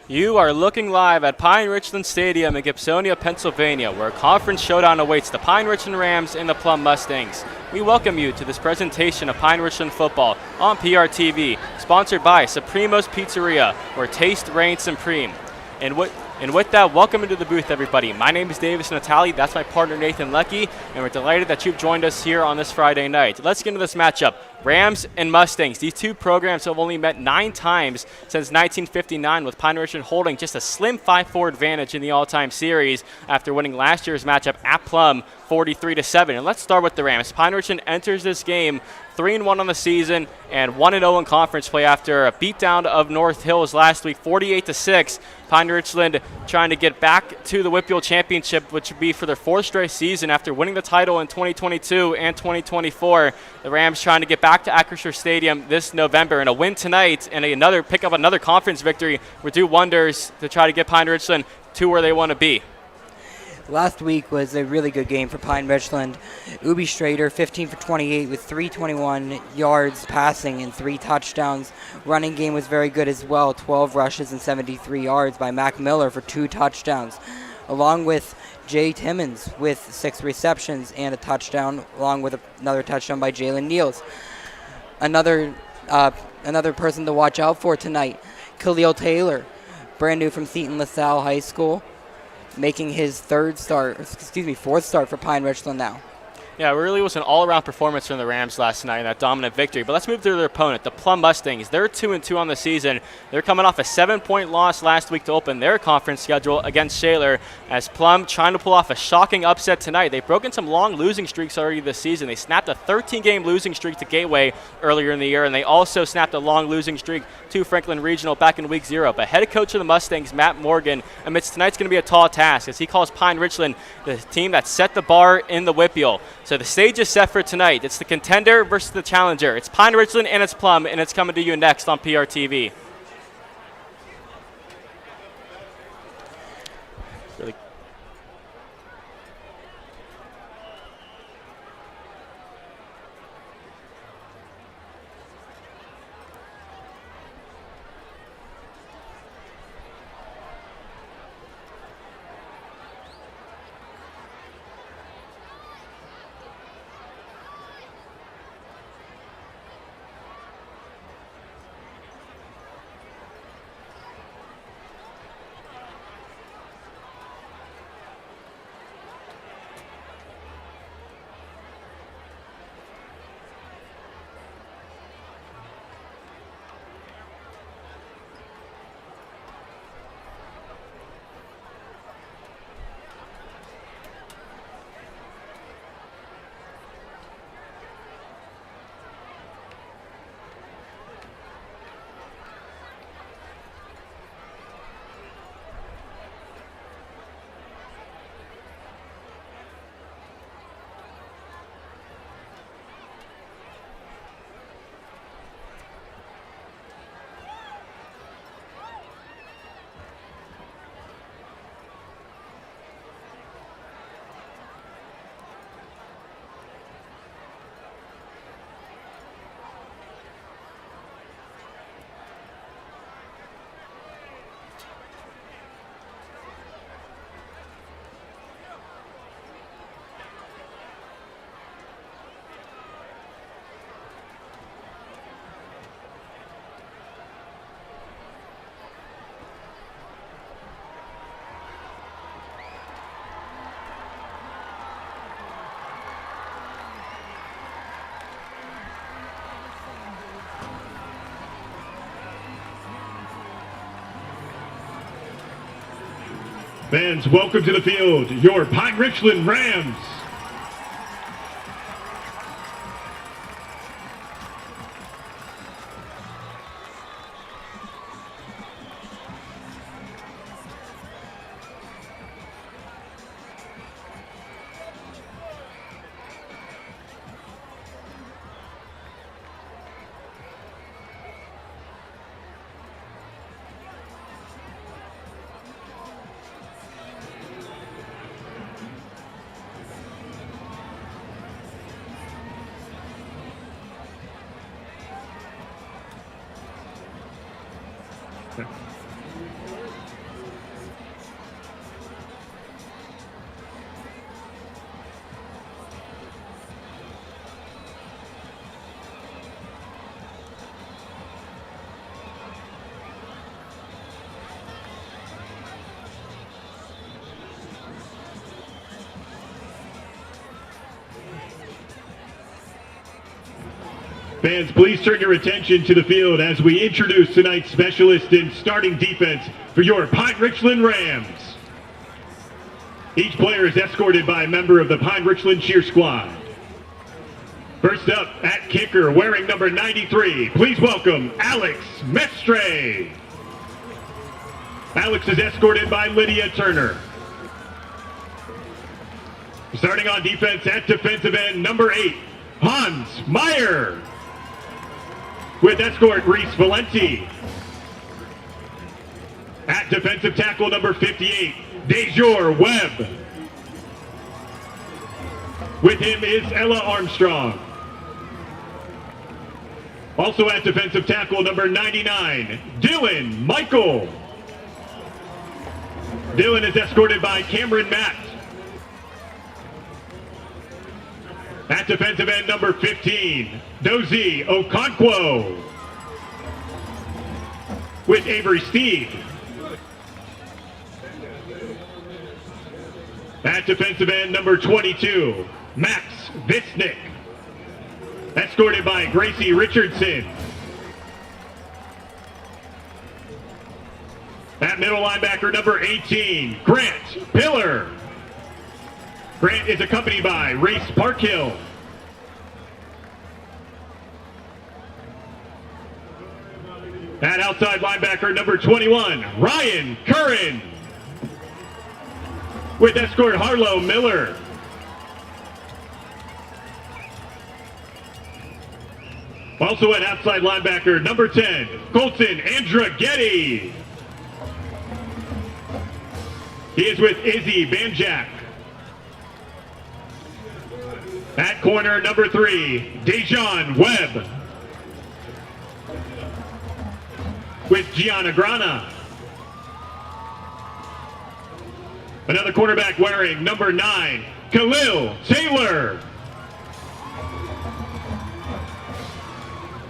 You are looking live at Pine-Richland Stadium in Gibsonia, Pennsylvania, where a conference showdown awaits the Pine-Richland Rams and the Plum Mustangs. We welcome you to this presentation of Pine-Richland football on PRTV, sponsored by Supremo's Pizzeria, where taste reigns supreme. And with that, welcome into the booth, everybody. My name is Davis Natali. That's my partner, Nathan Leckie, and we're delighted that you've joined us here on this Friday night. Let's get into this matchup. Rams and Mustangs. These two programs have only met 9 times since 1959, with Pine-Richland holding just a slim 5-4 advantage in the all-time series after winning last year's matchup at Plum 43-7. And let's start with the Rams. Pine-Richland enters this game 3-1 on the season and 1-0 in conference play after a beatdown of North Hills last week, 48-6. Pine-Richland trying to get back to the Whitfield Championship, which would be for their 4th straight season after winning the title in 2022 and 2024. The Rams trying to get back to Acrisure Stadium this November, and a win tonight and pick up another conference victory would do wonders to try to get Pine-Richland to where they want to be. Last week was a really good game for Pine-Richland. Ubi Strader, 15 for 28 with 321 yards passing and 3 touchdowns. Running game was very good as well, 12 rushes and 73 yards by Mac Miller for 2 touchdowns, along with Jay Timmons with 6 receptions and a touchdown, along with another touchdown by Jalen Niels. Another person to watch out for tonight, Khalil Taylor, brand new from Seton LaSalle High School, making his 4th start for Pine-Richland now. Yeah, it really was an all-around performance from the Rams last night in that dominant victory. But let's move to their opponent, the Plum Mustangs. They're 2-2 on the season. They're coming off a 7-point loss last week to open their conference schedule against Shaler, as Plum trying to pull off a shocking upset tonight. They've broken some long losing streaks already this season. They snapped a 13-game losing streak to Gateway earlier in the year, and they also snapped a long losing streak to Franklin Regional back in week 0. But head coach of the Mustangs, Matt Morgan, admits tonight's going to be a tall task, as he calls Pine-Richland the team that set the bar in the Whitfield. So the stage is set for tonight. It's the contender versus the challenger. It's Pine-Richland and it's Plum, and it's coming to you next on PRTV. Really. Fans, welcome to the field, your Pine-Richland Rams. Fans, please turn your attention to the field as we introduce tonight's specialist in starting defense for your Pine-Richland Rams. Each player is escorted by a member of the Pine-Richland cheer squad. First up at kicker, wearing number 93, please welcome Alex Mestre. Alex is escorted by Lydia Turner. Starting on defense at defensive end, number 8, Hans Meyer. With escort, Reese Valenti. At defensive tackle, number 58, Dejor Webb. With him is Ella Armstrong. Also at defensive tackle, number 99, Dylan Michael. Dylan is escorted by Cameron Matt. At defensive end, number 15, Dozie Okonkwo. With Avery Steed. At defensive end, number 22, Max Visnick. Escorted by Gracie Richardson. At middle linebacker, number 18, Grant Pillar. Grant is accompanied by Race Parkhill. At outside linebacker, number 21, Ryan Curran. With escort Harlow Miller. Also at outside linebacker, number 10, Colton Andragetti. He is with Izzy Banjak. At corner, number 3, Dejon Webb. With Gianna Grana. Another cornerback wearing number 9, Khalil Taylor.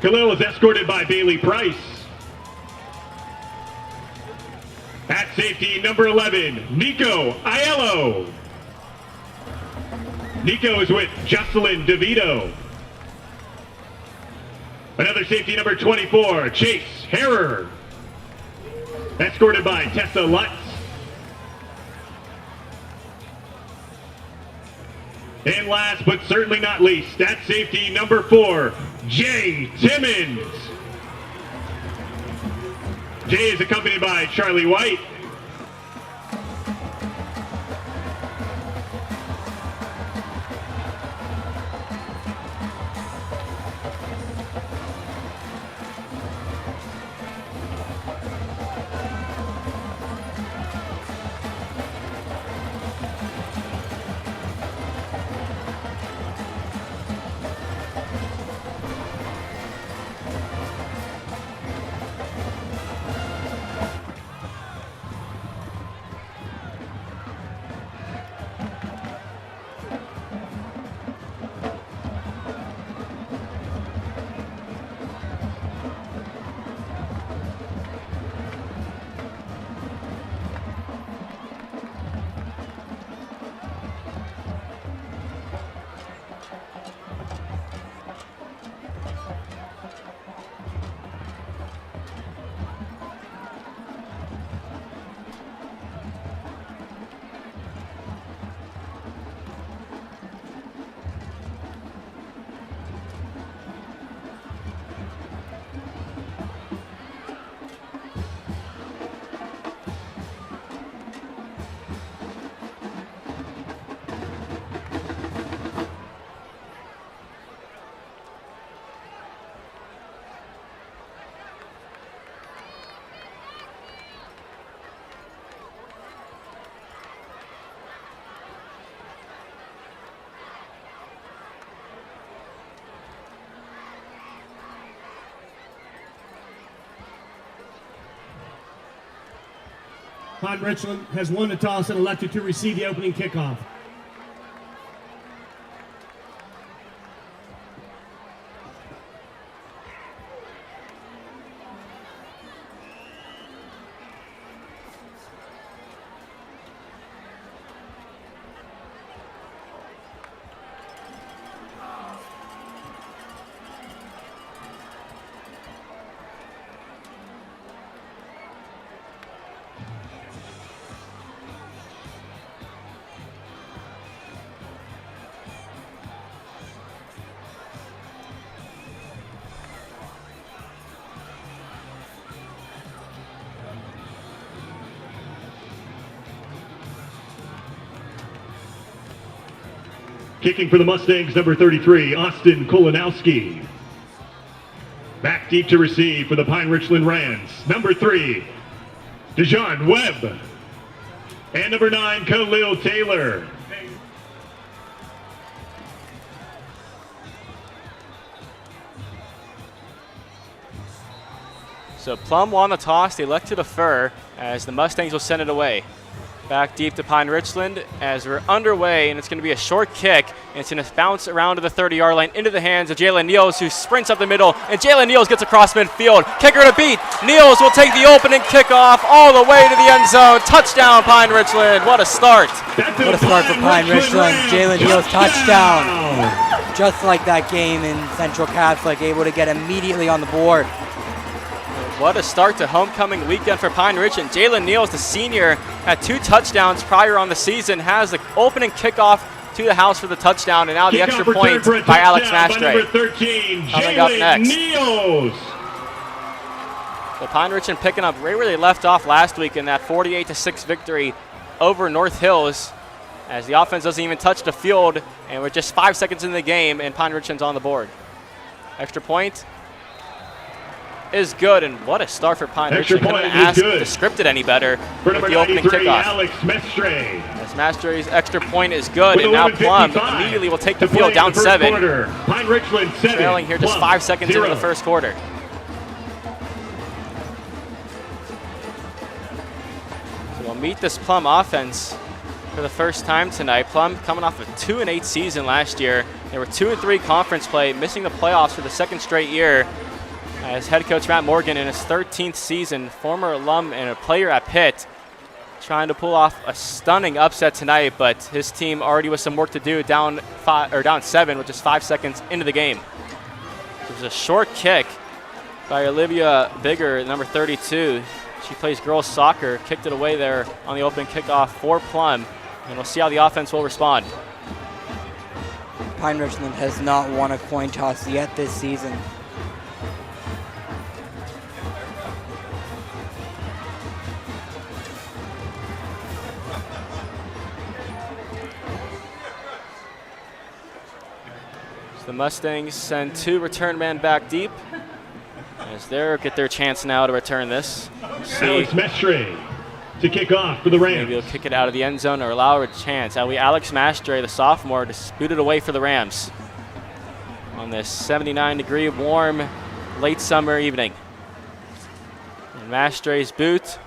Khalil is escorted by Bailey Price. At safety, number 11, Nico Aiello. Nico is with Jocelyn DeVito. Another safety, number 24, Chase Harrer. Escorted by Tessa Lutz. And last but certainly not least, at safety, number 4, Jay Timmons. Jay is accompanied by Charlie White. Pine-Richland has won the toss and elected to receive the opening kickoff. Kicking for the Mustangs, number 33, Austin Kolanowski. Back deep to receive for the Pine-Richland Rams, number 3, Dejon Webb. And number 9, Khalil Taylor. So Plum won the toss. They elect to defer as the Mustangs will send it away. Back deep to Pine-Richland as we're underway, and it's going to be a short kick, and it's going to bounce around to the 30-yard line into the hands of Jalen Niels, who sprints up the middle, and Jalen Niels gets across midfield. Kicker to beat. Niels will take the opening kickoff all the way to the end zone. Touchdown, Pine-Richland. What a start. What a start for Pine-Richland. Jalen Niels touchdown. Just like that game in Central Catholic, able to get immediately on the board. What a start to homecoming weekend for Pine-Richland. Jalen Niels, the senior, had 2 touchdowns prior on the season, has the opening kickoff to the house for the touchdown, and now the extra point by Alex Mastre. Coming up next. Niels. So Pine-Richland picking up right where they left off last week in that 48-6 victory over North Hills, as the offense doesn't even touch the field, and we're just 5 seconds in the game, and Pine-Richland's on the board. Extra point is good, and what a start for Pine-Richland. Couldn't ask to script it any better with the opening kickoff. Alex Mestre. As Mastre's extra point is good, and now Plum immediately will take the field down 7. Pine-Richland 7. Trailing here just 5 seconds into the first quarter. So we'll meet this Plum offense for the first time tonight. Plum coming off a 2-8 season last year. They were 2-3 conference play, missing the playoffs for the second straight year. As head coach Matt Morgan in his 13th season, former alum and a player at Pitt, trying to pull off a stunning upset tonight, but his team already with some work to do, down 7 with just 5 seconds into the game. It was a short kick by Olivia Bigger, number 32. She plays girls soccer, kicked it away there on the opening kickoff for Plum, and we'll see how the offense will respond. Pine-Richland has not won a coin toss yet this season. The Mustangs send 2 return men back deep as they get their chance now to return this. Alex Mestre to kick off for the Rams. Maybe he'll kick it out of the end zone or allow a chance. Alex Mastre, the sophomore, to scoot it away for the Rams on this 79-degree warm late summer evening. And Mastre's boot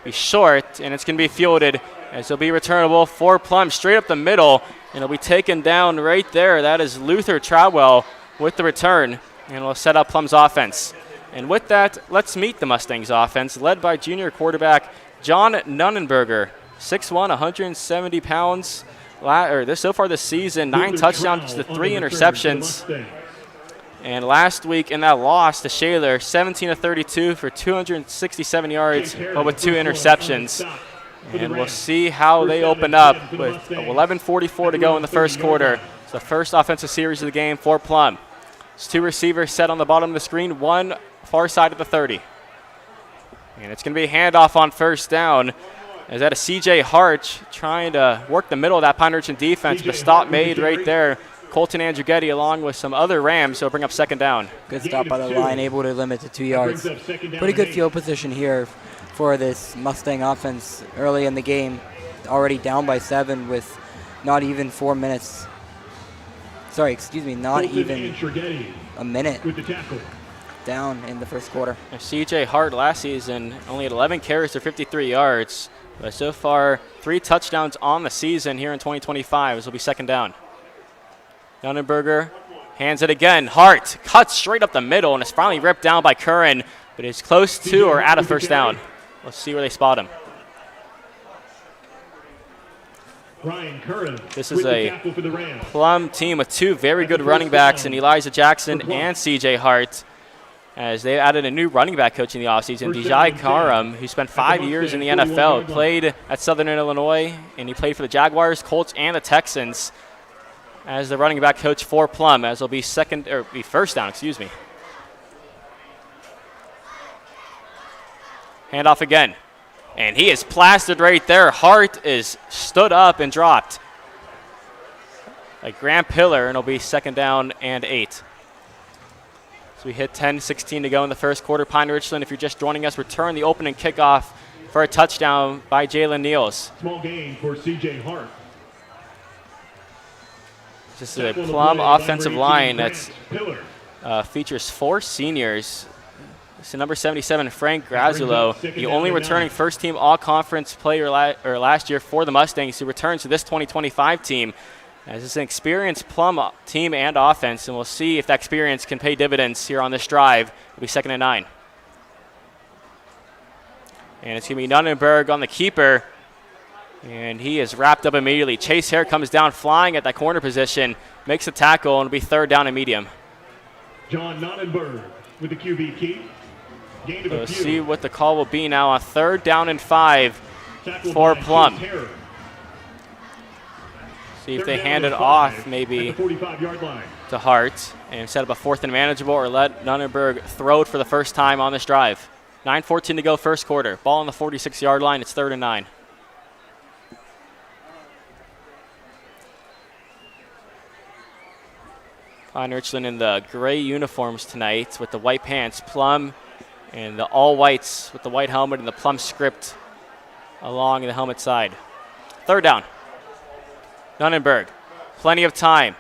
be short, and it's going to be fielded as it'll be returnable for Plum straight up the middle, and it'll be taken down right there. That is Luther Trowell with the return, and will set up Plum's offense. And with that, let's meet the Mustangs offense, led by junior quarterback John Nunnenberger, 6'1", 170 pounds. So far this season, 9 touchdowns to 3 interceptions. And last week in that loss to Shaler, 17 of 32 for 267 yards, but with 2 interceptions. And we'll see how they open up with 11:44 to go in the first quarter. It's the first offensive series of the game for Plum. It's 2 receivers set on the bottom of the screen, 1 far side of the 30. And it's going to be a handoff on first down. As that is C.J. Hart trying to work the middle of that Pine-Richland defense, but stop made right there. Colton Andrighetti along with some other Rams, so bring up second down. Good stop by the line, able to limit to 2 yards. Pretty good field position here for this Mustang offense early in the game. Already down by 7 with not even 4 minutes. Sorry, excuse me, not even a minute down in the first quarter. C.J. Hart last season only had 11 carries for 53 yards, but so far 3 touchdowns on the season here in 2025. This will be second down. Nunnenberger hands it again. Hart cuts straight up the middle and is finally ripped down by Curran, but is close to or at a first down. Let's see where they spot him. This is a Plum team with 2 very good running backs in Elijah Jackson and C.J. Hart, as they added a new running back coach in the offseason, Dijai Karam, who spent 5 years in the NFL, played at Southern Illinois, and he played for the Jaguars, Colts, and the Texans as the running back coach for Plum, as will be first down, excuse me. Handoff again. And he is plastered right there. Hart is stood up and dropped. a Graham Pillar, and it'll be 2nd down and 8. So we hit 10:16 to go in the first quarter. Pine-Richland, if you're just joining us, return the opening kickoff for a touchdown by Jalen Niels. Small gain for C.J. Hart. This is a Plum offensive line that features 4 seniors. So number 77, Frank Grazulo, the only returning first-team all-conference player last year for the Mustangs, who returns to this 2025 team. As it's an experienced Plum team and offense, and we'll see if that experience can pay dividends here on this drive. It'll be 2nd and 9. And it's going to be Nunnenberg on the keeper, and he is wrapped up immediately. Chase Hare comes down flying at that corner position, makes a tackle, and it'll be 3rd down and medium. John Nunnenberg with the QB keep. Gain of We'll see what the call will be now on 3rd down and 5 for Plum. See if they hand it off maybe to Hart and set up a 4th and manageable, or let Nunnenberg throw it for the first time on this drive. 9:14 to go first quarter. Ball on the 46-yard line. It's 3rd and 9. Pine-Richland in the gray uniforms tonight with the white pants. Plum and the all whites with the white helmet and the Plum script along the helmet side. 3rd down. Nunnenberg, plenty of time.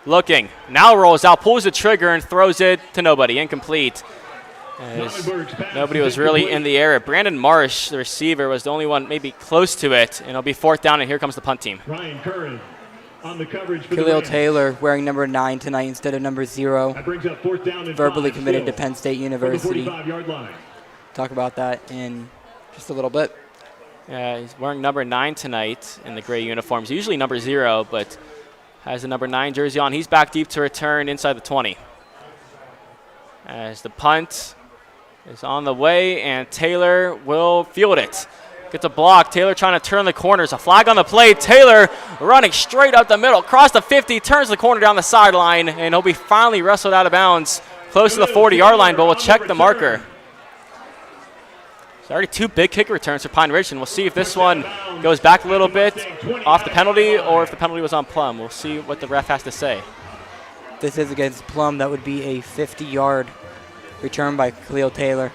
Looking, now rolls out, pulls the trigger, and throws it to nobody. Incomplete. As nobody was really in the area. Brandon Marsh, the receiver, was the only one maybe close to it, and it'll be 4th down, and here comes the punt team. Ryan Curran on the coverage for Khalil the Taylor wearing number 9 tonight instead of number 0. That brings up 4th down and Verbally 5 committed to still Penn State from the University. 45-yard line. Talk about that in just a little bit. He's wearing number 9 tonight in the gray uniforms. Usually number 0, but has a number 9 jersey on. He's back deep to return inside the 20. As the punt is on the way, and Taylor will field it. Gets a block. Taylor trying to turn the corners. A flag on the play. Taylor running straight up the middle. Across the 50, turns the corner down the sideline, and he'll be finally wrestled out of bounds close to the 40-yard line, but we'll check the marker. It's already 2 big kick returns for Pine-Richland. We'll see if this one goes back a little bit off the penalty or if the penalty was on Plum. We'll see what the ref has to say. This is against Plum. That would be a 50-yard return by Khalil Taylor.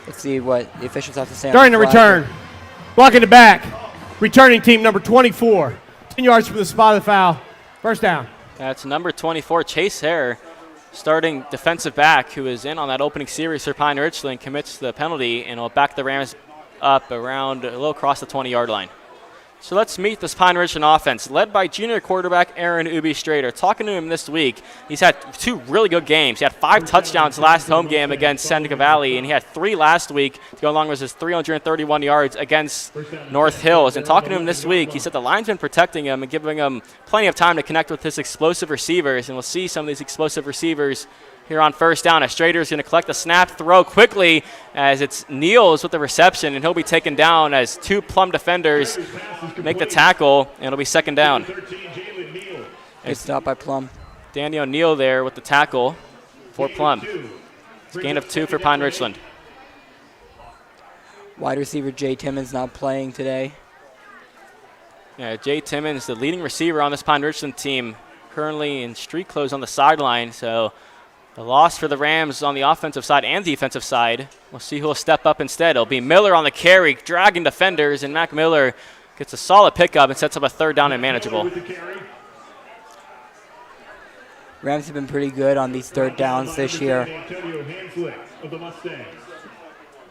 Let's see what the officials have to say. During the return, blocking the back, returning team number 24. 10 yards from the spot of the foul. 1st down. That's number 24, Chase Hare, starting defensive back, who is in on that opening series for Pine-Richland, commits the penalty, and will back the Rams up around a little across the 20-yard line. So let's meet this Pine-Richland offense, led by junior quarterback Aaron Ubi-Strader. Talking to him this week, he's had 2 really good games. He had 5 touchdowns last home game against Seneca Valley, and he had 3 last week to go along with his 331 yards against North Hills. And talking to him this week, he said the line's been protecting him and giving him plenty of time to connect with his explosive receivers, and we'll see some of these explosive receivers here on 1st down. As Strader's going to collect the snap, throw quickly as it's Niels with the reception, and he'll be taken down as 2 Plum defenders make the tackle, and it'll be 2nd down. Good stop by Plum. Danny O'Neill there with the tackle for Plum. It's a gain of 2 for Pine-Richland. Wide receiver Jay Timmons not playing today. Yeah, Jay Timmons, the leading receiver on this Pine-Richland team, currently in street clothes on the sideline, so the loss for the Rams on the offensive side and defensive side. We'll see who will step up instead. It'll be Miller on the carry, dragging defenders, and Mac Miller gets a solid pickup and sets up a 3rd down and manageable. Rams have been pretty good on these 3rd downs this year.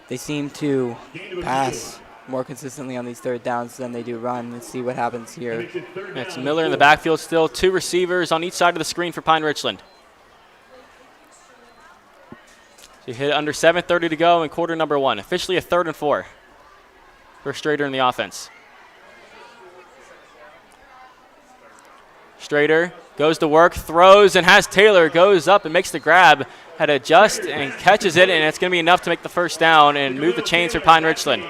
They seem to pass more consistently on these 3rd downs than they do run. Let's see what happens here. It's Miller in the backfield still. 2 receivers on each side of the screen for Pine-Richland. So you hit under 7:30 to go in quarter number 1. Officially a 3rd and 4 for Strader in the offense. Strader goes to work, throws, and has Taylor, goes up and makes the grab, had to adjust and catches it, and it's going to be enough to make the 1st down and move the chains for Pine-Richland.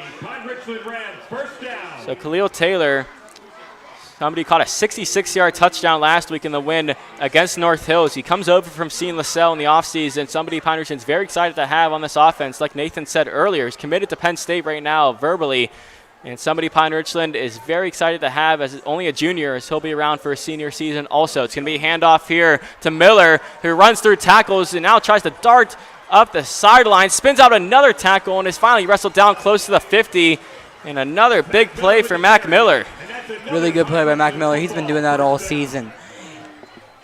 So Khalil Taylor, somebody caught a 66-yard touchdown last week in the win against North Hills. He comes over from seeing LaSalle in the offseason. Somebody Pine-Richland's very excited to have on this offense. Like Nathan said earlier, he's committed to Penn State right now verbally, And somebody Pine-Richland is very excited to have as only a junior, as he'll be around for his senior season also. It's going to be a handoff here to Miller, who runs through tackles and now tries to dart up the sideline, spins out another tackle, and is finally wrestled down close to the 50. And another big play for Mac Miller. Really good play by Mac Miller. He's been doing that all season.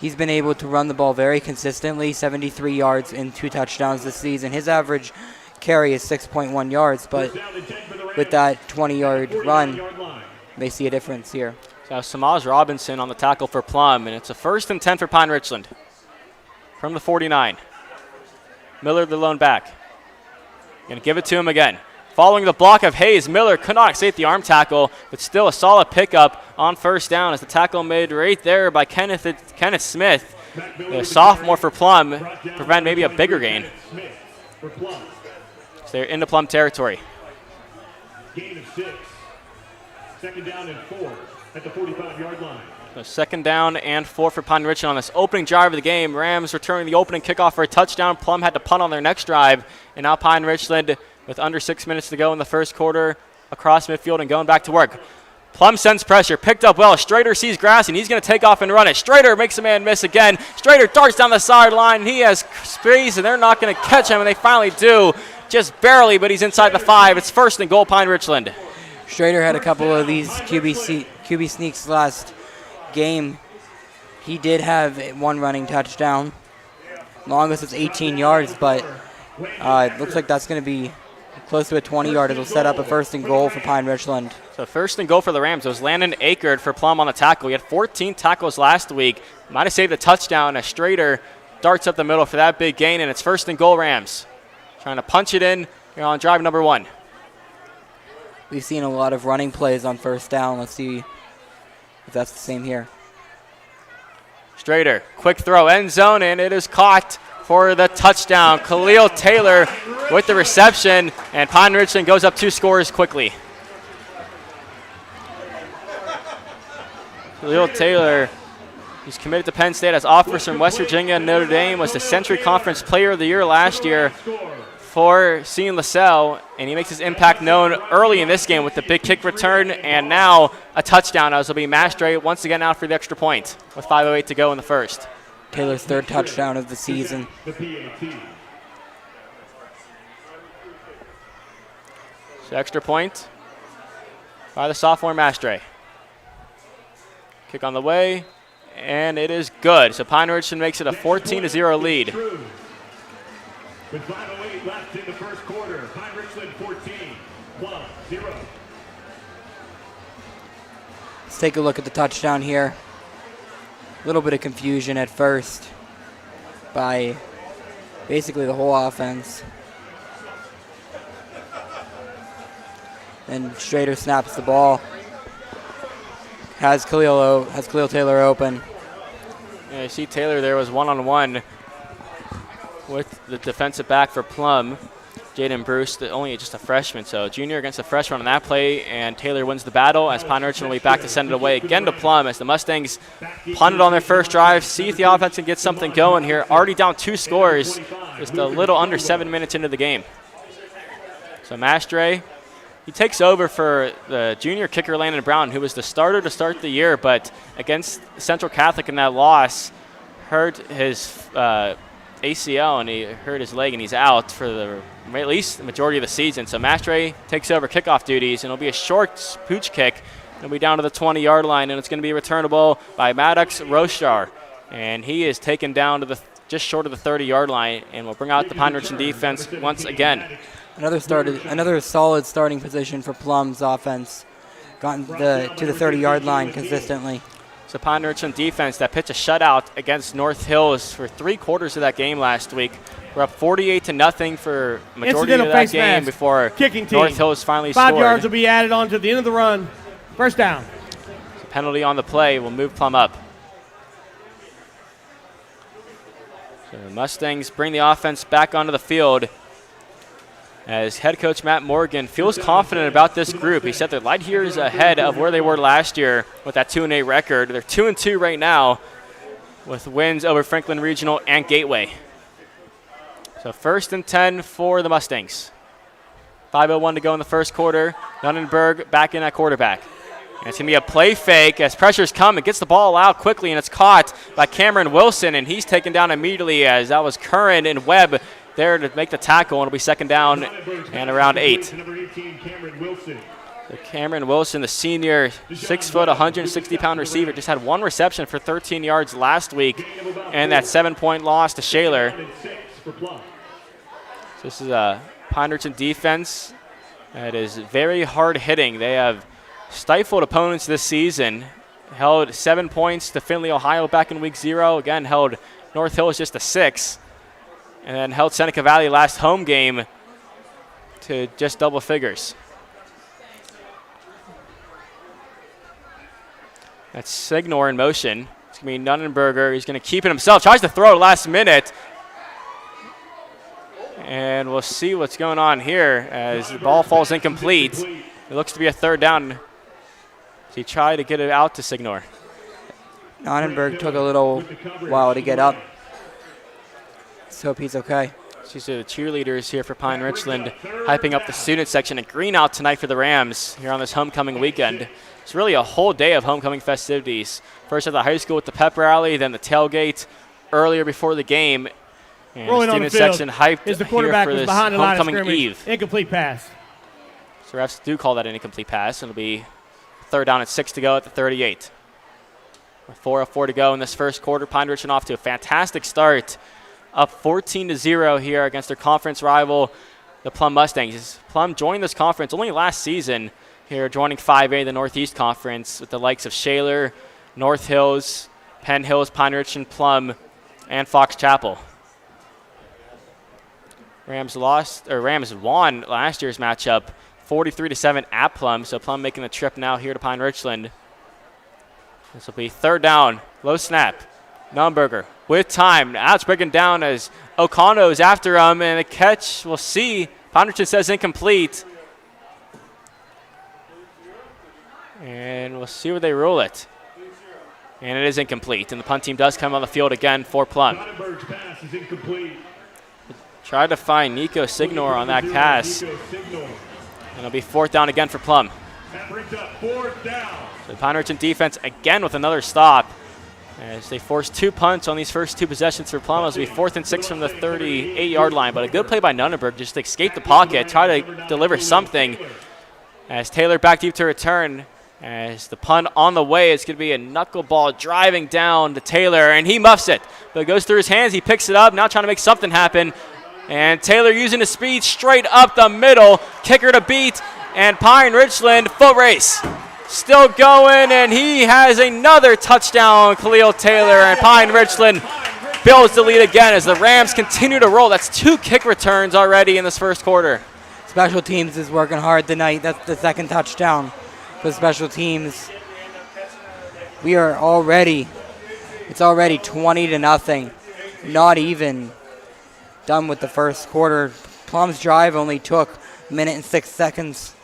He's been able to run the ball very consistently, 73 yards and 2 touchdowns this season. His average carry is 6.1 yards, but with that 20-yard run, they see a difference here. So Samaj Robinson on the tackle for Plum, and it's a 1st and 10 for Pine-Richland from the 49. Miller, the lone back. Going to give it to him again. Following the block of Hayes, Miller could not escape the arm tackle, but still a solid pickup on 1st down as the tackle made right there by Kenneth Smith, the sophomore for Plum, prevent maybe a bigger gain. So they're into Plum territory. Gain of 6. 2nd down and 4 at the 45-yard line. So 2nd down and 4 for Pine-Richland on this opening drive of the game. Rams returning the opening kickoff for a touchdown. Plum had to punt on their next drive, and now Pine-Richland with under 6 minutes to go in the first quarter across midfield and going back to work. Plum sends pressure, picked up well. Strader sees grass, and he's going to take off and run it. Strader makes a man miss again. Strader darts down the sideline, and he has space, and they're not going to catch him, and they finally do. Just barely, but he's inside the 5. It's 1st and goal, Pine-Richland. Strader had a couple of these QB sneaks last game. He did have 1 running touchdown. Longest was 18 yards, but it looks like that's going to be close to a 20-yard. It'll set up a 1st and goal for Pine-Richland. So 1st and goal for the Rams. It was Landon Akerd for Plum on the tackle. He had 14 tackles last week. Might have saved a touchdown as Strader darts up the middle for that big gain, and it's 1st and goal Rams. Trying to punch it in here on drive number 1. We've seen a lot of running plays on 1st down. Let's see if that's the same here. Strader, quick throw, end zone, and it is caught for the touchdown. Khalil Taylor with the reception, and Pine-Richland goes up 2 scores quickly. Khalil Taylor, he's committed to Penn State as offers from West Virginia and Notre Dame, was the Century Conference Player of the Year last year for Seton LaSalle, and he makes his impact known early in this game with the big kick return and now a touchdown, as will be Mastre once again out for the extra point with 5:08 to go in the first. Taylor's 3rd touchdown of the season. So extra point by the sophomore Mastre. Kick on the way, and it is good. So Pine-Richland makes it a 14-0 lead. With 5:08 left in the first quarter, Pine-Richland 14, Plum 0. Let's take a look at the touchdown here. A little bit of confusion at first by basically the whole offense. Then Strader snaps the ball. Has Khalil Taylor open. Yeah, you see Taylor there was one-on-one with the defensive back for Plum, Jaden Bruce, only just a freshman, so junior against a freshman on that play, and Taylor wins the battle as Pine-Richland will be back to send it away again to Plum as the Mustangs punted on their first drive. See if the offense can get something going here. Already down 2 scores, just a little under 7 minutes into the game. So Mastre, he takes over for the junior kicker Landon Brown, who was the starter to start the year, but against Central Catholic in that loss, hurt his ACL, and he hurt his leg, and he's out for at least the majority of the season. So Mastre takes over kickoff duties, and it'll be a short pooch kick. It'll be down to the 20-yard line, and it's going to be returnable by Maddox Roshar, and he is taken down to just short of the 30-yard line, and will bring out the Pine-Richland defense once again. Another solid starting position for Plum's offense. Gotten to the 30-yard line consistently. So Pine-Richland defense that pitched a shutout against North Hills for 3/4 of that game last week. We're up 48-0 for majority of that game before kicking team. North Hills finally 5 scored. yards will be added on to the end of the run. 1st down. So penalty on the play will move Plum up. So the Mustangs bring the offense back onto the field as head coach Matt Morgan feels confident about this group. He said they're light years ahead of where they were last year with that 2-8 record. They're 2-2 right now with wins over Franklin Regional and Gateway. So 1st and 10 for the Mustangs. 5:01 to go in the first quarter. Nunenberg back in at quarterback. And it's going to be a play fake as pressure's come. It gets the ball out quickly, and it's caught by Cameron Wilson, and he's taken down immediately as that was Curran and Webb there to make the tackle, and it'll be second down and around 8. So Cameron Wilson, the senior, 6 foot, 160-pound receiver, just had 1 reception for 13 yards last week, and that 7-point loss to Shaler. So this is a Pine-Richland defense that is very hard-hitting. They have stifled opponents this season. Held 7 points to Findlay, Ohio back in week 0. Again, held North Hills just to 6. And then held Seneca Valley last home game to just double figures. That's Signor in motion. It's going to be Nunenberger. He's going to keep it himself. Tries to throw it last minute. And we'll see what's going on here as the ball falls incomplete. It looks to be a third down. So he tried to get it out to Signor. Nunenberg took a little while to get up. Let's hope he's okay. These are the cheerleaders here for Pine-Richland, hyping up the student section and green out tonight for the Rams here on this homecoming weekend. It's really a whole day of homecoming festivities. First at the high school with the pep rally, then the tailgate earlier before the game. And Rolling the on the student field section hyped is the quarterback here for was this behind the line of homecoming scrimmage. eve. Incomplete pass. So refs do call that an incomplete pass. It'll be third down and 6 to go at the 38. With 4:04 to go in this first quarter, Pine-Richland off to a fantastic start. Up 14-0 here against their conference rival, the Plum Mustangs. Plum joined this conference only last season here, joining 5A, the Northeast Conference, with the likes of Shaler, North Hills, Penn Hills, Pine-Richland, Plum, and Fox Chapel. Rams won last year's matchup 43-7 at Plum, so Plum making the trip now here to Pine-Richland. This will be third down, low snap. Nunenberger with time. Now it's breaking down as O'Connell's after him, and the catch, we'll see. Pine-Richland says incomplete. And we'll see where they rule it. And it is incomplete, and the punt team does come on the field again for Plum. Tried to find Nico Signor on that pass. And it'll be fourth down again for Plum. The Pine-Richland defense again with another stop, as they forced 2 punts on these first 2 possessions for Plum. It'll be 4th and 6 from the 38-yard line, but a good play by Nunenberg just to escape the pocket, try to deliver something. As Taylor back deep to return, as the punt on the way, it's going to be a knuckleball driving down to Taylor, and he muffs it. But it goes through his hands, he picks it up, now trying to make something happen. And Taylor using his speed straight up the middle, kicker to beat, and Pine-Richland foot race. Still going, and he has another touchdown, Khalil Taylor, and Pine-Richland builds the lead again as the Rams continue to roll. That's 2 kick returns already in this first quarter. Special teams is working hard tonight. That's the second touchdown for special teams. It's already 20-0. Not even done with the first quarter. Plum's drive only took a minute and 6 seconds,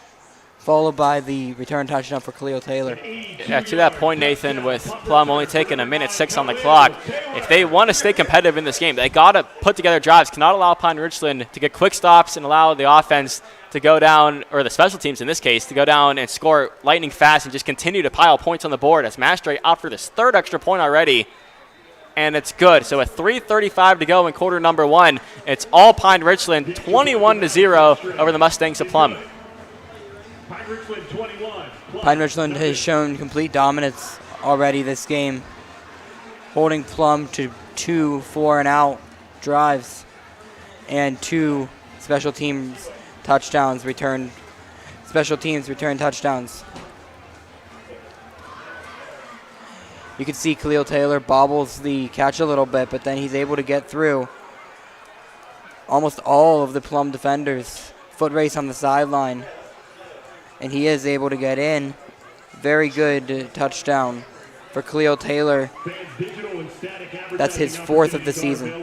followed by the return touchdown for Khalil Taylor. Yeah, to that point, Nathan, with Plum only taking a minute 6 on the clock, if they want to stay competitive in this game, they got to put together drives, cannot allow Pine-Richland to get quick stops and allow the offense to go down, or the special teams in this case, to go down and score lightning fast and just continue to pile points on the board as Mastre out for this 3rd extra point already. And it's good. So with 3:35 to go in quarter number 1, it's all Pine-Richland, 21-0 over the Mustangs of Plum. Pine-Richland has shown complete dominance already this game, holding Plum to 2 4-and-out drives and 2 special teams return touchdowns. You can see Khalil Taylor bobbles the catch a little bit, but then he's able to get through almost all of the Plum defenders. Foot race on the sideline, and he is able to get in. Very good touchdown for Khalil Taylor. That's his 4th of the season.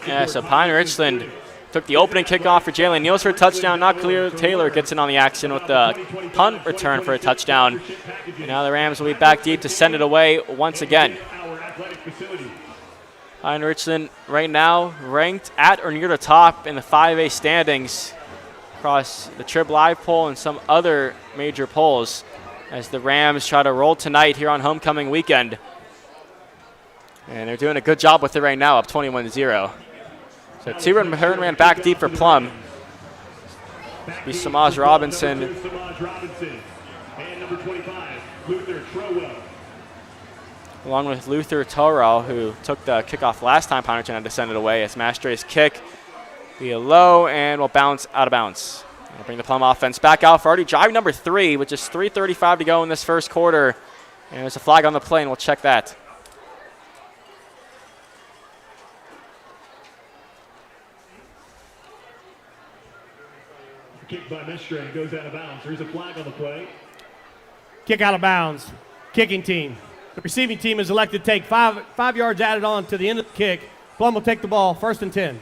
Yeah, so Pine-Richland took the opening kickoff for Jalen Niels for a touchdown. Now Khalil Taylor gets in on the action with the punt return for a touchdown. And now the Rams will be back deep to send it away once again. Pine-Richland right now ranked at or near the top in the 5A standings. across the Trib Live poll and some other major polls as the Rams try to roll tonight here on homecoming weekend. And they're doing a good job with it right now, up 21-0. So two-run ran back deep for Plum. Be Samaj Robinson. And number 25, Luther Trowell. Along with Luther Torrell, who took the kickoff last time Pine-Richland had to send it away, as Mastre's kick be a low and will bounce out of bounds. We'll bring the Plum offense back out for already drive number 3, with just 3:35 to go in this first quarter. And there's a flag on the play, and we'll check that. Kick by Mestre goes out of bounds. There's a flag on the play. Kick out of bounds. Kicking team. The receiving team is elected to take 5 yards added on to the end of the kick. Plum will take the ball, 1st and 10.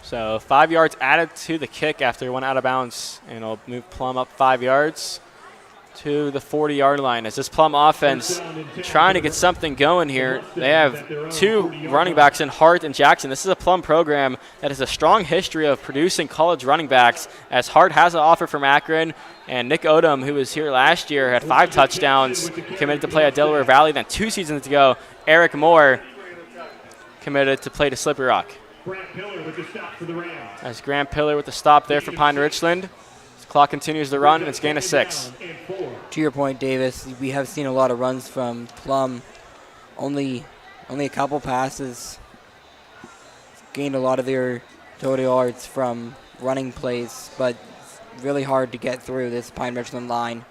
So 5 yards added to the kick after it went out of bounds, and it'll move Plum up 5 yards to the 40-yard line. As this Plum offense trying to get something going here, they have 2 running backs in Hart and Jackson. This is a Plum program that has a strong history of producing college running backs, as Hart has an offer from Akron, and Nick Odom, who was here last year, had 5 touchdowns, committed to play at Delaware Valley. Then 2 seasons ago, Eric Moore committed to play to Slippery Rock. As Grant Pillar with the stop there for Pine-Richland. Clock continues to run, and it's gain of 6. To your point, Davis, we have seen a lot of runs from Plum. Only a couple passes. Gained a lot of their total yards from running plays, but it's really hard to get through this Pine-Richland line.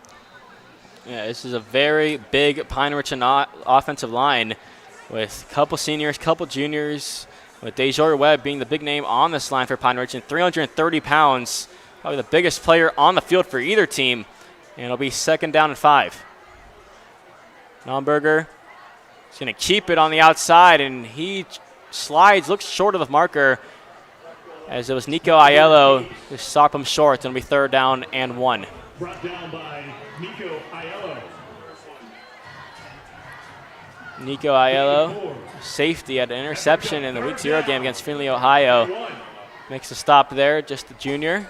Yeah, this is a very big Pine-Richland offensive line with a couple seniors, couple juniors, with Dejor Webb being the big name on this line for Pine-Richland, 330 pounds. Probably the biggest player on the field for either team. And it'll be 2nd down and 5. Naumberger is going to keep it on the outside, and he slides, looks short of the marker, as it was Nico Aiello who stopped him short. It'll be 3rd down and 1. Brought down by Nico Aiello. Nico Aiello, safety at an interception in the Week 0 game against Findlay, Ohio. Makes a stop there, just a junior.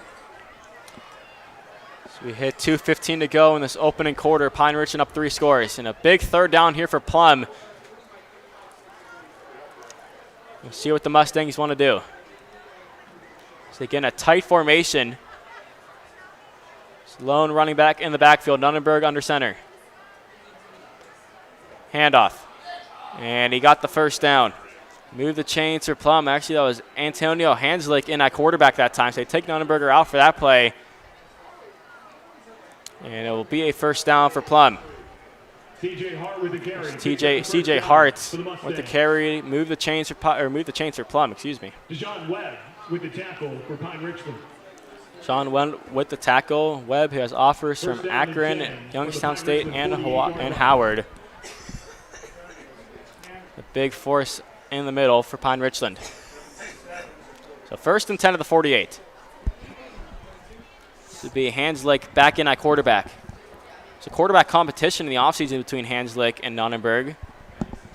We hit 2:15 to go in this opening quarter. Pine-Richland up 3 scores. And a big 3rd down here for Plum. We'll see what the Mustangs want to do. So again, a tight formation. Lone running back in the backfield. Nunnenberg under center. Handoff. And he got the 1st down. Move the chains for Plum. Actually, that was Antonio Hanslick in at quarterback that time. So they take Nunnenberger out for that play. And it will be a 1st down for Plum. CJ Hart with the carry. CJ Hart with the carry. Move the chains for Plum. Excuse me. Dejon Webb with the tackle for Pine-Richland. Sean Webb with the tackle. Webb, who has offers from Akron, Youngstown State, and Howard. The big force in the middle for Pine-Richland. So 1st and 10 of the 48. This would be Hanslick back in at quarterback. It's a quarterback competition in the offseason between Hanslick and Nonnenberg.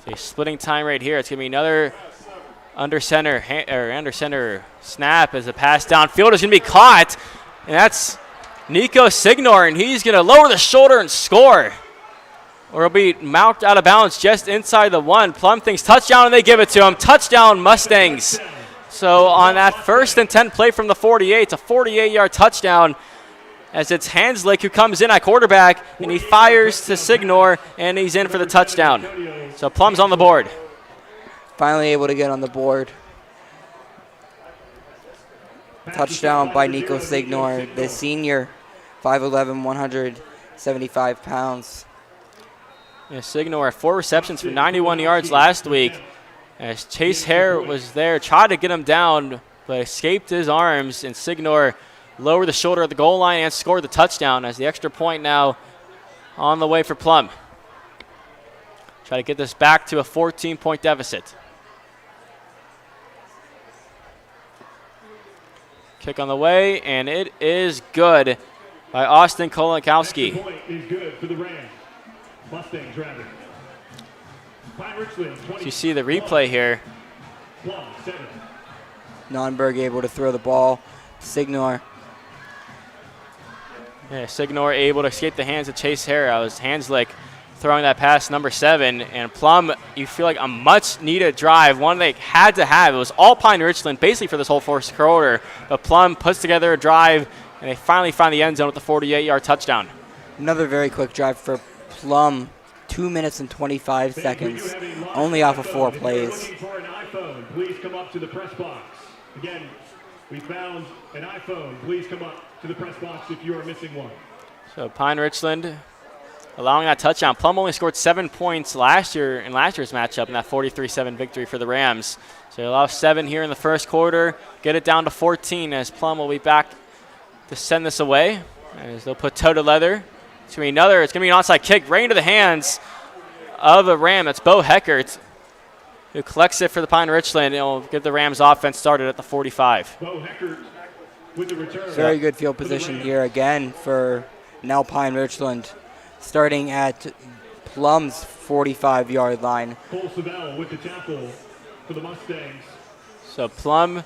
So splitting time right here. It's going to be another under center snap as a pass downfield is going to be caught. And that's Nico Signor, and he's going to lower the shoulder and score. Or it'll be mouthed out of bounds just inside the 1. Plum thinks touchdown, and they give it to him. Touchdown, Mustangs. So on that 1st and 10 play from the 48, it's a 48-yard touchdown, as it's Hanslick who comes in at quarterback, and he fires to Signor, and he's in for the touchdown. So Plum's on the board. Finally able to get on the board. Touchdown by Nico Signor, the senior, 5'11", 175 pounds. Yeah, Signor had 4 receptions for 91 yards last week. As Chase Hare was there, tried to get him down, but escaped his arms, and Signor lowered the shoulder at the goal line and scored the touchdown, as the extra point now on the way for Plum. Try to get this back to a 14-point deficit. Kick on the way, and it is good by Austin Kolonkowski. Extra point is good for the Rams. Mustangs, rather. Pine-Richland, 20. So you see the replay here. Plum, 7. Nonnenberg able to throw the ball. Signor Yeah, Signor able to escape the hands of Chase Harris. It was Hanslick throwing that pass, number 7. And Plum, you feel like a much-needed drive, one they had to have. It was all Pine-Richland basically for this whole first quarter. But Plum puts together a drive, and they finally find the end zone with the 48-yard touchdown. Another very quick drive for Plum. 2 minutes and 25 seconds, only off of 4 plays. For an iPhone, please come up to the press box. Again, we found an iPhone. Please come up to the press box if you are missing one. So Pine-Richland allowing that touchdown. Plum only scored 7 points last year in last year's matchup in that 43-7 victory for the Rams. So they allow 7 here in the first quarter, get it down to 14 as Plum will be back to send this away. As they'll put toe to leather. It's going to be an onside kick right into the hands of a Ram. That's Bo Heckert, who collects it for the Pine-Richland. It will get the Rams offense started at the 45. Bo Heckert with the return. Very good field position here again for now Pine-Richland, starting at Plum's 45-yard line. Cole Savell with the tackle for the Mustangs. So Plum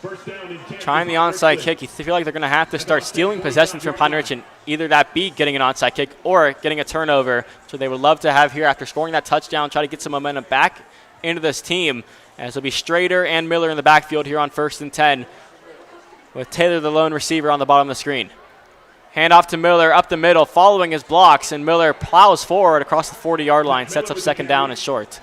trying the onside kick. You feel like they're going to have to start stealing possessions from Pine-Richland, either that be getting an onside kick or getting a turnover. So they would love to have here after scoring that touchdown, try to get some momentum back into this team. As it'll be Strader and Miller in the backfield here on 1st and 10 with Taylor, the lone receiver, on the bottom of the screen. Hand off to Miller up the middle, following his blocks, and Miller plows forward across the 40-yard line, sets up 2nd down and short.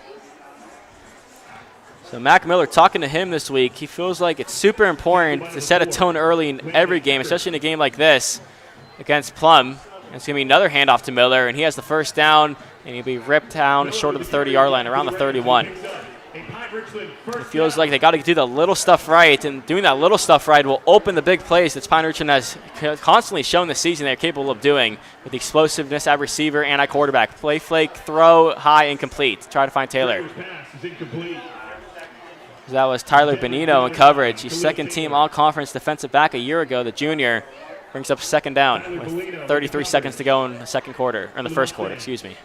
So Mac Miller talking to him this week. He feels like it's super important to set a tone early in every game, especially in a game like this against Plum. And it's going to be another handoff to Miller, and he has the 1st down, and he'll be ripped down short of the 30-yard line, around the 31. It feels like they got to do the little stuff right, and doing that little stuff right will open the big plays that Pine-Richland has constantly shown this season they're capable of doing with the explosiveness at receiver and at quarterback. Play flake, throw, high, incomplete. Try to find Taylor. That was Tyler Benito in coverage. He's 2nd team all-conference defensive back a year ago. The junior brings up 2nd down with 33 seconds to go in the second quarter, or in the first quarter, excuse me.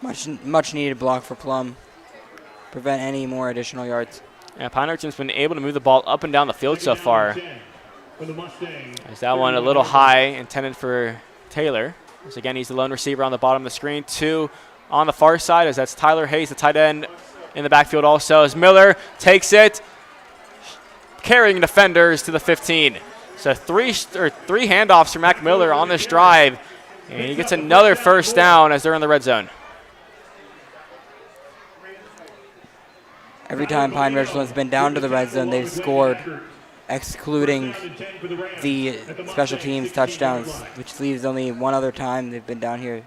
Much needed block for Plum. Prevent any more additional yards. Yeah, Pine-Richland's been able to move the ball up and down the field so far. As that one a little high, intended for Taylor. As again, he's the lone receiver on the bottom of the screen. 2 on the far side, as that's Tyler Hayes, the tight end, in the backfield also, as Miller takes it, carrying defenders to the 15. So three handoffs for Mac Miller on this drive, and he gets another 1st down as they're in the red zone. Every time Pine-Richland's been down to the red zone, they've scored, excluding the special teams touchdowns, which leaves only one other time they've been down here.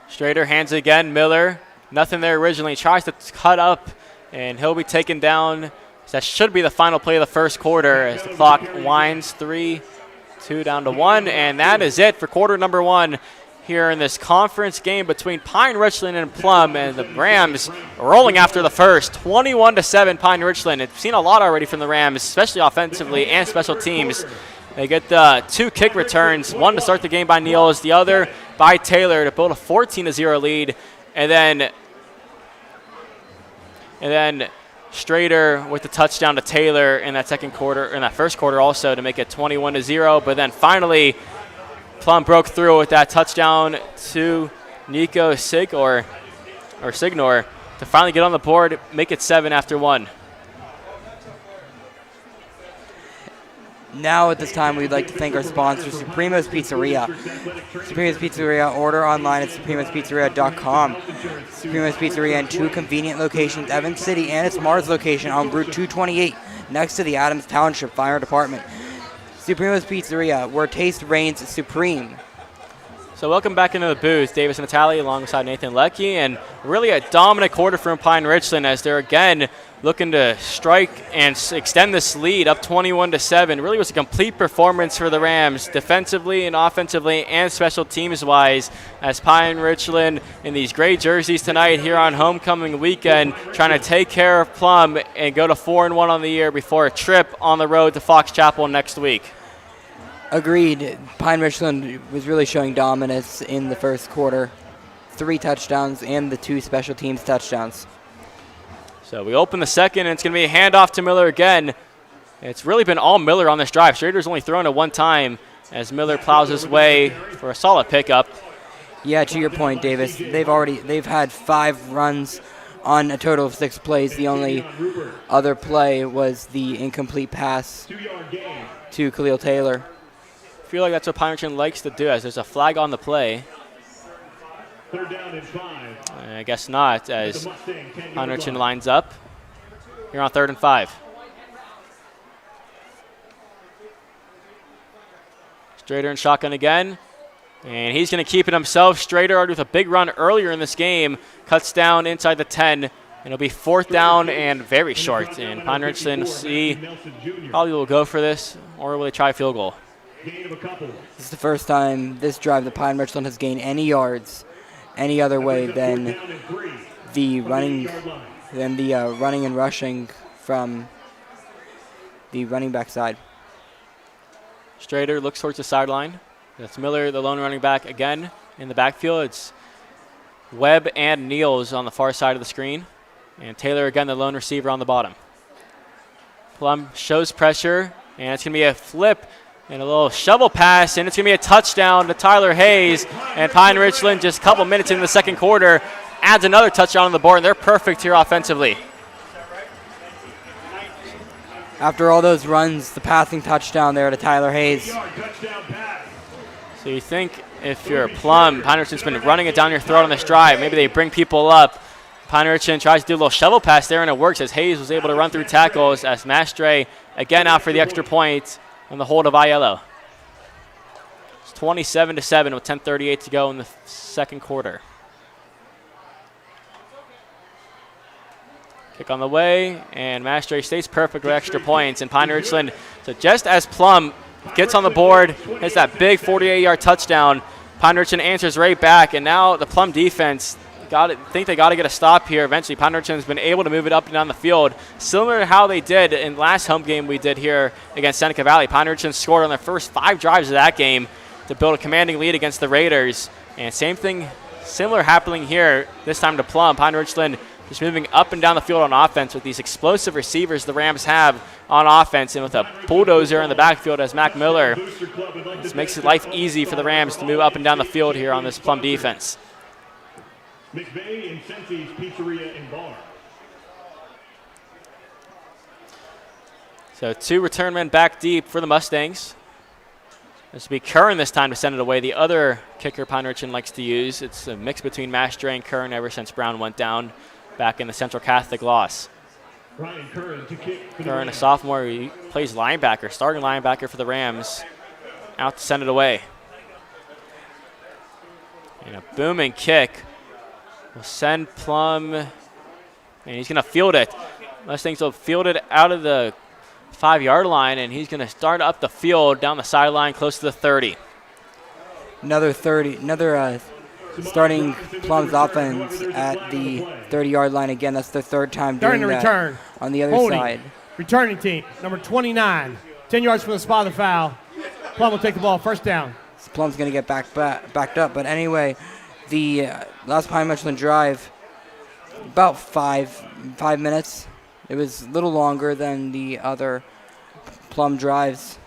Strader hands it again, Miller. Nothing there originally. Tries to cut up, and he'll be taken down. That should be the final play of the first quarter as the clock winds. 3-2 down to 1, and that is it for quarter number 1 here in this conference game between Pine-Richland and Plum, and the Rams rolling after the first. 21-7 Pine-Richland. It's seen a lot already from the Rams, especially offensively and special teams. They get the 2 kick returns, one to start the game by Niels, the other by Taylor to build a 14-0 lead. And then Strader with the touchdown to Taylor in that first quarter also to make it 21-0. But then finally, Plum broke through with that touchdown to Nico Signor to finally get on the board, make it 7 after 1. Now at this time, we'd like to thank our sponsor, Suprema's Pizzeria. Suprema's Pizzeria, order online at supremaspizzeria.com. Suprema's Pizzeria in 2 convenient locations, Evans City and its Mars location on Route 228, next to the Adams Township Fire Department. Suprema's Pizzeria, where taste reigns supreme. So welcome back into the booth, Davis Natali alongside Nathan Leckie, and really a dominant quarter from Pine-Richland as they're again looking to strike and extend this lead up 21-7. Really was a complete performance for the Rams, defensively and offensively and special teams-wise, as Pine-Richland in these gray jerseys tonight here on homecoming weekend, trying to take care of Plum and go to 4-1 on the year before a trip on the road to Fox Chapel next week. Agreed. Pine-Richland was really showing dominance in the first quarter. 3 touchdowns and the 2 special teams touchdowns. So we open the second, and it's going to be a handoff to Miller again. It's really been all Miller on this drive. Schrader's only thrown it 1 time, as Miller plows his way for a solid pickup. Yeah, to your point, Davis, they've had 5 runs on a total of 6 plays. The only other play was the incomplete pass to Khalil Taylor. I feel like that's what Pine-Richland likes to do, as there's a flag on the play. 3rd down and 5. I guess not, as Pine-Richland lines up here on 3rd and 5. Strader and shotgun again, and he's going to keep it himself. Strader with a big run earlier in this game, cuts down inside the 10, and it'll be 4th down and very short. And Pine-Richland probably will go for this, or will they try a field goal? This is the first time this drive that Pine-Richland has gained any yards any other way than the running and rushing from the running back side. Strader looks towards the sideline. That's Miller, the lone running back, again in the backfield. It's Webb and Niels on the far side of the screen. And Taylor, again, the lone receiver on the bottom. Plum shows pressure, and it's going to be a flip and a little shovel pass, and it's going to be a touchdown to Tyler Hayes. And Pine-Richland, just a couple minutes into the second quarter, adds another touchdown on the board, and they're perfect here offensively. After all those runs, the passing touchdown there to Tyler Hayes. So you think if you're Plum, Pine-Richland's been running it down your throat on this drive. Maybe they bring people up. Pine-Richland tries to do a little shovel pass there, and it works as Hayes was able to run through tackles as Mastre again out for the extra point on the hold of Aiello. It's 27-7 with 10:38 to go in the second quarter. Kick on the way, and Mastre stays perfect with extra points. And Pine-Richland, so just as Plum gets on the board, hits that big 48-yard touchdown, Pine-Richland answers right back, and now the Plum defense think they got to get a stop here eventually. Pine-Richland's been able to move it up and down the field, similar to how they did in last home game we did here against Seneca Valley. Pine-Richland scored on their first 5 drives of that game to build a commanding lead against the Raiders. And same thing, similar happening here, this time to Plum. Pine-Richland just moving up and down the field on offense with these explosive receivers the Rams have on offense, and with a bulldozer in the backfield as Mac Miller. This makes it life easy for the Rams to move up and down the field here on this Plum defense. McVeigh and Sensi's Pizzeria and Bar. So 2 return men back deep for the Mustangs. This will be Curran this time to send it away. The other kicker Pine-Richland likes to use. It's a mix between Mastre and Curran ever since Brown went down back in the Central Catholic loss. Ryan Curran to kick for the Curran, a Rams. sophomore, he plays linebacker, starting linebacker for the Rams, out to send it away. And a booming kick will send Plum, and he's going to field it. Mustangs will field it out of the 5-yard line, and he's going to start up the field down the sideline close to the 30. Another starting Plum's offense at the 30-yard line again. That's the 3rd time doing During the that return. on the other Holding. side. Returning team, number 29. 10 yards from the spot of the foul. Plum will take the ball, 1st down. So Plum's going to get backed up. But anyway, the last Pine-Richland drive, about five minutes. It was a little longer than the other Plum drives,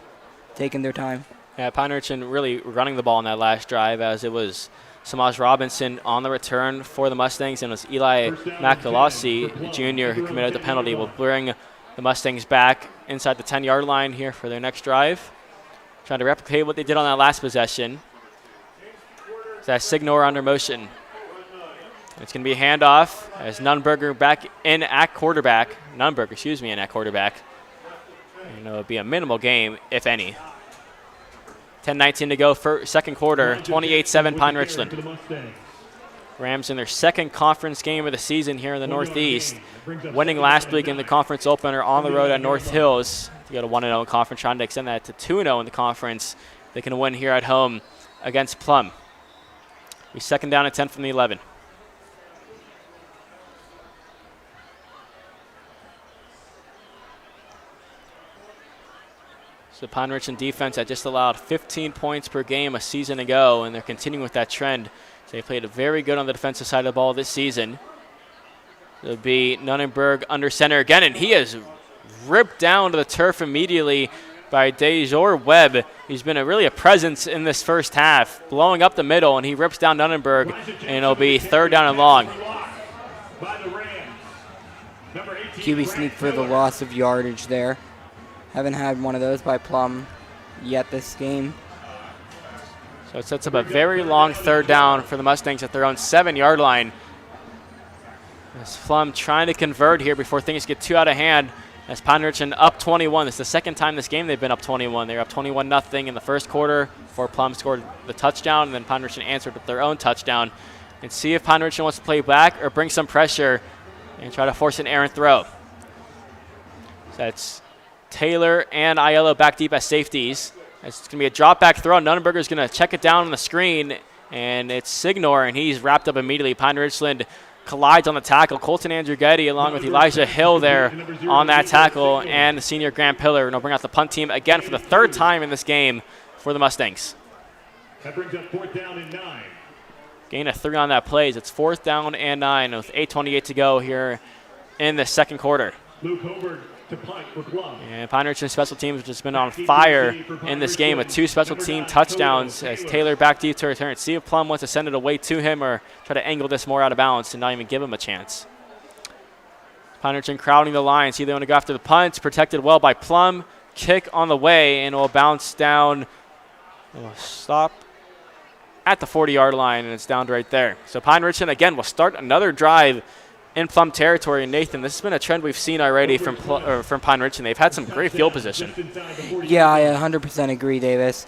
taking their time. Yeah, Pine-Richland really running the ball on that last drive, as it was Samaj Robinson on the return for the Mustangs, and it was Eli McAlossi, Jr., who committed the penalty. Will bring the Mustangs back inside the 10-yard line here for their next drive. Trying to replicate what they did on that last possession. That Signor under motion. It's going to be a handoff as Nunberger back in at quarterback. In at quarterback. And it'll be a minimal game, if any. 10:19 to go for second quarter. 28-7 Pine-Richland. Rams in their second conference game of the season here in the Northeast. Winning last week in the conference opener on the road at North Hills. To go to 1-0 in conference, trying to extend that to 2-0 in the conference. They can win here at home against Plum. We second down at 10 from the 11. So Pine-Richland defense had just allowed 15 points per game a season ago, and they're continuing with that trend. So they played very good on the defensive side of the ball this season. It'll be Nunenberg under center again, and he is ripped down to the turf immediately by Dejor Webb. He's been really a presence in this first half, blowing up the middle, and he rips down Nunenberg, and it'll be 3rd down and long. QB sneak for the loss of yardage there. Haven't had one of those by Plum yet this game. So it sets up a very long 3rd down for the Mustangs at their own 7-yard line. As Plum trying to convert here before things get too out of hand. As Pine-Richland up 21. This is the second time this game they've been up 21. They were up 21-0 in the first quarter before Plum scored the touchdown, and then Pine-Richland answered with their own touchdown. And see if Pine-Richland wants to play back or bring some pressure and try to force an errant throw. So that's Taylor and Aiello back deep as safeties. It's going to be a drop back throw. Nunenberger's going to check it down on the screen, and it's Signor, and he's wrapped up immediately. Pine-Richland collides on the tackle. Colton Andregetti along with Elijah Hill there on that tackle, and the senior Grant Pillar. And they'll bring out the punt team again for the 3rd time in this game for the Mustangs. That brings up 4th down and 9. Gain of 3 on that plays. It's 4th down and 9 with 8:28 to go here in the second quarter. Luke Hoberg to punt for Plum. And Pine-Richland special teams have just been on fire in this game with 2 special team touchdowns as Taylor back deep to return. See if Plum wants to send it away to him or try to angle this more out of bounds and not even give him a chance. Pine-Richland crowding the line. See they want to go after the punt. Protected well by Plum. Kick on the way, and it will bounce down. It will stop at the 40-yard line, and it's down right there. So Pine-Richland, again, will start another drive in Plum territory. And Nathan, this has been a trend we've seen already from Pine-Richland. They've had some great field position. Yeah, I 100% agree, Davis.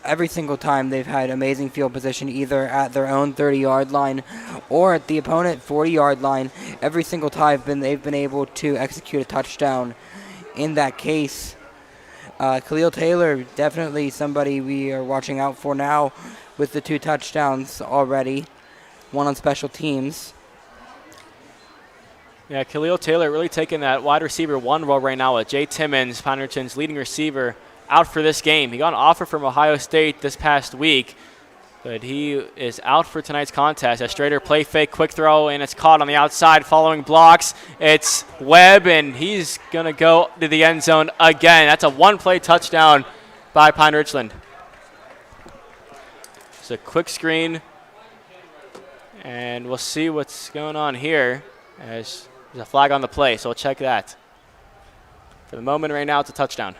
Every single time they've had amazing field position, either at their own 30-yard line or at the opponent 40-yard line. Every single time they've been able to execute a touchdown. In that case, Khalil Taylor, definitely somebody we are watching out for now with the 2 touchdowns already, 1 on special teams. Yeah, Khalil Taylor really taking that wide receiver 1 role right now with Jay Timmons, Pine-Richland's leading receiver, out for this game. He got an offer from Ohio State this past week, but he is out for tonight's contest. A straighter play fake, quick throw, and it's caught on the outside following blocks. It's Webb, and he's going to go to the end zone again. That's a 1-play touchdown by Pine-Richland. It's a quick screen, and we'll see what's going on here as there's a flag on the play, so we'll check that. For the moment right now, it's a touchdown.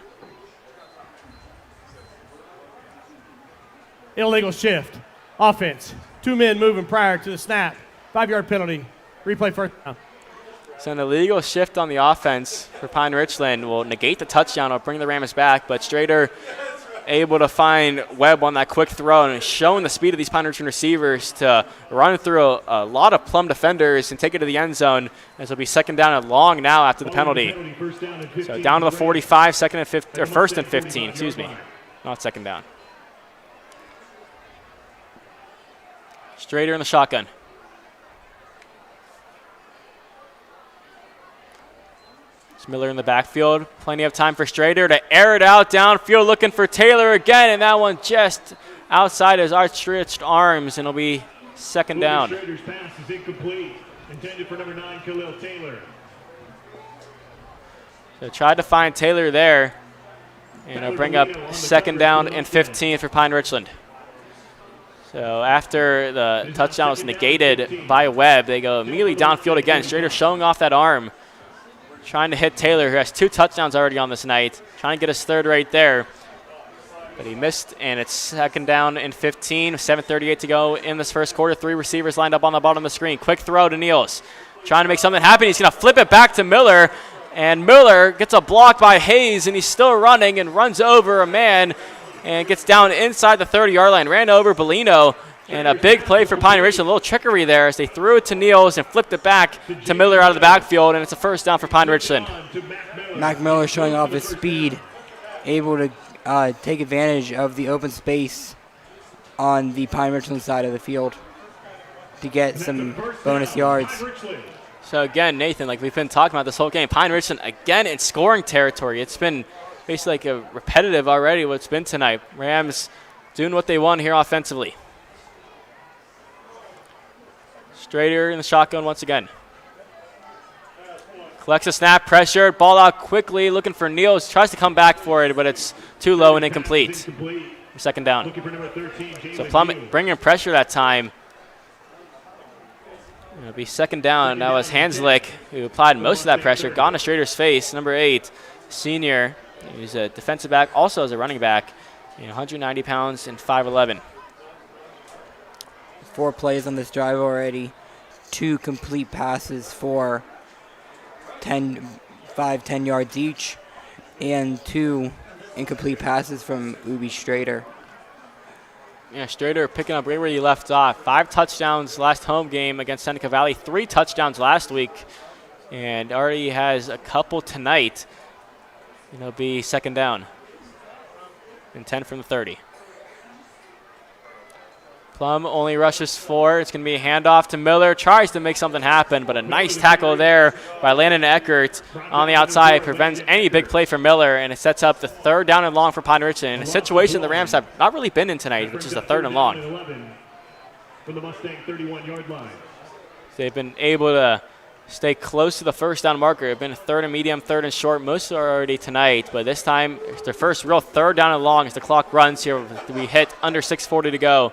Illegal shift. Offense. 2 men moving prior to the snap. 5-yard penalty. Replay 1st down. So an illegal shift on the offense for Pine-Richland will negate the touchdown or bring the Rams back, but Strader able to find Webb on that quick throw and showing the speed of these Pine-Richland receivers to run through a lot of Plum defenders and take it to the end zone, as it'll be 2nd down and long now after the penalty. So down to the 45, 1st and 15, excuse me, not 2nd down. Strader in the shotgun. It's Miller in the backfield. Plenty of time for Strader to air it out downfield, looking for Taylor again, and that one just outside his outstretched arms, and it'll be 2nd down. Strader's pass is incomplete. Intended for number 9, Khalil Taylor. So tried to find Taylor there, and it'll bring up 2nd down and 15 for Pine-Richland. So after the touchdown was negated by Webb, they go immediately downfield again. Strader showing off that arm, trying to hit Taylor, who has 2 touchdowns already on this night, trying to get his 3rd right there. But he missed, and it's 2nd down and 15, 7:38 to go in this first quarter. 3 receivers lined up on the bottom of the screen. Quick throw to Niels, trying to make something happen. He's going to flip it back to Miller, and Miller gets a block by Hayes, and he's still running and runs over a man and gets down inside the 30-yard line. Ran over Bellino, and a big play for Pine-Richland. A little trickery there as they threw it to Niels and flipped it back to Miller out of the backfield, and it's a 1st down for Pine-Richland. Mac Miller showing off his speed, able to take advantage of the open space on the Pine-Richland side of the field to get some bonus yards. So again, Nathan, like we've been talking about this whole game, Pine-Richland again in scoring territory. It's been basically like a repetitive already what it's been tonight. Rams doing what they want here offensively. Strader in the shotgun once again. Collects a snap, pressured, ball out quickly, looking for Niels. Tries to come back for it, but it's too low and incomplete. Second down. So Plum bringing pressure that time. It'll be second down. That was Hanslick who applied most of that pressure. Gone to Strader's face. Number 8, senior. He's a defensive back, also as a running back. 190 pounds and 5'11". 4 plays on this drive already. 2 complete passes for 5-10 yards each, and 2 incomplete passes from Ubi Strader. Yeah, Strader picking up right where you left off. 5 touchdowns last home game against Seneca Valley. 3 touchdowns last week, and already has a couple tonight. It'll be second down and 10 from the 30. Plum only rushes 4. It's going to be a handoff to Miller. Tries to make something happen, but a nice tackle there by Landon Eckert on the outside prevents any big play for Miller, and it sets up the 3rd down and long for Pine-Richland, in a situation the Rams have not really been in tonight, which is the 3rd and long. From the Mustang 31-yard line. They've been able to stay close to the first down marker. They've been 3rd and medium, 3rd and short most already tonight, but this time it's their first real 3rd down and long as the clock runs here. We hit under 6:40 to go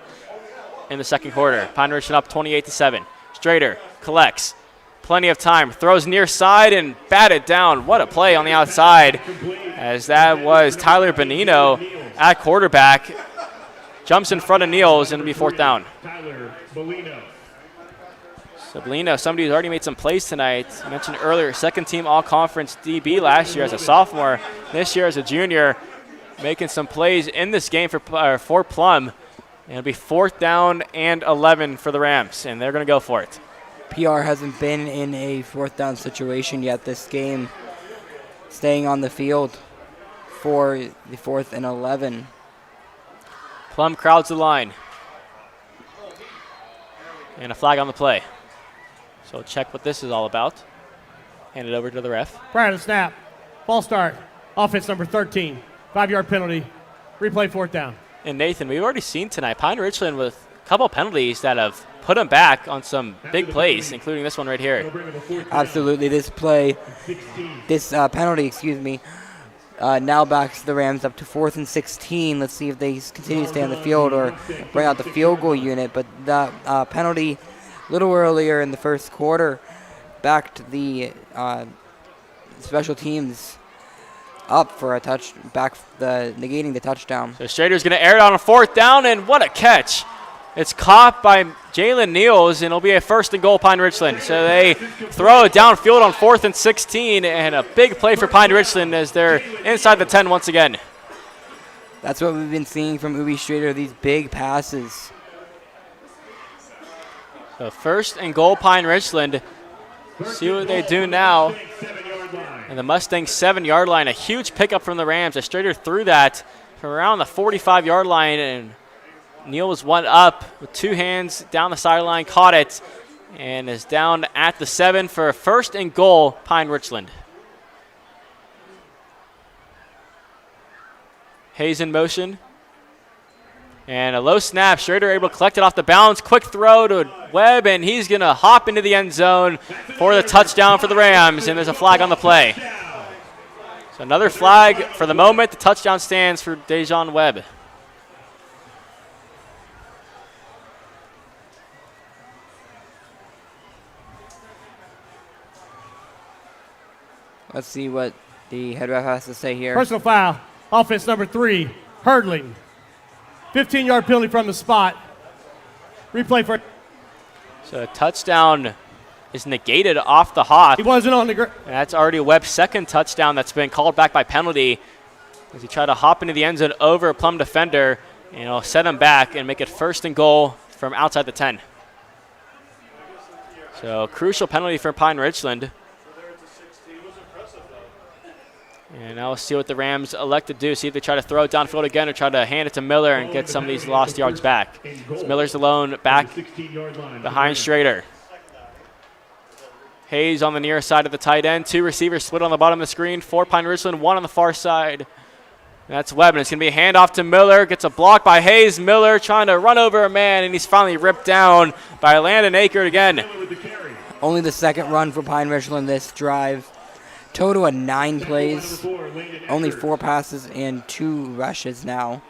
in the second quarter. Pine-Richland up 28-7. Strader collects. Plenty of time. Throws near side and batted down. What a play on the outside, as that was Tyler Bonino at quarterback. Jumps in front of Niels, and it'll be 4th down. Tyler Bolino. So Bolino, somebody who's already made some plays tonight. I mentioned earlier, second-team all-conference DB last year as a sophomore. This year as a junior, making some plays in this game for Plum. And it'll be 4th down and 11 for the Rams, and they're going to go for it. PR hasn't been in a 4th down situation yet this game. Staying on the field for the 4th and 11. Plum crowds the line. And a flag on the play. So check what this is all about. Hand it over to the ref. Prior to the snap, ball start, offense number 13, 5-yard penalty, replay 4th down. And Nathan, we've already seen tonight Pine-Richland with a couple penalties that have put them back on some big plays, including this one right here. Absolutely, this penalty, now backs the Rams up to 4th and 16. Let's see if they continue to stay on the field or bring out the field goal unit. But that penalty a little earlier in the first quarter backed the special teams up for a negating the touchdown. So Strader's going to air it on a 4th down, and what a catch. It's caught by Jalen Niels, and it'll be a 1st and goal Pine-Richland. So they throw it downfield on 4th and 16, and a big play for Pine-Richland as they're inside the 10 once again. That's what we've been seeing from Ubi Strader, these big passes. So 1st and goal Pine-Richland. See what they do now. And the Mustangs 7-yard line, a huge pickup from the Rams. A Strader threw that from around the 45-yard line, and Neal was one up with 2 hands down the sideline, caught it, and is down at the 7 for a 1st and goal, Pine-Richland. Hayes in motion. And a low snap. Strader able to collect it off the bounce. Quick throw to Webb, and he's going to hop into the end zone for the touchdown for the Rams, and there's a flag on the play. So another flag for the moment. The touchdown stands for Dejon Webb. Let's see what the head ref has to say here. Personal foul, offense number 3, hurdling. 15-yard penalty from the spot. Replay for. So a touchdown is negated off the hop. He wasn't on the ground. And that's already Webb's 2nd touchdown that's been called back by penalty as he tried to hop into the end zone over a Plum defender, and it'll set him back and make it 1st and goal from outside the 10. So crucial penalty for Pine-Richland. And now we'll see what the Rams elect to do. See if they try to throw it downfield again or try to hand it to Miller and get some of these lost yards back. So Miller's alone back behind Strader. Hayes on the near side of the tight end. 2 receivers split on the bottom of the screen. 4 Pine-Richland, 1 on the far side. That's Webb, and it's going to be a handoff to Miller. Gets a block by Hayes. Miller trying to run over a man, and he's finally ripped down by Landon Eckert again. Only the 2nd run for Pine-Richland this drive. Total of 9 plays, only 4 passes and 2 rushes now.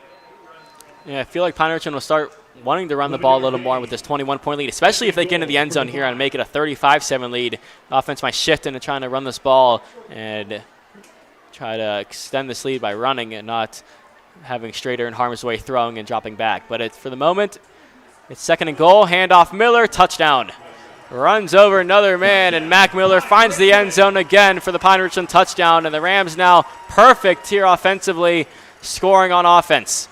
Yeah, I feel like Pine-Richland will start wanting to run the ball a little more with this 21-point lead, especially if they get into the end zone here and make it a 35-7 lead. Offense might shift into trying to run this ball and try to extend this lead by running and not having Strader in harm's way throwing and dropping back. But for the moment, it's 2nd and goal. Handoff Miller, touchdown. Runs over another man, and Mac Miller finds the end zone again for the Pine-Richland touchdown. And the Rams now perfect here offensively, scoring on offense.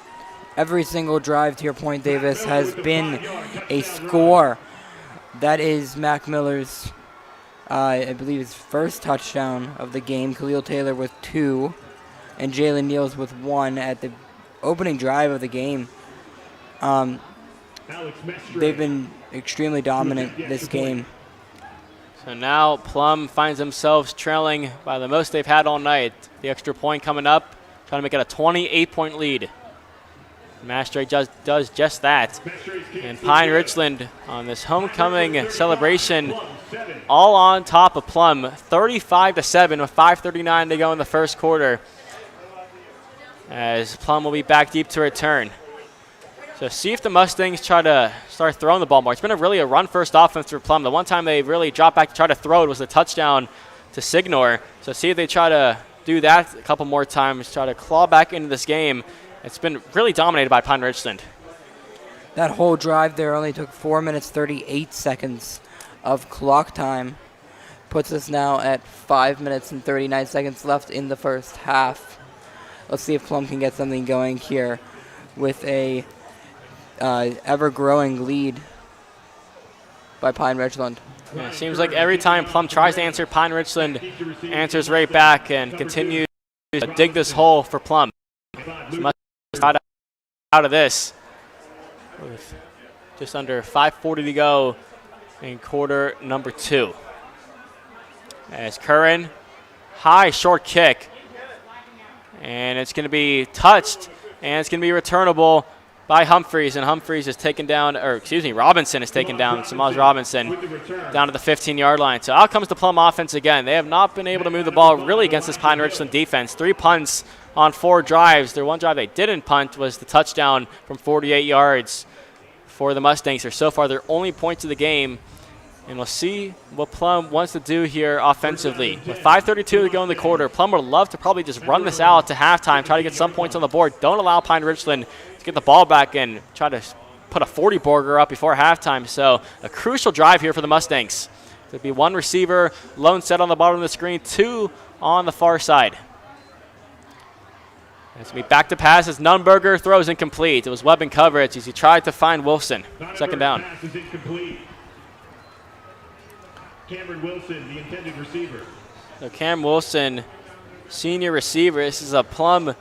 Every single drive, to your point, Davis, has been a score. That is Mac Miller's, I believe, his first touchdown of the game. Khalil Taylor with 2, and Jalen Niels with 1 at the opening drive of the game. They've been extremely dominant this game. So now Plum finds themselves trailing by the most they've had all night. The extra point coming up, trying to make it a 28-point lead. Mastre does just that. And Pine-Richland on this homecoming celebration all on top of Plum, 35-7 with 5:39 to go in the first quarter, as Plum will be back deep to return. So see if the Mustangs try to start throwing the ball more. It's been a run-first offense for Plum. The one time they really dropped back to try to throw it was the touchdown to Signor. So see if they try to do that a couple more times, try to claw back into this game. It's been really dominated by Pine-Richland. That whole drive there only took 4 minutes, 38 seconds of clock time. Puts us now at 5 minutes and 39 seconds left in the first half. Let's see if Plum can get something going here with a ever-growing lead by Pine-Richland. Yeah, it seems like every time Plum tries to answer, Pine-Richland answers right back and continues to dig this hole for Plum. Out of this with just under 5:40 to go in quarter number 2. As Curran, high short kick, and it's going to be touched, and it's going to be returnable by Humphreys, and Humphreys is taken down, Robinson is taken down, Samaj Robinson, down to the 15-yard line. So out comes the Plum offense again. They have not been able to move the ball really against this Pine-Richland defense. 3 punts on 4 drives. Their one drive they didn't punt was the touchdown from 48 yards for the Mustangs. They're so far their only points of the game, and we'll see what Plum wants to do here offensively. With 5:32 to go in the quarter, Plum would love to probably just run this out to halftime, try to get some points on the board. Don't allow Pine-Richland to get the ball back and try to put a 40-burger up before halftime. So a crucial drive here for the Mustangs. There'd be 1 receiver, lone set on the bottom of the screen, 2 on the far side. It's going to be back to pass as Nunberger throws incomplete. It was Webb in coverage as he tried to find Wilson. 2nd down. Cameron Wilson, the intended receiver. So Cam Wilson, senior receiver. This is a Plum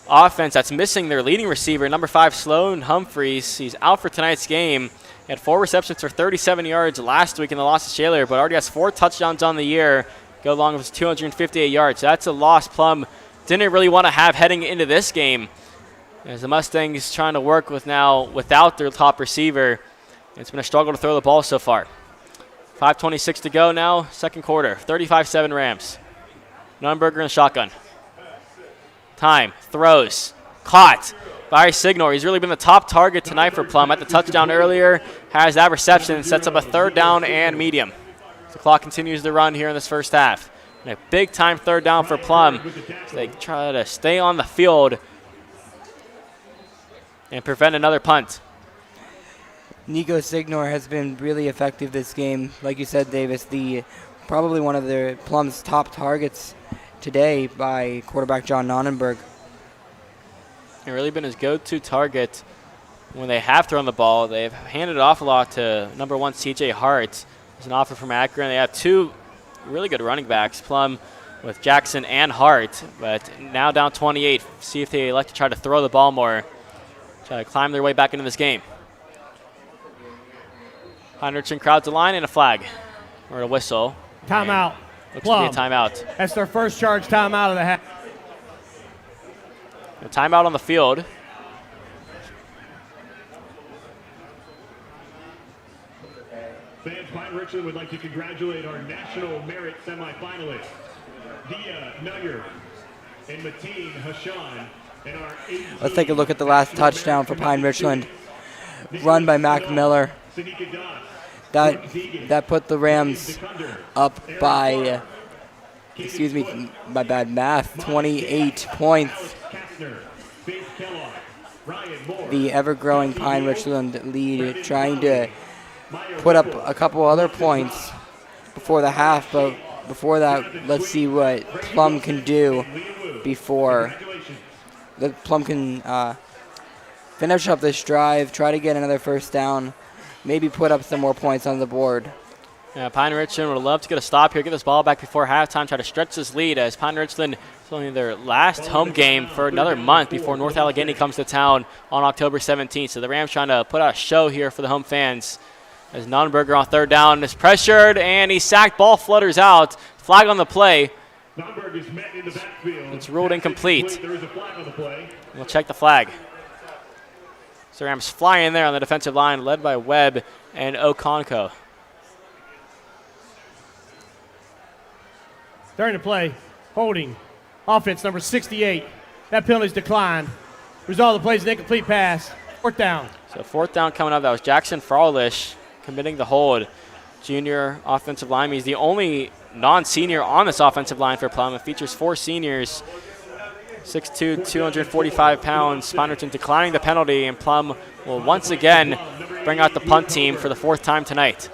offense that's missing their leading receiver, number 5, Sloan Humphreys. He's out for tonight's game. He had 4 receptions for 37 yards last week in the loss to Shaler, but already has 4 touchdowns on the year. Go along with his 258 yards. So that's a loss Plum didn't really want to have heading into this game, as the Mustangs trying to work with now without their top receiver. It's been a struggle to throw the ball so far. 5:26 to go now, second quarter. 35-7 Rams. Nunberger in shotgun. Time, throws, caught by Signor. He's really been the top target tonight for Plum. At the touchdown earlier, has that reception, sets up a 3rd down and medium. The clock continues to run here in this first half. And a big-time 3rd down for Plum as they try to stay on the field and prevent another punt. Nico Signor has been really effective this game. Like you said, Davis, probably one of the Plum's top targets today by quarterback John Nonnenberg. He's really been his go-to target when they have thrown the ball. They've handed it off a lot to number 1 C.J. Hart. It's an offer from Akron. They have 2 really good running backs, Plum with Jackson and Hart, but now down 28. See if they like to try to throw the ball more, try to climb their way back into this game. Pine-Richland crowds the line and a flag or a whistle. Timeout. Looks Plum. to be a timeout. That's their first charge timeout of the half. A timeout on the field. Fans, Pine-Richland would like to congratulate our National Merit semifinalists. Let's take a look at the last touchdown for Pine-Richland. Run by Mac Miller. That put the Rams up by, excuse me, my bad math, 28 points. The ever-growing Pine-Richland lead trying to put up a couple other points before the half, but before that, let's see what Plum can do before Plum can finish up this drive, try to get another first down, maybe put up some more points on the board. Yeah, Pine-Richland would love to get a stop here, get this ball back before halftime, try to stretch this lead as Pine-Richland is only their last home game for another month before North Allegheny comes to town on October 17th. So the Rams trying to put out a show here for the home fans as Nonnenberger on third down is pressured and he's sacked, ball flutters out, flag on the play. It's ruled incomplete. We'll check the flag. So Rams fly in there on the defensive line, led by Webb and Okonko. During the play, holding, offense number 68. That penalty's declined. Result of the play is an incomplete pass. Fourth down. So fourth down coming up. That was Jackson Farlish committing the hold. Junior offensive lineman. He's the only non-senior on this offensive line for Plum. It features 4 seniors. 6'2", 245 pounds. Pine-Richland declining the penalty, and Plum will once again bring out the punt team for the 4th time tonight.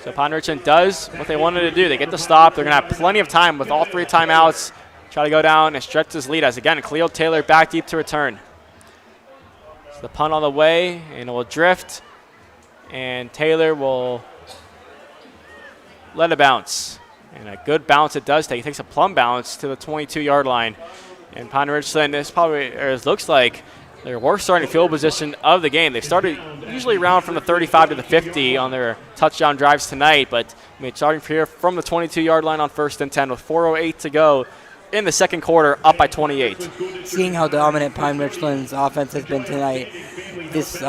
So Pine-Richland does what they wanted to do. They get the stop. They're going to have plenty of time with all 3 timeouts. Try to go down and stretch this lead as, again, Cleo Taylor back deep to return. So the punt on the way, and it will drift, and Taylor will let it bounce. And a good bounce it does take. It takes a plumb bounce to the 22-yard line. And Pine-Richland is probably, or it looks like, their worst starting field position of the game. They've started usually around from the 35 to the 50 on their touchdown drives tonight, but starting here from the 22-yard line on 1st and 10 with 4:08 to go in the second quarter, up by 28. Seeing how dominant Pine-Richland's offense has been tonight, this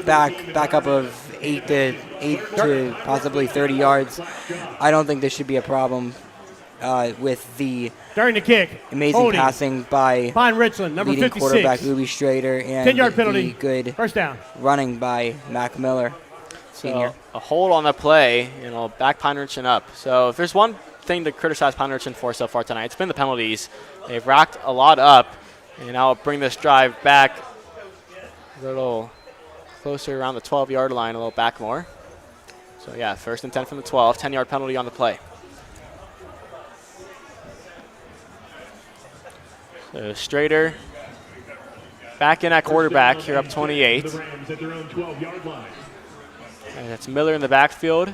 back up of 8 to possibly 30 yards, I don't think this should be a problem with the during the kick, amazing passing by Pine-Richland, number leading 56. quarterback Ubi Strader, and 10-yard penalty, the good first down running by Mac Miller, senior. So a hold on the play, and it'll back Pine-Richland up. So if there's one thing to criticize Pine-Richland for so far tonight, it's been the penalties. They've racked a lot up, and I'll bring this drive back a little closer around the 12-yard line, a little back more. So yeah, 1st and 10 from the 12, 10-yard penalty on the play. So Strader back in at quarterback here, up 28. And that's Miller in the backfield.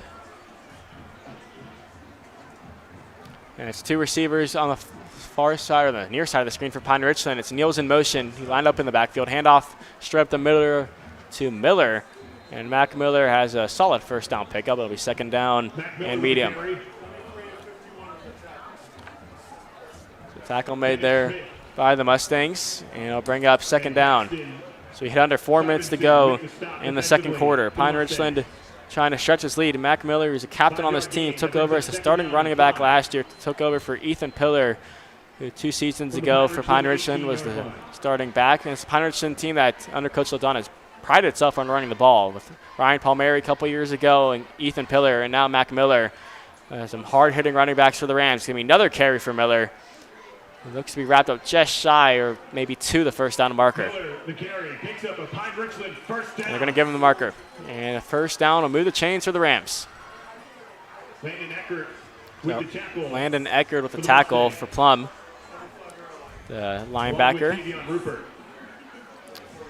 And it's 2 receivers on the far side, or the near side of the screen for Pine-Richland. It's Niels in motion. He lined up in the backfield. Handoff straight up the middle to Miller. And Mac Miller has a solid first down pickup. It'll be 2nd down and medium. So tackle made there by the Mustangs, and it'll bring up 2nd down. So we hit under 4 minutes to go in the second quarter. Pine-Richland trying to stretch his lead. Mac Miller, who's a captain on this team, took over as a starting running back last year, took over for Ethan Pillar, who 2 seasons ago for Pine-Richland was the starting back. And it's a Pine-Richland team that, under Coach LaDonna, has prided itself on running the ball, with Ryan Palmieri a couple years ago and Ethan Pillar, and now Mac Miller. Some hard-hitting running backs for the Rams. Going to be another carry for Miller. It looks to be wrapped up just shy, or maybe to the first down marker. The carry picks up a Pine-Richland first down. And they're going to give him the marker. And a first down will move the chains for the Rams. Landon Eckert with the tackle for Plum. The linebacker.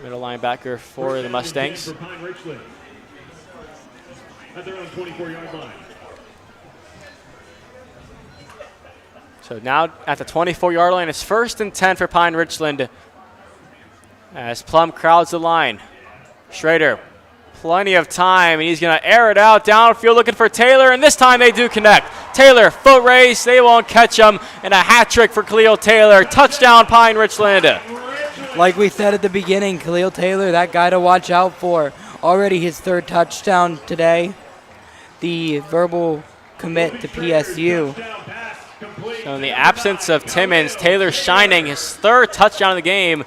Middle linebacker for the Mustangs. At their own 24-yard line. So now at the 24-yard line, it's 1st and 10 for Pine-Richland as Plum crowds the line. Schrader, plenty of time, and he's going to air it out downfield looking for Taylor, and this time they do connect. Taylor, foot race, they won't catch him, and a hat trick for Khalil Taylor. Touchdown, Pine-Richland. Like we said at the beginning, Khalil Taylor, that guy to watch out for. Already his 3rd touchdown today. The verbal commit to PSU. So in the absence of Timmons, Taylor shining his 3rd touchdown of the game.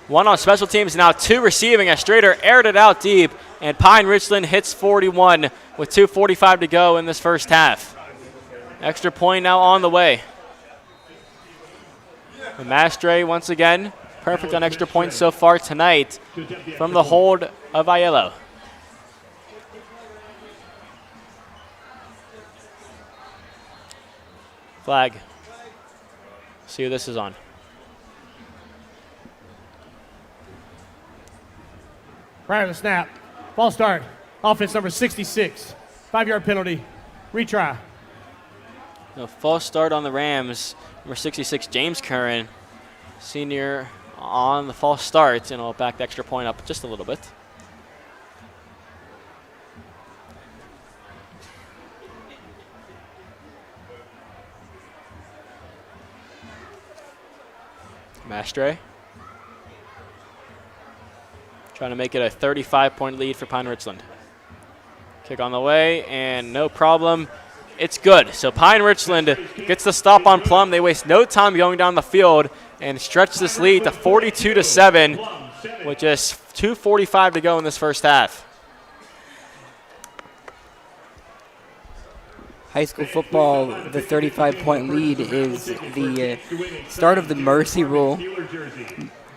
1 on special teams, now 2 receiving as Strader aired it out deep, and Pine-Richland hits 41 with 2:45 to go in this first half. Extra point now on the way. And Mastre once again, perfect on extra points so far tonight from the hold of Aiello. Flag. See who this is on. Prior to the snap, false start, offense number 66, 5-yard penalty, retry. A false start on the Rams. Number 66, James Curran, senior on the false start, and I'll back the extra point up just a little bit. Mastre trying to make it a 35-point lead for Pine-Richland. Kick on the way, and no problem. It's good. So Pine-Richland gets the stop on Plum. They waste no time going down the field and stretch this lead to 42-7 with just 2:45 to go in this first half. High school football, the 35-point lead is the start of the mercy rule.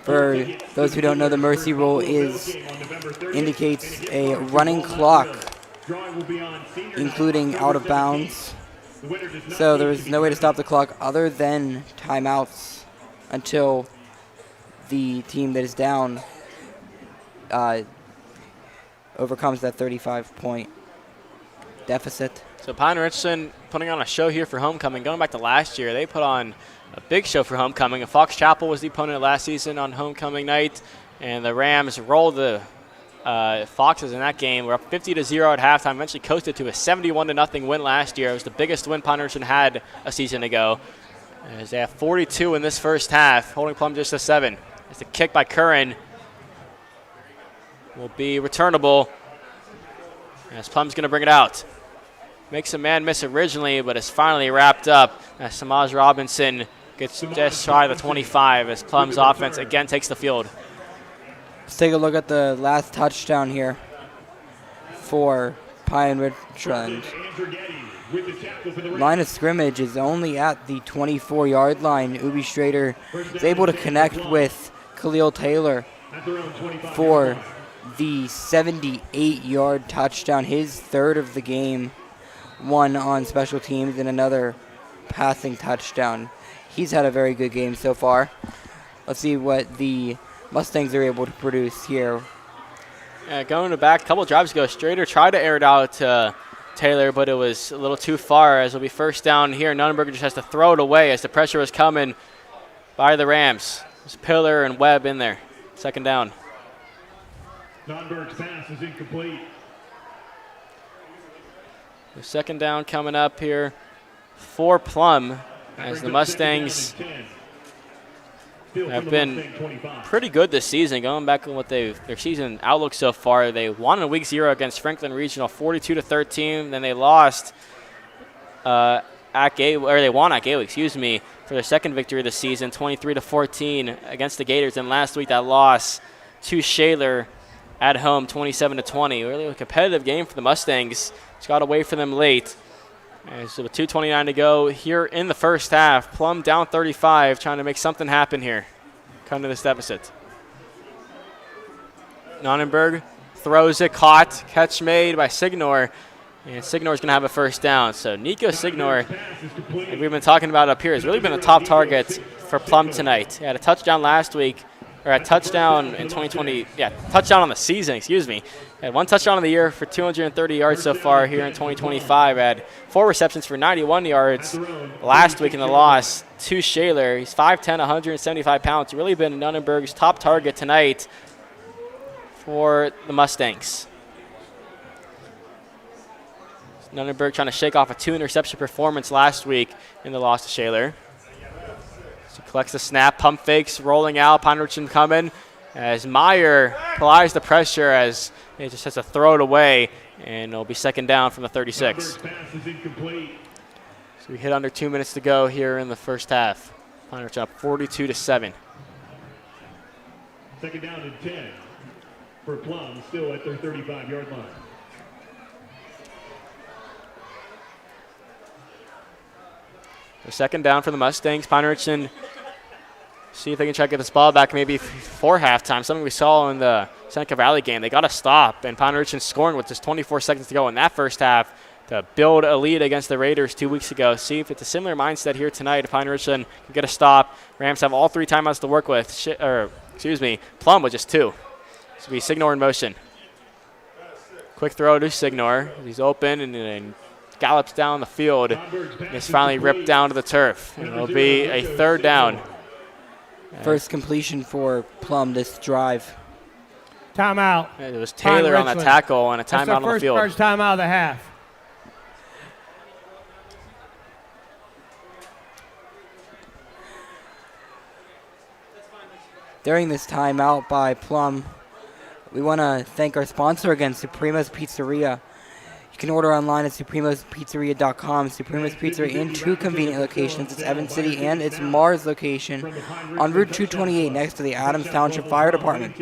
For those who don't know, the mercy rule indicates a running clock, including out of bounds. So there is no way to stop the clock other than timeouts until the team that is down overcomes that 35-point deficit. So Pine-Richland putting on a show here for homecoming. Going back to last year, they put on a big show for homecoming. And Fox Chapel was the opponent last season on homecoming night, and the Rams rolled the Foxes in that game. We're up 50-0 at halftime. Eventually coasted to a 71-0 win last year. It was the biggest win Pine-Richland had a season ago. As they have 42 in this first half, holding Plum just to 7. As the kick by Curran will be returnable. As Plum's going to bring it out. Makes a man miss originally, but it's finally wrapped up as Samaj Robinson gets just shy of the 25 as Plum's offense again takes the field. Let's take a look at the last touchdown here for Pine-Richland. Line of scrimmage is only at the 24-yard line. Ubi Strader is able to connect with Khalil Taylor for the 78-yard touchdown, his 3rd of the game. 1 on special teams and another passing touchdown. He's had a very good game so far. Let's see what the Mustangs are able to produce here. Going to back a couple drives ago, Strader tried to air it out to Taylor, but it was a little too far as it'll be first down here. Nunenberger just has to throw it away as the pressure was coming by the Rams. There's Pillar and Webb in there. 2nd down. Nunenberg's pass is incomplete. The 2nd down coming up here for Plum as the Mustangs have been pretty good this season. Going back on what their season outlook so far, they won in week 0 against Franklin Regional 42-13. Then they lost they won at Gateway, for their 2nd victory of the season, 23-14 against the Gators. And last week that loss to Shaler at home, 27-20. Really a competitive game for the Mustangs. It's got away from them late. And so with 2:29 to go here in the first half, Plum down 35, trying to make something happen here. Come to this deficit. Nonnenberg throws it, caught, catch made by Signor. And Signor's going to have a first down. So Nico Signor, like we've been talking about up here, has really been a top target for Plum tonight. He had a touchdown last week, or a touchdown in 2020, touchdown on the season, Had 1 touchdown of the year for 230 yards so far here in 2025. Had 4 receptions for 91 yards last week in the loss to Shaler. He's 5'10", 175 pounds. Really been Nunenberg's top target tonight for the Mustangs. Nunenberg trying to shake off a 2-interception performance last week in the loss to Shaler. So collects the snap, pump fakes, rolling out, Pine-Richland coming as Meyer applies the pressure as he just has to throw it away, and it'll be 2nd down from the 36. So we hit under 2 minutes to go here in the first half. Pine-Richland up 42-7. Second down and 10 for Plum, still at their 35-yard line. The second down for the Mustangs. Pine-Richland see if they can try to get this ball back maybe before halftime. Something we saw in the Seneca Valley game. They got to stop, and Pine-Richland scoring with just 24 seconds to go in that first half to build a lead against the Raiders 2 weeks ago. See if it's a similar mindset here tonight. If Pine-Richland can get a stop, Rams have all 3 timeouts to work with. Plum with just 2. So be Signor in motion. Quick throw to Signor. He's open and then gallops down the field. It's finally ripped down to the turf. And it'll be a third down. First completion for Plum this drive. Timeout. It was Taylor on the tackle and a timeout on the field. That's our first timeout of the half. During this timeout by Plum, we want to thank our sponsor again, Suprema's Pizzeria. You can order online at supremaspizzeria.com. Suprema's Pizzeria in 2 convenient locations. It's Evans City and it's Mars location on Route 228 next to the Adams Township Fire Department.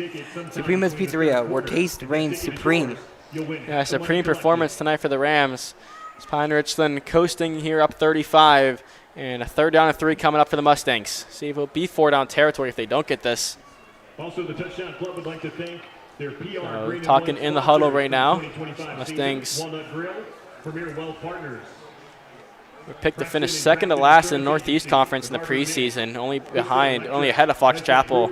Suprema's Pizzeria, where taste reigns supreme. Yeah, supreme performance tonight for the Rams. It's Pine-Richland coasting here up 35, and a third down and 3 coming up for the Mustangs. See if it'll be 4-down territory if they don't get this. Also, the Touchdown Club would like to thank their PR talking in the huddle right now. Mustangs were picked to finish second to last in the Northeast Conference in the preseason, only ahead of Fox Chapel.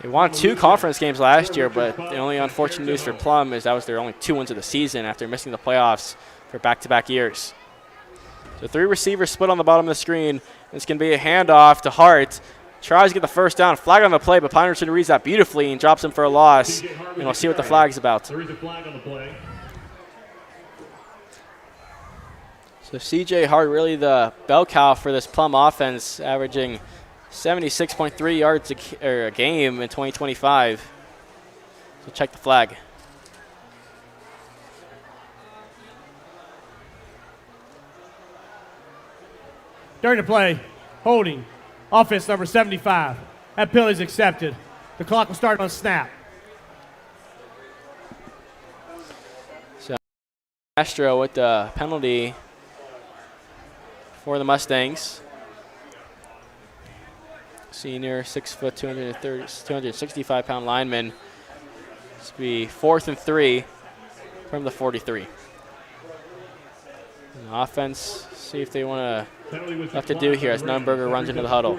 They won 2 conference games last year, but the only unfortunate news for Plum is that was their only 2 wins of the season after missing the playoffs for back-to-back years. So 3 receivers split on the bottom of the screen. It's going to be a handoff to Hart. Tries to get the first down. Flag on the play, but Pine-Richland reads that beautifully and drops him for a loss. And we'll see what the flag's about. There is a flag on the play. So C.J. Hart really the bell cow for this Plum offense, averaging 76.3 yards a game in 2025. So check the flag. During the play, holding. Offense number 75. That penalty is accepted. The clock will start on snap. So Astro with the penalty for the Mustangs. Senior, 6 foot, 265-pound lineman. This will be 4th and 3 from the 43. And the offense, see if they want to left to do here as Nunberger runs into the huddle.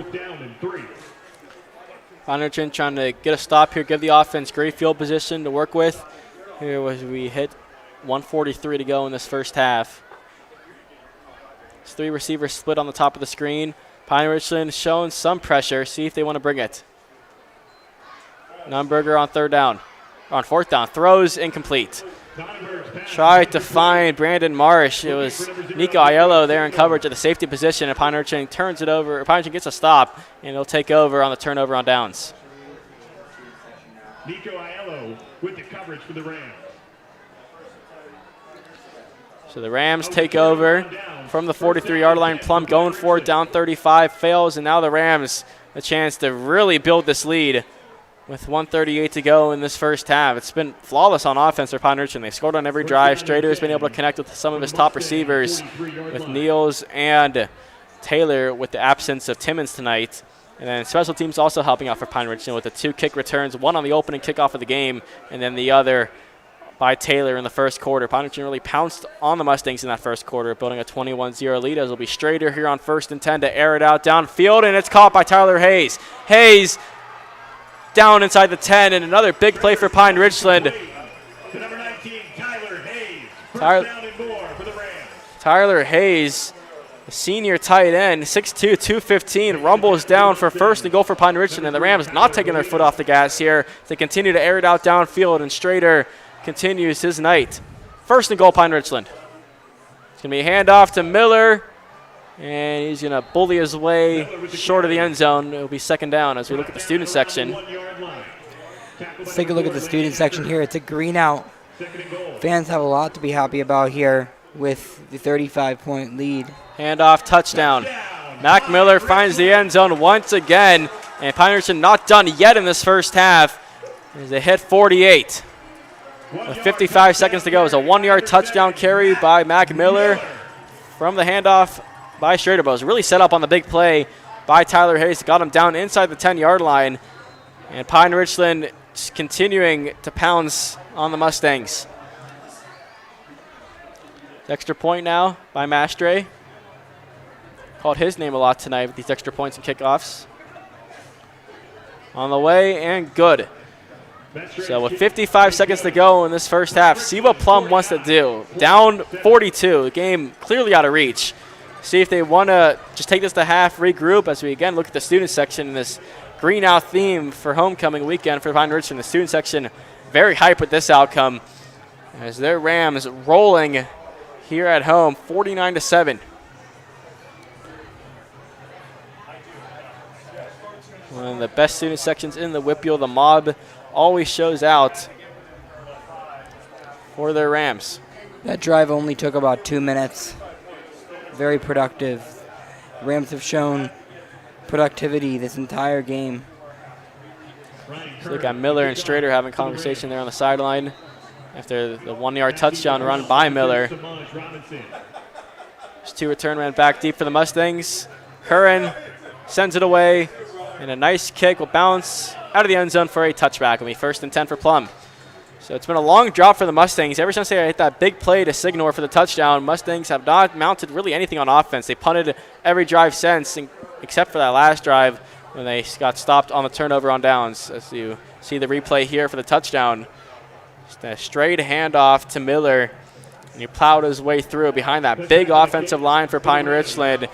Pine-Richland trying to get a stop here, give the offense great field position to work with. Here was we hit 1:43 to go in this first half. It's 3 receivers split on the top of the screen. Pine-Richland showing some pressure. See if they want to bring it. Nunberger on 4th down. Throws incomplete. Tried to find Brandon Marsh. It was Nico Aiello there in coverage at the safety position, and Pine-Richland turns it over. Pine-Richland gets a stop, and he'll take over on the turnover on downs. Nico Aiello with the coverage for the Rams. So the Rams take over from the 43-yard line. Plum going for it, down 35, fails, and now the Rams a chance to really build this lead. With 1:38 to go in this first half. It's been flawless on offense for Pine-Richland. They scored on every drive. Strader has been able to connect with some of his top receivers, with Niels and Taylor with the absence of Timmons tonight. And then special teams also helping out for Pine-Richland with the 2 kick returns, one on the opening kickoff of the game, and then the other by Taylor in the first quarter. Pine-Richland really pounced on the Mustangs in that first quarter, building a 21-0 lead, as it'll be Strader here on 1st and 10 to air it out downfield, and it's caught by Tyler Hayes. Hayes down inside the 10, and another big play for Pine-Richland. To number 19, Tyler Hayes. Tyler- First down and more for the Rams. Tyler Hayes, the senior tight end, 6'2", 215, rumbles down for 1st and goal for Pine-Richland, and the Rams not taking their foot off the gas here. They continue to air it out downfield, and Strader continues his night. 1st and goal, Pine-Richland. It's going to be a handoff to Miller, and he's going to bully his way short of the end zone. It'll be 2nd down as we look at the student section. Let's take a look at the student section here. It's a green out. Fans have a lot to be happy about here. with the 35-point lead. Handoff, touchdown. Mac Miller finds the end zone once again, and Pine-Richland not done yet in this first half as they hit 48. With 55 seconds to go, it was a 1-yard touchdown carry by Mac Miller from the handoff by Schrader. But it was really set up on the big play by Tyler Hayes. Got him down inside the 10-yard line, and Pine-Richland just continuing to pounce on the Mustangs. Extra point now by Mastre. Called his name a lot tonight with these extra points and kickoffs. On the way and good. So with 55 seconds to go in this first half, see what Plum wants to do. Down 42, the game clearly out of reach. See if they want to just take this to half, regroup as we again look at the student section in this green out theme for homecoming weekend for Pine-Richland. The student section very hyped with this outcome as their Rams rolling here at home, 49-7. One of the best student sections in the Whippeal. The mob always shows out for their Rams. That drive only took about 2 minutes. Very productive. Rams have shown productivity this entire game. So look at Miller and Strader having a conversation there on the sideline after the 1-yard touchdown run by Miller. There's 2 return men back deep for the Mustangs. Curran sends it away, and a nice kick will bounce out of the end zone for a touchback. It'll be 1st and 10 for Plum. So it's been a long drop for the Mustangs. Ever since they hit that big play to Signor for the touchdown, Mustangs have not mounted really anything on offense. They punted every drive since, except for that last drive when they got stopped on the turnover on downs. As you see the replay here for the touchdown. Just a straight handoff to Miller, and he plowed his way through behind that big offensive line for Pine-Richland.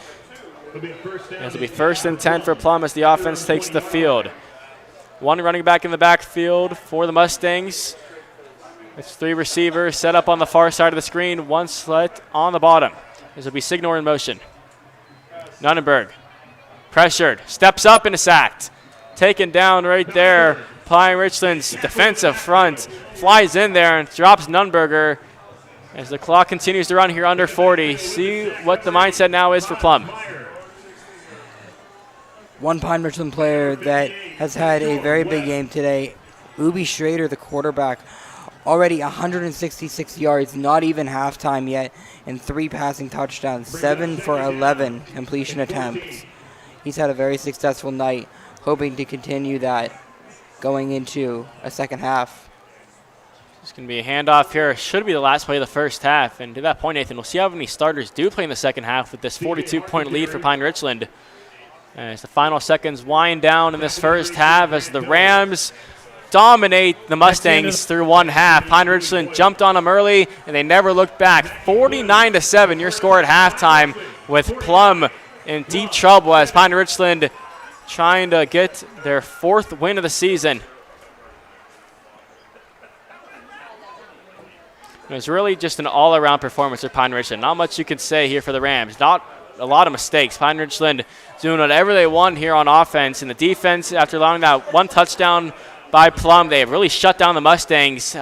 It'll be 1st and 10 for Plum as the offense takes the field. 1 running back in the backfield for the Mustangs. It's 3 receivers set up on the far side of the screen, 1 slit on the bottom. This will be Signor in motion. Nunnenberg pressured, steps up and is sacked. Taken down right there. Pine-Richland's defensive front flies in there and drops Nunberger as the clock continues to run here under 40. See what the mindset now is for Plum. One Pine-Richland player that has had a very big game today, Ubi Schrader, the quarterback, already 166 yards, not even halftime yet, and 3 passing touchdowns, 7 for 11 completion attempts. He's had a very successful night, hoping to continue that going into a second half. It's going to be a handoff here. Should be the last play of the first half. And to that point, Nathan, we'll see how many starters do play in the second half with this 42-point lead for Pine-Richland. As the final seconds wind down in this first half as the Rams dominate the Mustangs through 1 half. Pine-Richland jumped on them early, and they never looked back. 49-7, your score at halftime, with Plum in deep trouble as Pine-Richland trying to get their 4th win of the season. It was really just an all-around performance for Pine-Richland. Not much you can say here for the Rams. Not a lot of mistakes. Pine-Richland doing whatever they want here on offense. And the defense, after allowing that 1 touchdown by Plum, they have really shut down the Mustangs,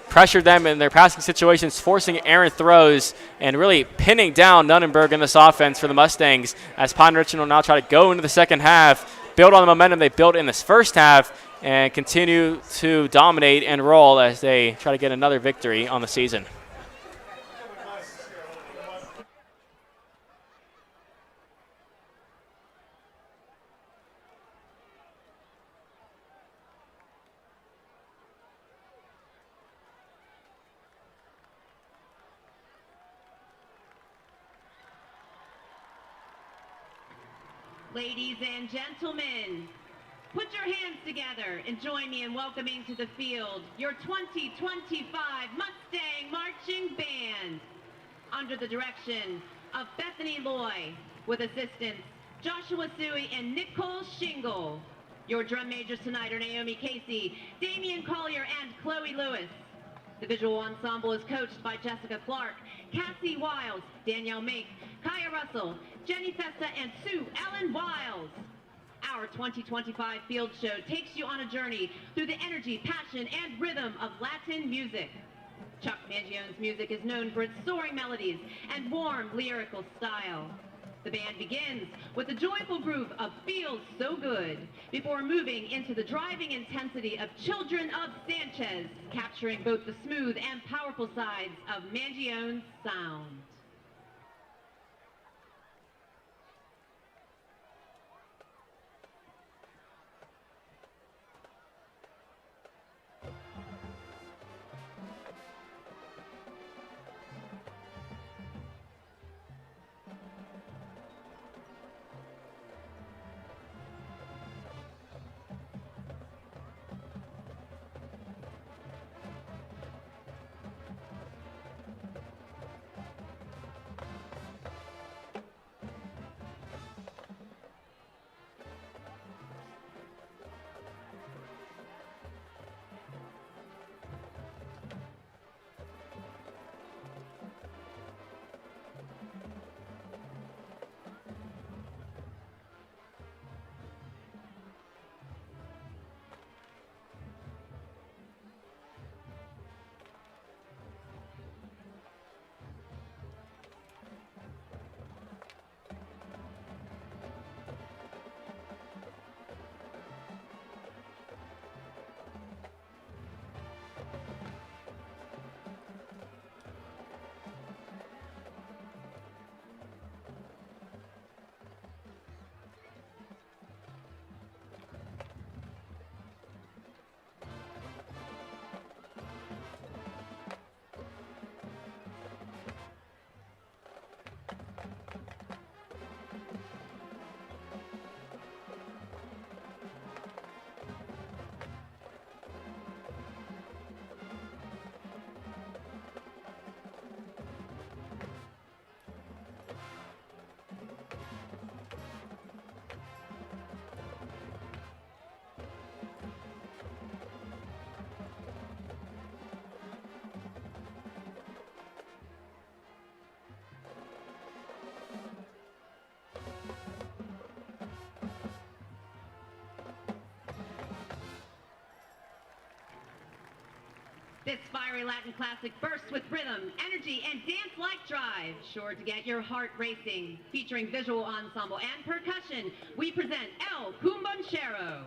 pressured them in their passing situations, forcing errant throws, and really pinning down Nunnenberg in this offense for the Mustangs, as Pine-Richland will now try to go into the second half, build on the momentum they built in this first half, and continue to dominate and roll as they try to get another victory on the season. Ladies and gentlemen, put your hands together and join me in welcoming to the field your 2025 Mustang Marching Band under the direction of Bethany Loy with assistants Joshua Suey and Nicole Shingle. Your drum majors tonight are Naomi Casey, Damian Collier, and Chloe Lewis. The visual ensemble is coached by Jessica Clark, Cassie Wiles, Danielle Mink, Kaya Russell, Jenny Festa, and Sue Ellen Wiles. Our 2025 field show takes you on a journey through the energy, passion, and rhythm of Latin music. Chuck Mangione's music is known for its soaring melodies and warm lyrical style. The band begins with the joyful groove of Feels So Good before moving into the driving intensity of Children of Sanchez, capturing both the smooth and powerful sides of Mangione's sound. This fiery Latin classic bursts with rhythm, energy, and dance-like drive, sure to get your heart racing. Featuring visual ensemble and percussion, we present El Cumbanchero.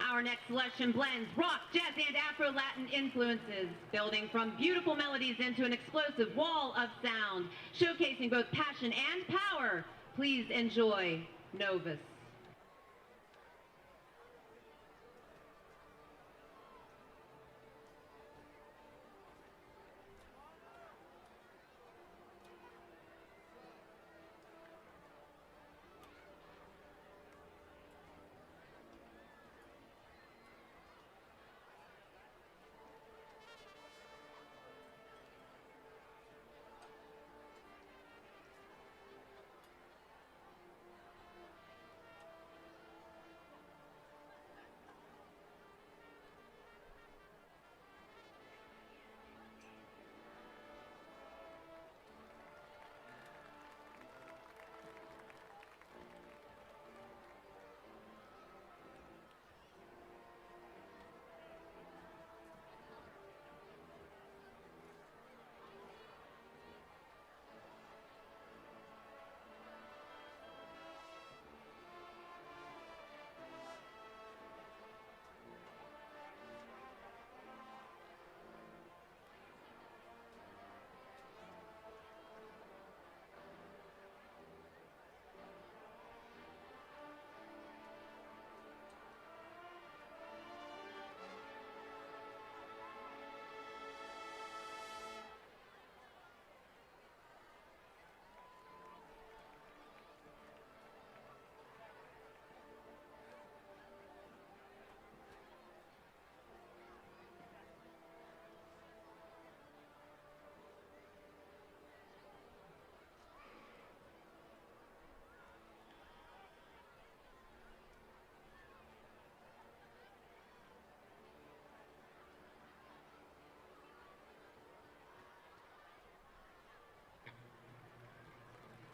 Our next selection blends rock, jazz, and Afro-Latin influences, building from beautiful melodies into an explosive wall of sound, showcasing both passion and power. Please enjoy Novus.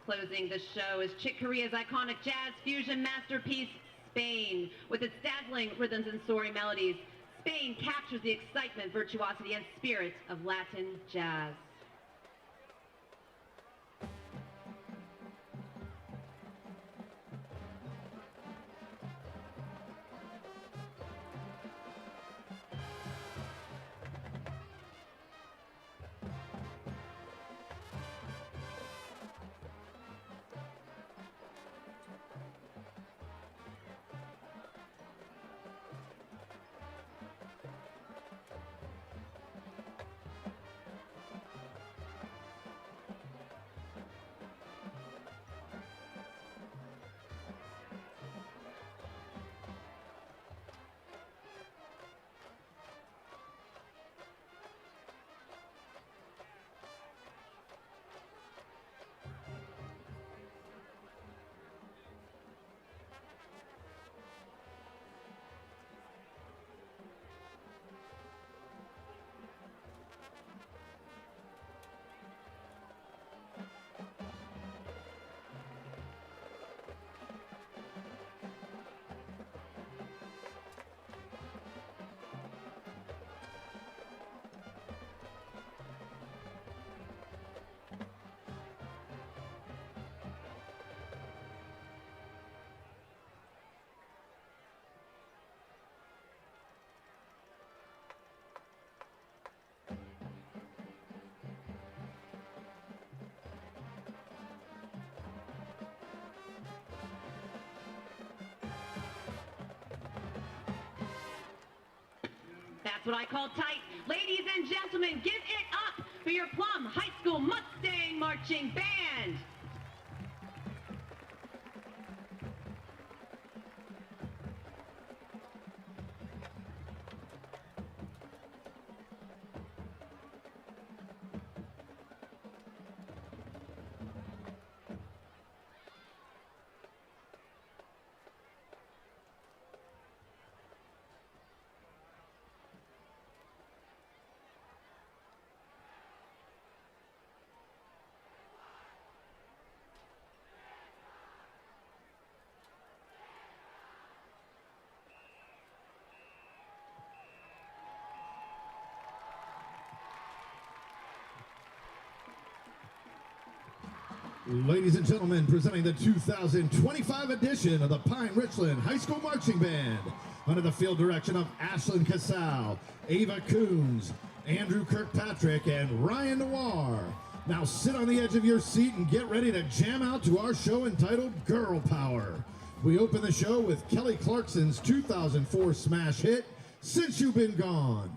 Closing the show is Chick Corea's iconic jazz fusion masterpiece, Spain. With its dazzling rhythms and soaring melodies, Spain captures the excitement, virtuosity, and spirit of Latin jazz. That's what I call tight. Ladies and gentlemen, give it up for your Plum High School Mustang Marching Band. Ladies and gentlemen, presenting the 2025 edition of the Pine-Richland High School Marching Band, under the field direction of Ashlyn Casal, Ava Coons, Andrew Kirkpatrick, and Ryan Noir. Now sit on the edge of your seat and get ready to jam out to our show entitled Girl Power. We open the show with Kelly Clarkson's 2004 smash hit, Since You've Been Gone.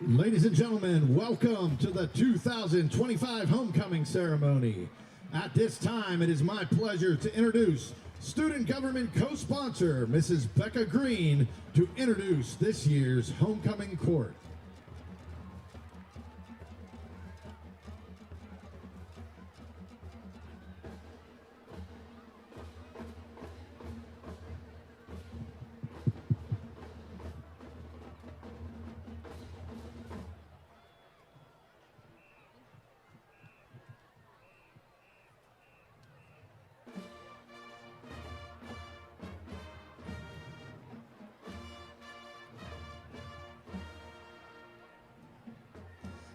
Ladies and gentlemen, welcome to the 2025 homecoming ceremony. At this time, it is my pleasure to introduce Student Government Co-Sponsor, Mrs. Becca Green, to introduce this year's homecoming court.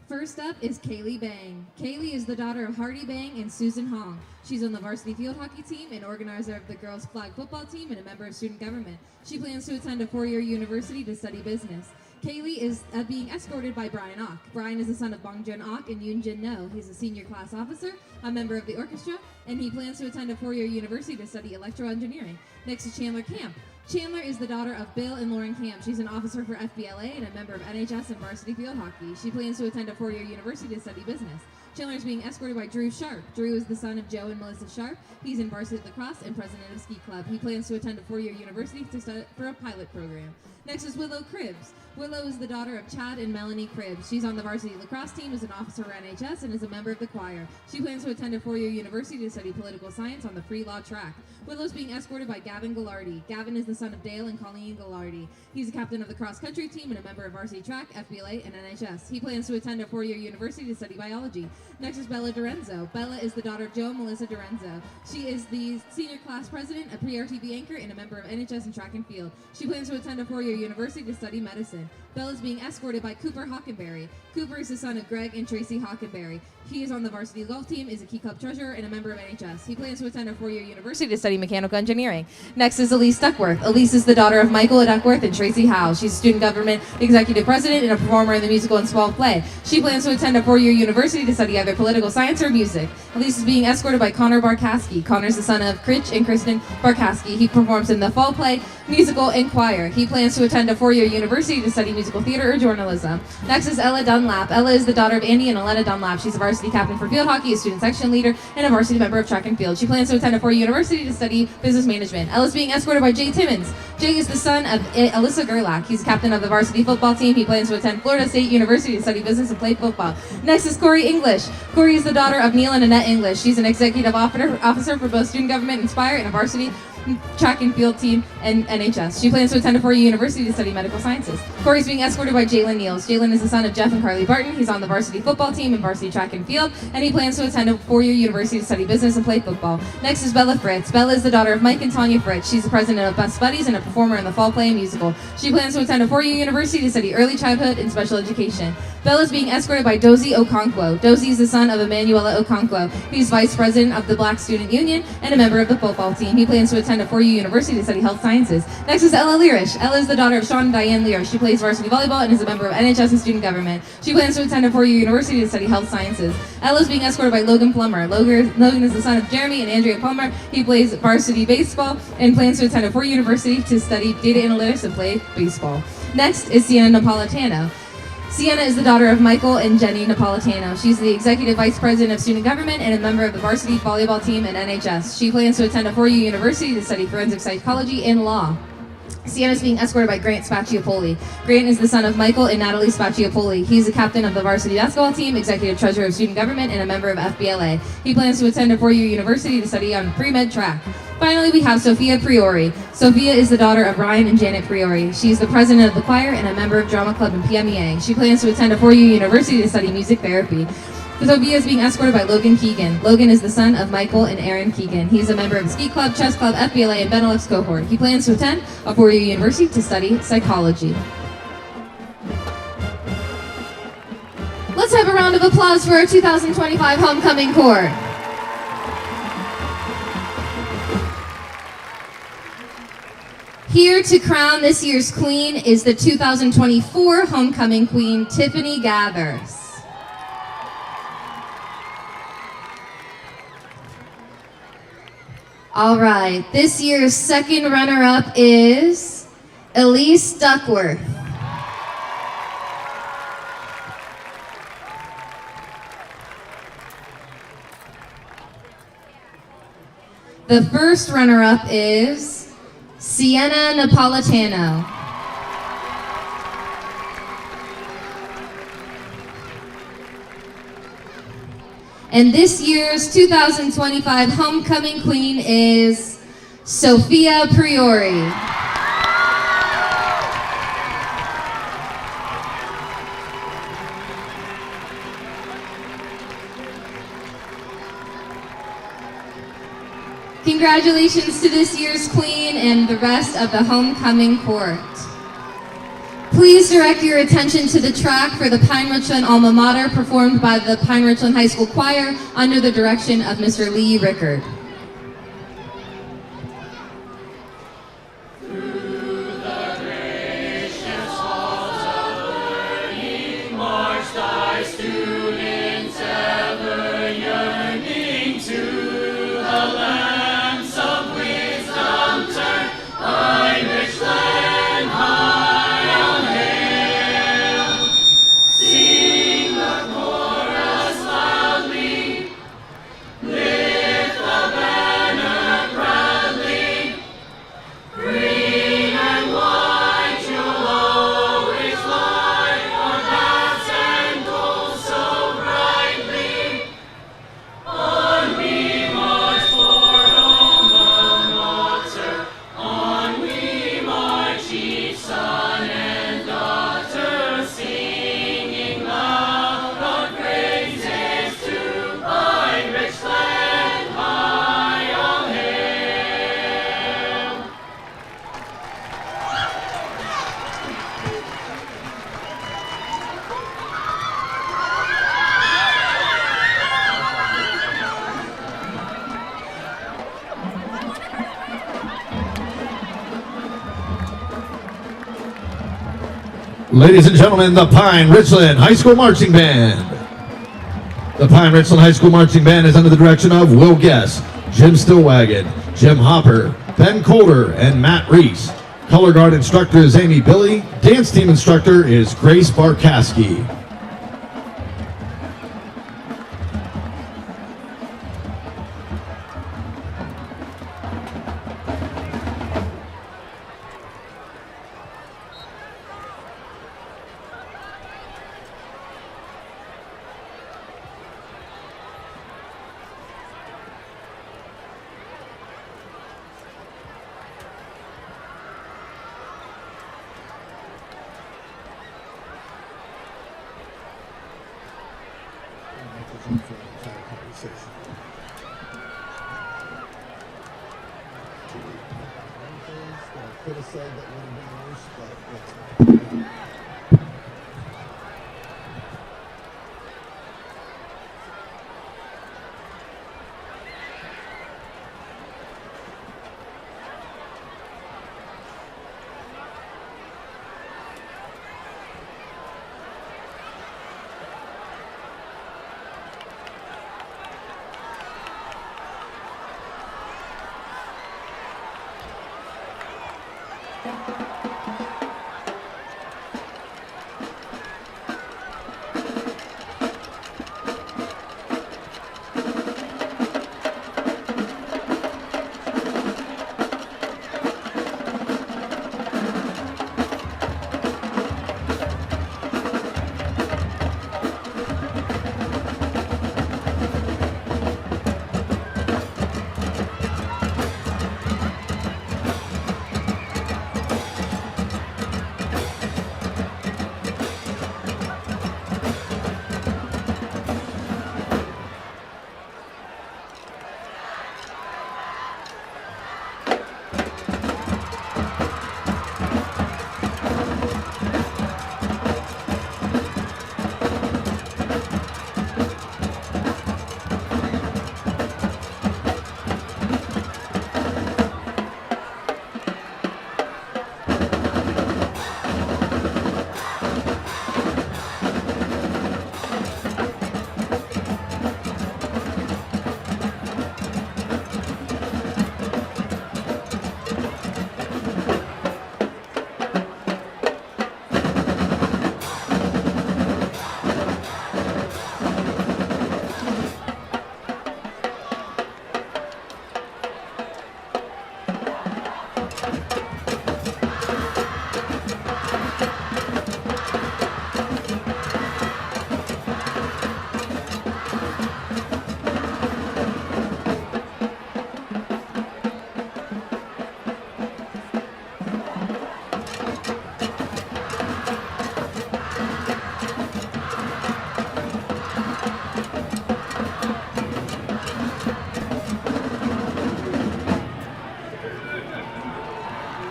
First up is Kaylee Bang. Kaylee is the daughter of Hardy Bang and Susan Hong. She's on the varsity field hockey team, an organizer of the girls' flag football team, and a member of student government. She plans to attend a four-year university to study business. Kaylee is being escorted by Brian Ock. Brian is the son of Bong Jun Ock and Yoon Jin No. He's a senior class officer, a member of the orchestra, and he plans to attend a four-year university to study electroengineering. Next is Chandler Camp. Chandler is the daughter of Bill and Lauren Camp. She's an officer for FBLA and a member of NHS and varsity field hockey. She plans to attend a four-year university to study business. Chandler is being escorted by Drew Sharp. Drew is the son of Joe and Melissa Sharp. He's in varsity lacrosse and president of Ski Club. He plans to attend a four-year university to study for a pilot program. Next is Willow Cribbs. Willow is the daughter of Chad and Melanie Cribbs. She's on the varsity lacrosse team, is an officer for NHS, and is a member of the choir. She plans to attend a four-year university to study political science on the free law track. Willow's being escorted by Gavin Gallardi. Gavin is the son of Dale and Colleen Gallardi. He's a captain of the cross-country team and a member of varsity track, FBLA, and NHS. He plans to attend a four-year university to study biology. Next is Bella Dorenzo. Bella is the daughter of Joe and Melissa Dorenzo. She is the senior class president, a PRTV anchor, and a member of NHS and track and field. She plans to attend a four-year university to study medicine. Bella is being escorted by Cooper Hockenberry. Cooper is the son of Greg and Tracy Hockenberry. He is on the varsity golf team, is a Key Club treasurer, and a member of NHS. He plans to attend a four-year university to study mechanical engineering. Next is Elise Duckworth. Elise is the daughter of Michael Duckworth and Tracy Howe. She's a student government executive president and a performer in the musical and small play. She plans to attend a four-year university to study either political science or music. Elise is being escorted by Connor Barkaski. Connor is the son of Critch and Kristen Barkaski. He performs in the fall play, musical, and choir. He plans to attend a four-year university to study musical theater or journalism. Next is Ella Dunlap. Ella is the daughter of Andy and Aletta Dunlap. She's a varsity captain for field hockey, a student section leader, and a varsity member of track and field. She plans to attend a four-year university to study business management. Ella's being escorted by Jay Timmons. Jay is the son of Alyssa Gerlach. He's captain of the varsity football team. He plans to attend Florida State University to study business and play football. Next is Corey English. Corey is the daughter of Neil and Annette English. She's an executive officer for both student government Inspire and a varsity track and field team and NHS. She plans to attend a four-year university to study medical sciences. Corey's being escorted by Jalen Niels. Jalen is the son of Jeff and Carly Barton. He's on the varsity football team and varsity track and field, and he plans to attend a four-year university to study business and play football. Next is Bella Fritz. Bella is the daughter of Mike and Tanya Fritz. She's the president of Best Buddies and a performer in the fall play and musical. She plans to attend a four-year university to study early childhood and special education. Bella is being escorted by Dozie Okonkwo. Dozie is the son of Emanuela Okonkwo. He's vice president of the Black Student Union and a member of the football team. He plans to attend a four-year university to study health sciences. Next is Ella Learish. Ella is the daughter of Sean and Diane Learish. She plays varsity volleyball and is a member of NHS and student government. She plans to attend a four-year university to study health sciences. Ella is being escorted by Logan Plummer. Logan is the son of Jeremy and Andrea Plummer. He plays varsity baseball and plans to attend a four-year university to study data analytics and play baseball. Next is Sienna Napolitano. Sienna is the daughter of Michael and Jenny Napolitano. She's the executive vice president of student government and a member of the varsity volleyball team at NHS. She plans to attend a four-year university to study forensic psychology and law. Sienna is being escorted by Grant Spacciopoli. Grant is the son of Michael and Natalie Spacciopoli. He's the captain of the varsity basketball team, executive treasurer of student government, and a member of FBLA. He plans to attend a four-year university to study on pre-med track. Finally, we have Sophia Priori. Sophia is the daughter of Ryan and Janet Priori. She's the president of the choir and a member of drama club and PMEA. She plans to attend a four-year university to study music therapy. Sophia is being escorted by Logan Keegan. Logan is the son of Michael and Aaron Keegan. He's a member of Ski Club, Chess Club, FBLA, and Benelux cohort. He plans to attend a four-year university to study psychology. Let's have a round of applause for our 2025 homecoming court. Here to crown this year's queen is the 2024 homecoming queen, Tiffany Gathers. All right, this year's second runner-up is Elise Duckworth. The first runner-up is Sienna Napolitano. And this year's 2025 homecoming queen is Sophia Priori. Congratulations to this year's queen and the rest of the homecoming court. Please direct your attention to the track for the Pine-Richland alma mater performed by the Pine-Richland High School Choir under the direction of Mr. Lee Rickard. Ladies and gentlemen, the Pine-Richland High School Marching Band. The Pine-Richland High School Marching Band is under the direction of Will Guess, Jim Stillwagon, Jim Hopper, Ben Coulter, and Matt Reese. Color guard instructor is Amy Billy. Dance team instructor is Grace Barkaski.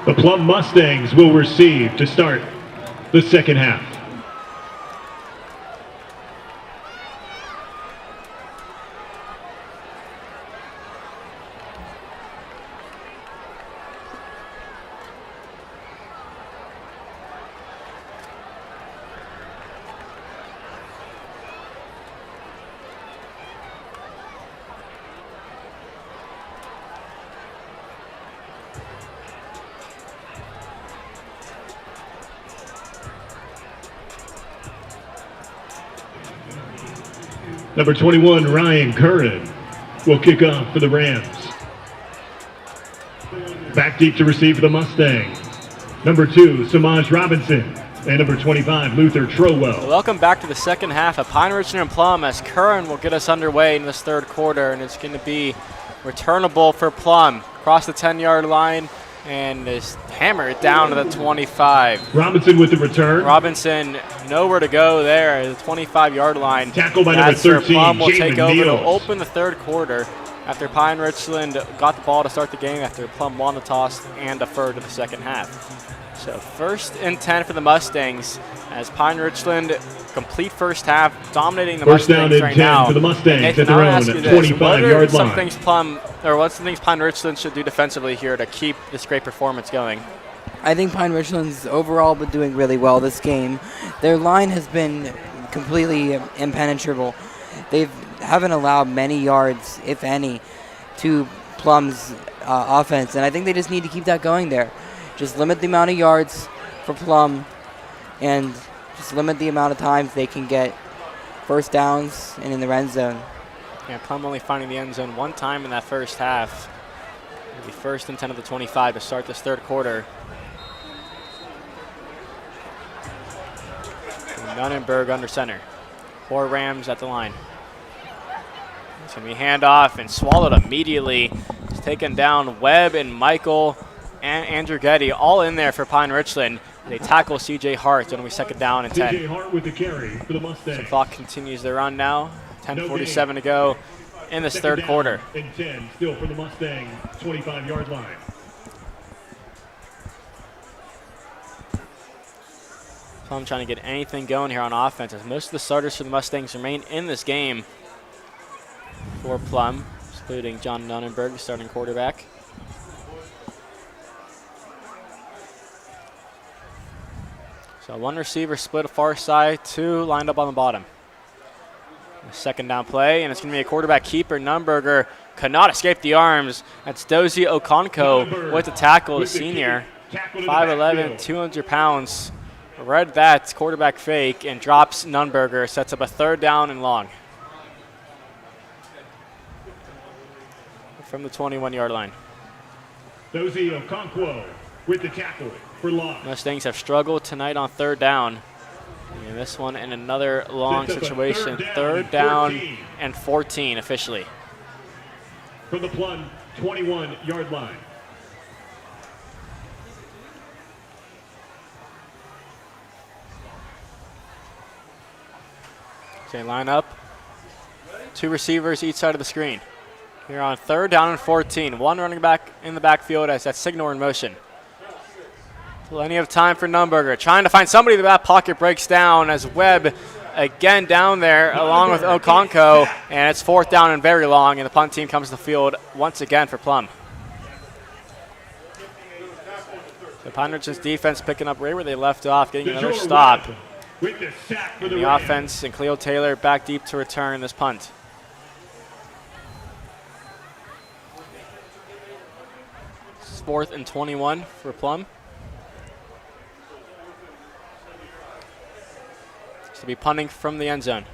The Plum Mustangs will receive to start the second half. Number 21, Ryan Curran, will kick off for the Rams. Back deep to receive for the Mustangs. Number 2, Samaj Robinson. And number 25, Luther Trowell. Welcome back to the second half of Pine-Richland and Plum, as Curran will get us underway in this third quarter, and it's going to be returnable for Plum. Across the 10-yard line, and is hammered down to the 25. Robinson with the return. Robinson nowhere to go there at the 25-yard line. Tackled by number 13, Plum will take over to Niels. open the third quarter after Pine-Richland got the ball to start the game after Plum won the toss and deferred to the second half. So 1st and 10 for the Mustangs as Pine-Richland complete first half, dominating the First down Mustangs and right 10 now. for the Mustangs Nathan, at their I wanna own ask you this. 25-yard line. What's some things Pine-Richland should do defensively here to keep this great performance going? I think Pine-Richland's overall been doing really well this game. Their line has been completely impenetrable. They haven't allowed many yards, if any, to Plum's offense, and I think they just need to keep that going there. Just limit the amount of yards for Plum and just limit the amount of times they can get first downs and in the end zone. Yeah, Plum only finding the end zone one time in that first half. It'll be 1st and 10 of the 25 to start this third quarter. Nunnenberg under center. 4 Rams at the line. It's going to be handoff and swallowed immediately. It's taken down Webb and Michael and Andrew Getty all in there for Pine-Richland. They tackle C.J. Hart. It's going to be 2nd down and 10. C.J. Hart with the carry for the Mustangs. The clock continues to run now. 10:47 to go in this third quarter. And 10 still for the Mustang 25-yard line. Plum trying to get anything going here on offense as most of the starters for the Mustangs remain in this game for Plum, including John Nunnenberg, the starting quarterback. So 1 receiver split far side, 2 lined up on the bottom. A 2nd down play, and it's going to be a quarterback keeper. Nunberger could not escape the arms. That's Dozie Okonko with the tackle, the senior. 5'11", 200 pounds. Read that quarterback fake and drops Nunberger. Sets up a 3rd down and long from the 21-yard line. Dozie Okonkwo with the tackle for loss. Mustangs have struggled tonight on 3rd down. And this one in another long situation. 3rd down and 14 officially. From the Plum 21-yard line. Okay, line up. 2 receivers each side of the screen. Here on 3rd down and 14. 1 running back in the backfield as that signal in motion. Plenty of time for Nunberger. Trying to find somebody in the back pocket, breaks down as Webb again down there along with Okonko. And it's 4th down and very long, and the punt team comes to the field once again for Plum. So Pine-Richland's defense picking up right where they left off, getting another stop. With the sack for And the the Rams. offense and Cleo Taylor back deep to return this punt. It's 4th and 21 for Plum. To be punting from the end zone.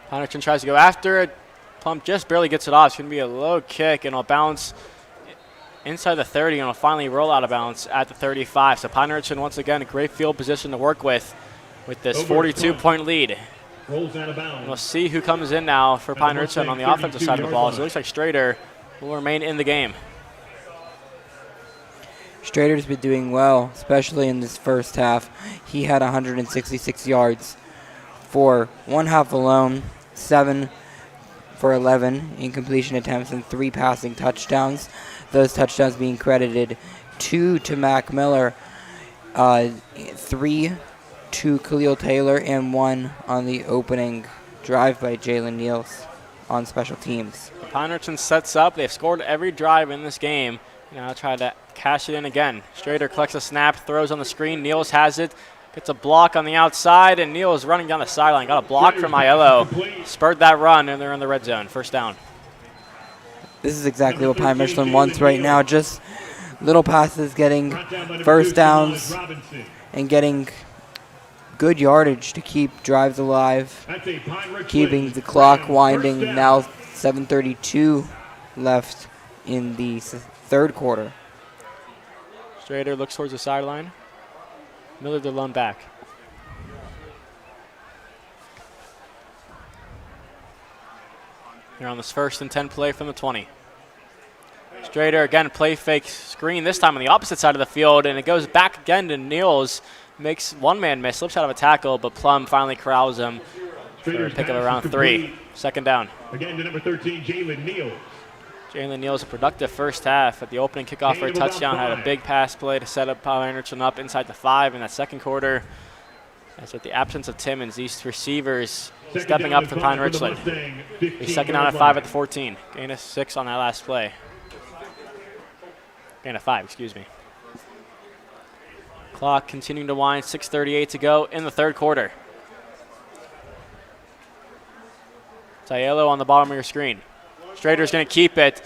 Pine-Richland tries to go after it. Plum just barely gets it off. It's going to be a low kick, and it'll bounce inside the 30, and it'll finally roll out of bounds at the 35. So Pine-Richland, once again, a great field position to work with this 42-point lead. Rolls out of bounds. We'll see who comes in now for Pine-Richland on the offensive side of the ball. So it looks like Strader will remain in the game. Strader's been doing well, especially in this first half. He had 166 yards for 1 half alone, 7 for 11 in completion attempts and 3 passing touchdowns. Those touchdowns being credited 2 to Mac Miller, 3 to Khalil Taylor, and 1 on the opening drive by Jalen Niels on special teams. Pine-Richland sets up. They've scored every drive in this game. Now try to cash it in again. Strader collects a snap, throws on the screen. Niels has it. Gets a block on the outside, and Niels running down the sideline. Got a block from Aiello. Spurred that run, and they're in the red zone. First down. This is exactly what Pine-Richland wants right now. Just little passes, getting first downs, and getting good yardage to keep drives alive, keeping the clock winding. Now 7:32 left in the third quarter. Strader looks towards the sideline. Miller the lone back. Here on this 1st and 10 play from the 20. Strader again, play fake screen, this time on the opposite side of the field, and it goes back again to Niels. Makes one man miss, slips out of a tackle, but Plum finally corrals him for a pick of around 3. Second down. Again to number 13, Jalen Niels. Jalen Niels, a productive first half at the opening kickoff for a touchdown. Had a big pass play to set up Pine-Richland up inside the 5 in that second quarter. As with the absence of Timmons, these receivers stepping up for Pine-Richland. He's second down at 5 at the 14. Gain of 6 on that last play. Gain of 5, excuse me. Clock continuing to wind, 6:38 to go in the third quarter. Aiello on the bottom of your screen. Strader's going to keep it.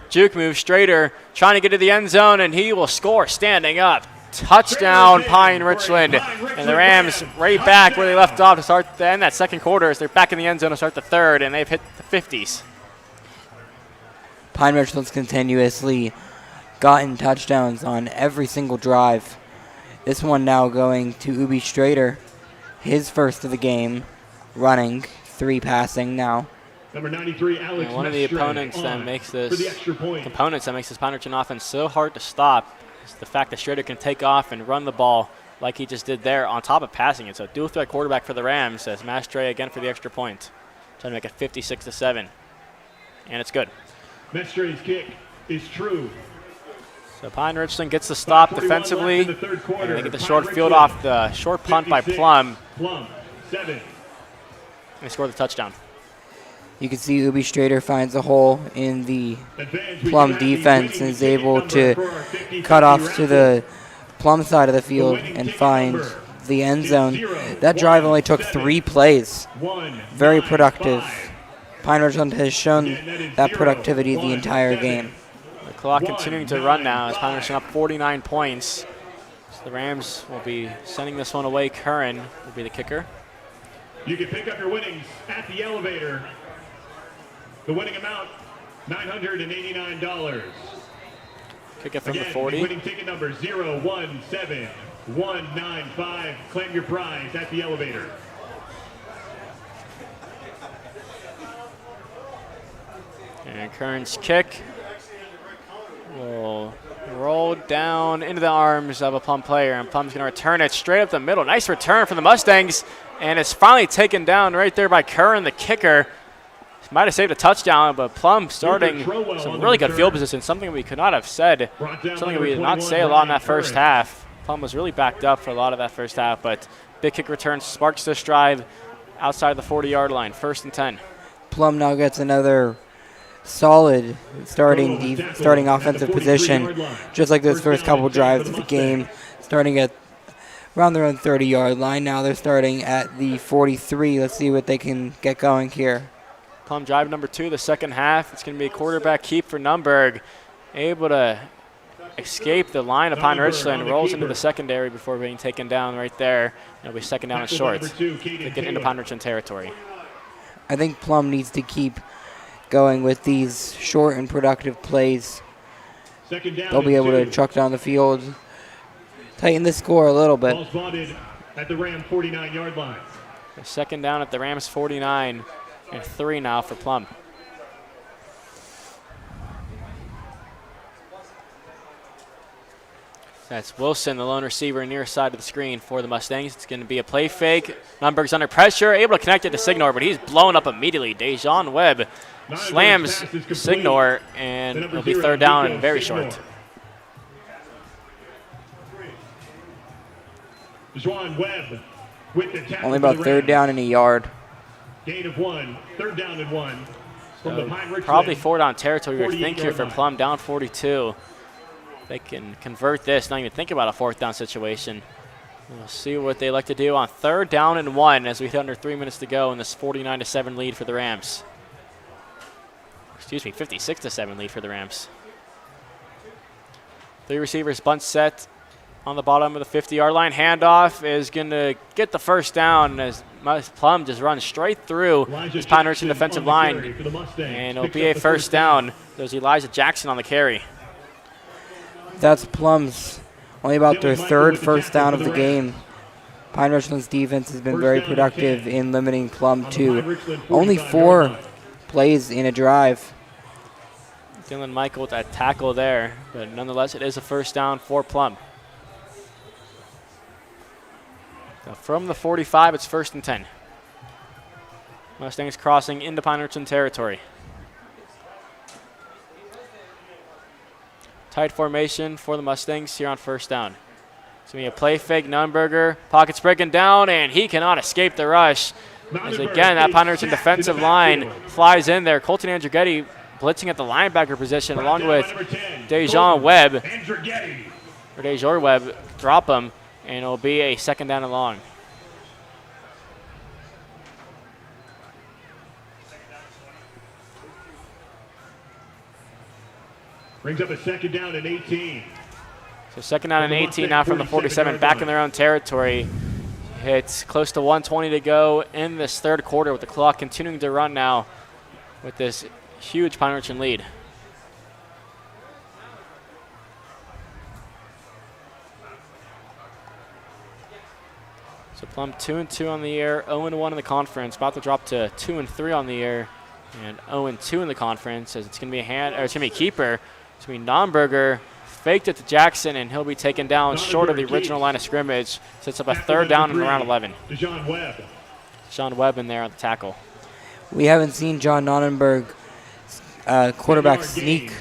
Juke move, Strader trying to get to the end zone, and he will score standing up. Touchdown, Pine-Richland. And the Rams right back where they left off to start the end that second quarter as they're back in the end zone to start the third, and they've hit the 50s. Pine-Richland's continuously gotten touchdowns on every single drive. This one now going to Ubi Strader, his first of the game, running, 3 passing now. Number 93, Alex One of the opponents that makes this Pine-Richland offense so hard to stop is the fact that Strader can take off and run the ball like he just did there on top of passing it. So dual threat quarterback for the Rams as Mastre again for the extra point. Trying to make it 56-7. And it's good. Mestre's kick is true. So Pine-Richland gets the stop defensively, and they get the short field off the short punt by Plum. Plum, 7. They score the touchdown. You can see Ubi Strader finds a hole in the Plum defense and is able to cut off to the Plum side of the field and find the end zone. That drive only took 3 plays. Very productive. Pine-Richland has shown that productivity the entire game. The clock continuing to run now as Pine-Richland up 49 points. So the Rams will be sending this one away. Curran will be the kicker. You can pick up your winnings at the elevator. The winning amount, $989. Kick it from the Again, 40. winning ticket number 017195. Claim your prize at the elevator. And Curran's kick will roll down into the arms of a Plum player, and Plum's going to return it straight up the middle. Nice return for the Mustangs, and it's finally taken down right there by Curran, the kicker. Might have saved a touchdown, but Plum starting some really good field position, something we could not have said, something we did not say a lot in that first half. Plum was really backed up for a lot of that first half, but big kick return sparks this drive outside the 40-yard line, 1st and 10. Plum now gets another solid starting offensive position, just like those first couple drives of the game, starting at around their own 30-yard line. Now they're starting at the 43. Let's see what they can get going here. Plum drive number 2, the second half. It's going to be a quarterback keep for Nunberg. Able to escape the line of Pine-Richland, rolls into the secondary before being taken down right there. It'll be second down and short to get into Pine-Richland territory. I think Plum needs to keep going with these short and productive plays. They'll be able to truck down the field, tighten the score a little bit. Ball spotted at the Ram 49-yard line. Second down at the Rams 49. And 3 now for Plum. That's Wilson, the lone receiver, near side of the screen for the Mustangs. It's going to be a play fake. Nunberg's under pressure, able to connect it to Signor, but he's blown up immediately. Dejon Webb slams Signor, and it'll be third down and very short. Juan Webb with the tackle. Only about for the third Rams. down and a yard. Gain of 1, 3rd down and 1 from the Pine-Richland. Probably 4 down territory, you would think here 48-yard for line. Plum, down 42. They can convert this, not even think about a 4th down situation. We'll see what they like to do on 3rd down and 1 as we hit under 3 minutes to go in this 49-7 lead for the Rams. Excuse me, 56-7 lead for the Rams. 3 receivers, bunt set on the bottom of the 50-yard line. Handoff is going to get the 1st down as Plum just runs straight through this Pine-Richland defensive line. And it'll be a 1st down. There's Elijah Jackson on the carry. That's Plum's only about their 3rd first down of the game. Pine-Richland's defense has been very productive in limiting Plum to only 4 plays in a drive. Dylan Michael with that tackle there, but nonetheless, it is a 1st down for Plum. So from the 45, it's 1st and 10. Mustangs crossing into Pine-Richland territory. Tight formation for the Mustangs here on 1st down. It's going to be a play fake, Nunberger. Pockets breaking down, and he cannot escape the rush. As again, that Pine-Richland defensive line flies in there. Colton Andrighetti blitzing at the linebacker position along with Dejon Webb. Or Dejor Webb, drop him, and it'll be a 2nd down and long. Brings up a 2nd down and 18. So 2nd down and 18 now from the 47, back in their own territory. It's close to 1:20 to go in this 3rd quarter with the clock continuing to run now with this huge Pine-Richland lead. So Plum 2-2 on the year, 0-1 in the conference, about to drop to 2-3 on the year, and 0-2 in the conference. As it's going to be it's going to be a keeper. It's going to be Nonberger, faked it to Jackson, and he'll be taken down short of the original line of scrimmage. Sets up a 3rd down and around 11. Dejon Webb. Sean Webb in there on the tackle. We haven't seen John Nonnenberg, quarterback, sneak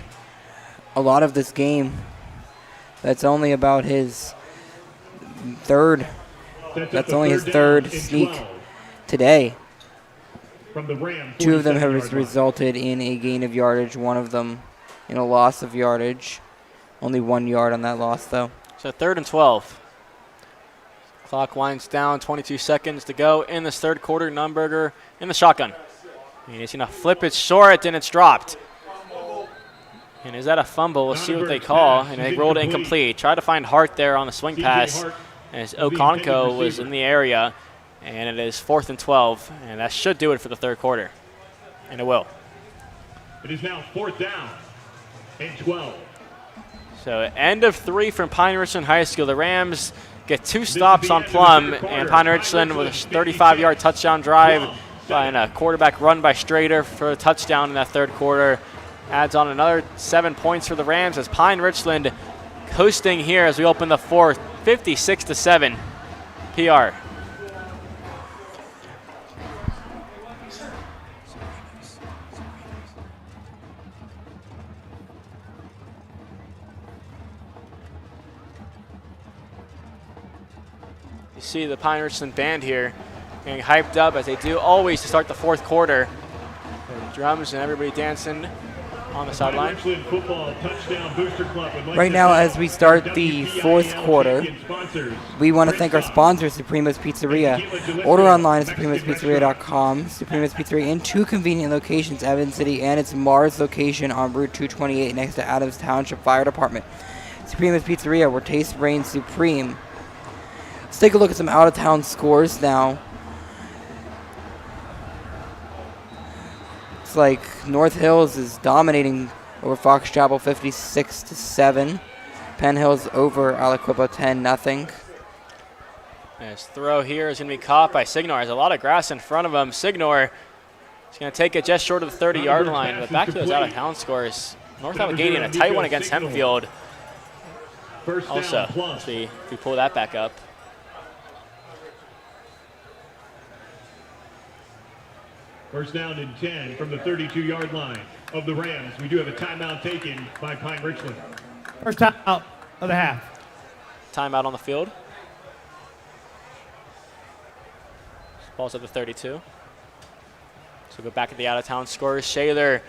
a lot of this game. That's only about his 3rd. That's only his 3rd sneak today. From the Ram, 2 of them have 47-yard line. resulted in a gain of yardage, 1 of them in a loss of yardage. Only 1 yard on that loss, though. So 3rd and 12. Clock winds down, 22 seconds to go in this 3rd quarter. Nunberger in the shotgun. And he's going to flip it short, and it's dropped. And is that a fumble? We'll see what they call. And they rolled it incomplete. Tried to find Hart there on the swing pass as Okonko was in the area. And it is 4th and 12. And that should do it for the 3rd quarter. And it will. It is now 4th down and 12. So end of 3 from Pine-Richland High School. The Rams get 2 stops on Plum, and Pine-Richland with a 35-yard touchdown drive and a quarterback run by Strader for a touchdown in that 3rd quarter. Adds on another 7 points for the Rams as Pine-Richland coasting here as we open the 4th, 56-7 PR. You see the Pine-Richland band here getting hyped up as they do always to start the 4th quarter. The drums and everybody dancing on the sideline. Right now, as we start the 4th quarter, we want to thank our sponsor, Suprema's Pizzeria. Order online at supremaspizzeria.com. Suprema's Pizzeria in 2 convenient locations, Evans City and its Mars location on Route 228 next to Adams Township Fire Department. Suprema's Pizzeria, where taste reigns supreme. Let's take a look at some out-of-town scores now. It's like North Hills is dominating over Fox Chapel 56-7. Penn Hills over Aliquippa 10-0. His throw here is going to be caught by Signor. There's a lot of grass in front of him. Signor is going to take it just short of the 30-yard line. But back to those out-of-town scores. North Allegheny in a tight one against Hempfield. Also, let's see if we pull that back up. First down and 10 from the 32-yard line of the Rams. We do have a timeout taken by Pine-Richland. First timeout of the half. Timeout on the field. Ball's at the 32. So go back at the out-of-town scores. Shaler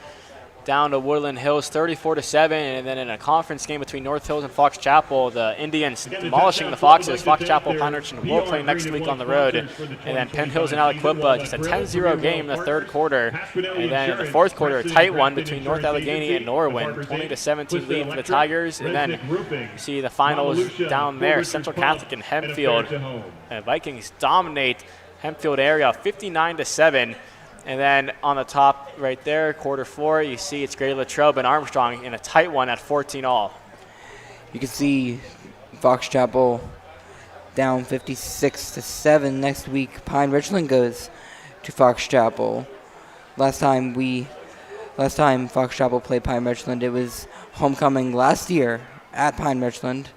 down to Woodland Hills 34-7, and then in a conference game between North Hills and Fox Chapel, the Indians demolishing the Foxes. Fox Chapel, Pine-Richland will play next week on the road. And then Penn Hills and Aliquippa, just a 10-0 game in the third quarter. And then in the fourth quarter, a tight one between North Allegheny and Norwin, 20-17 lead for the Tigers. And then you see the finals down there, Central Catholic and Hempfield. Vikings dominate Hempfield area 59-7. And then on the top right there, quarter four, you see it's Grady Latrobe and Armstrong in a tight one at 14-all. You can see Fox Chapel down 56-7. Next week, Pine-Richland goes to Fox Chapel. Last time Fox Chapel played Pine-Richland, it was homecoming last year at Pine-Richland.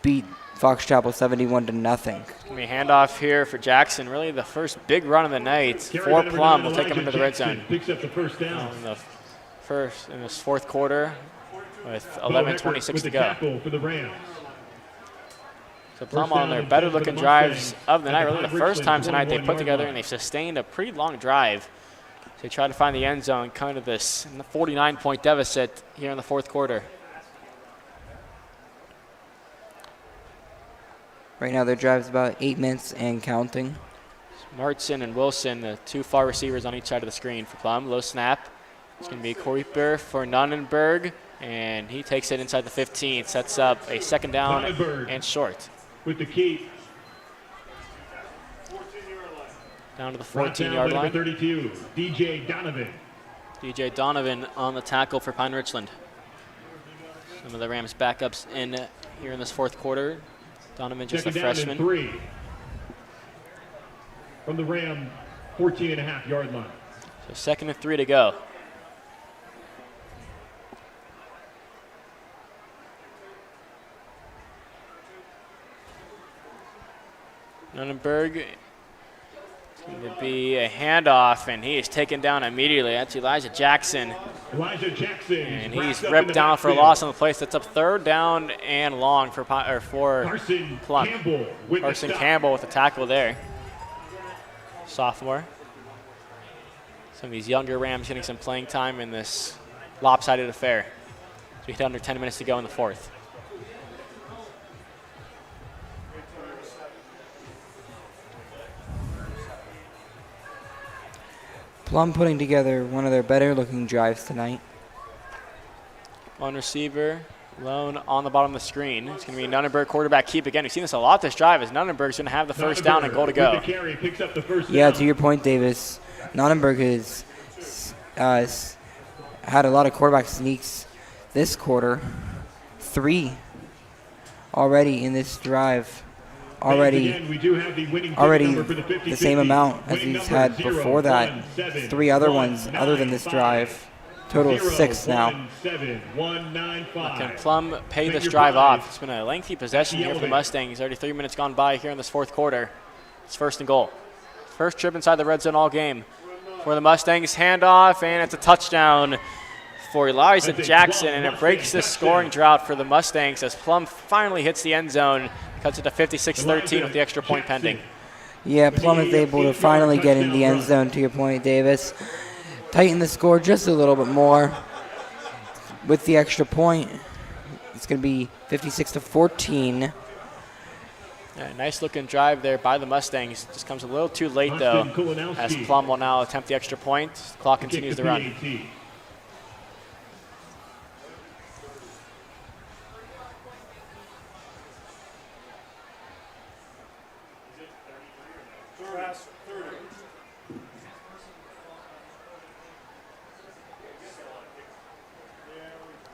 Beat Fox Chapel 71-0. Gonna be a handoff here for Jackson. Really the first big run of the night for Plum. Will take him into the red zone. Picks up the first down. In this fourth quarter with 11:26 to go. For the Rams. So Plum on their better looking drives of the night. Really the first time tonight they put together, and they've sustained a pretty long drive. So they try to find the end zone, kind of this 49-point deficit here in the fourth quarter. Right now their drive's about 8 minutes and counting. Martson and Wilson, the two far receivers on each side of the screen for Plum. Low snap. It's going to be Kuiper for Nonnenberg, and he takes it inside the 15. Sets up a second down and short. With the key. Down to the 14-yard line. 32, DJ Donovan. DJ Donovan on the tackle for Pine-Richland. Some of the Rams backups in here in this fourth quarter. Donovan just a freshman. 3 from the Ram 14.5-yard line. So 2nd and 3 to go. Nonnenberg, it's going to be a handoff, and he is taken down immediately. That's Elijah Jackson. And he's ripped down for a loss on the play. That's up 3rd down and long for Plum. Carson Campbell with the tackle there. Sophomore. Some of these younger Rams getting some playing time in this lopsided affair. So we hit under 10 minutes to go in the fourth. Plum putting together one of their better looking drives tonight. One receiver, lone on the bottom of the screen. It's going to be Nonnenberg quarterback keep again. We've seen this a lot this drive as Nonnenberg's going to have the first down and goal to go. Yeah, to your point, Davis, Nonnenberg has had a lot of quarterback sneaks this quarter. 3 already in this drive. Already the same amount as he's had before that. 3 other ones other than this drive. Total of 6 now. Can Plum pay this drive off? It's been a lengthy possession here for the Mustangs. Already 3 minutes gone by here in this fourth quarter. It's 1st and goal. First trip inside the red zone all game for the Mustangs. Handoff, and it's a touchdown for Elijah Jackson, and it breaks this scoring drought for the Mustangs as Plum finally hits the end zone. Cuts it to 56-13 with the extra point pending. Yeah, Plum is able to finally get in the end zone, to your point, Davis. Tighten the score just a little bit more with the extra point. It's going to be 56-14. Yeah, nice looking drive there by the Mustangs. Just comes a little too late, though, as Plum will now attempt the extra point. The clock continues to run.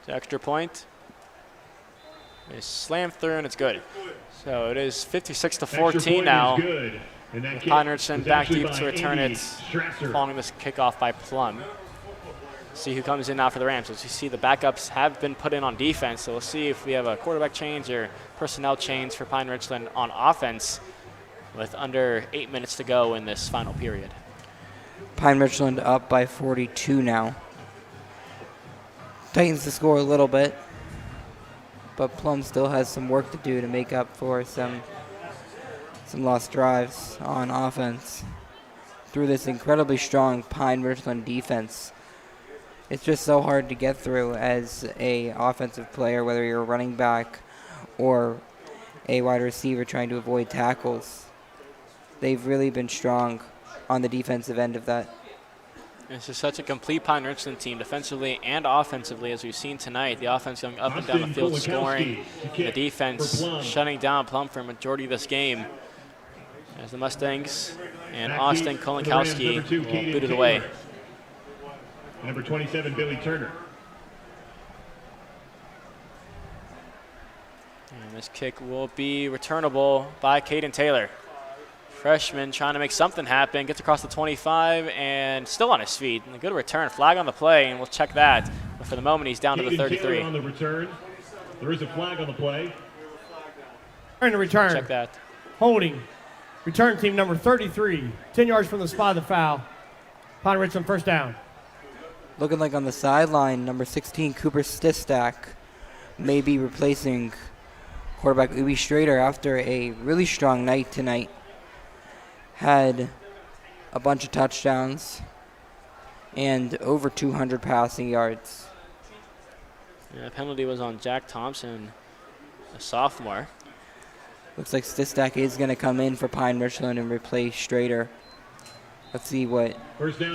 So extra point is slammed through, and it's good. So it is 56-14 now. Pine-Richland back deep to return it following this kickoff by Plum. See who comes in now for the Rams. As you see, the backups have been put in on defense, so we'll see if we have a quarterback change or personnel change for Pine-Richland on offense with under 8 minutes to go in this final period. Pine-Richland up by 42 now. Tightens the score a little bit, but Plum still has some work to do to make up for some some lost drives on offense through this incredibly strong Pine-Richland defense. It's just so hard to get through as a offensive player, whether you're a running back or a wide receiver trying to avoid tackles. They've really been strong on the defensive end of that. This is such a complete Pine-Richland team, defensively and offensively, as we've seen tonight. The offense going up and down the field scoring. The defense shutting down Plum for a majority of this game. As the Mustangs and Austin Kolinkowski will boot it away. Number 27, Billy Turner. And this kick will be returnable by Caden Taylor. Freshman trying to make something happen, gets across the 25 and still on his feet. And a good return, flag on the play, and we'll check that. But for the moment, he's down to the 33. Taylor on the return. There is a flag on the play. Turn to return. Check that. Holding. Return team number 33. 10 yards from the spot of the foul. Pine-Richland first down. Looking like on the sideline, number 16, Cooper Stistak, may be replacing quarterback Ubi Strader after a really strong night tonight. Had a bunch of touchdowns and over 200 passing yards. Yeah, the penalty was on Jack Thompson, a sophomore. Looks like Stistak is going to come in for Pine-Richland and replace Strader. Let's see what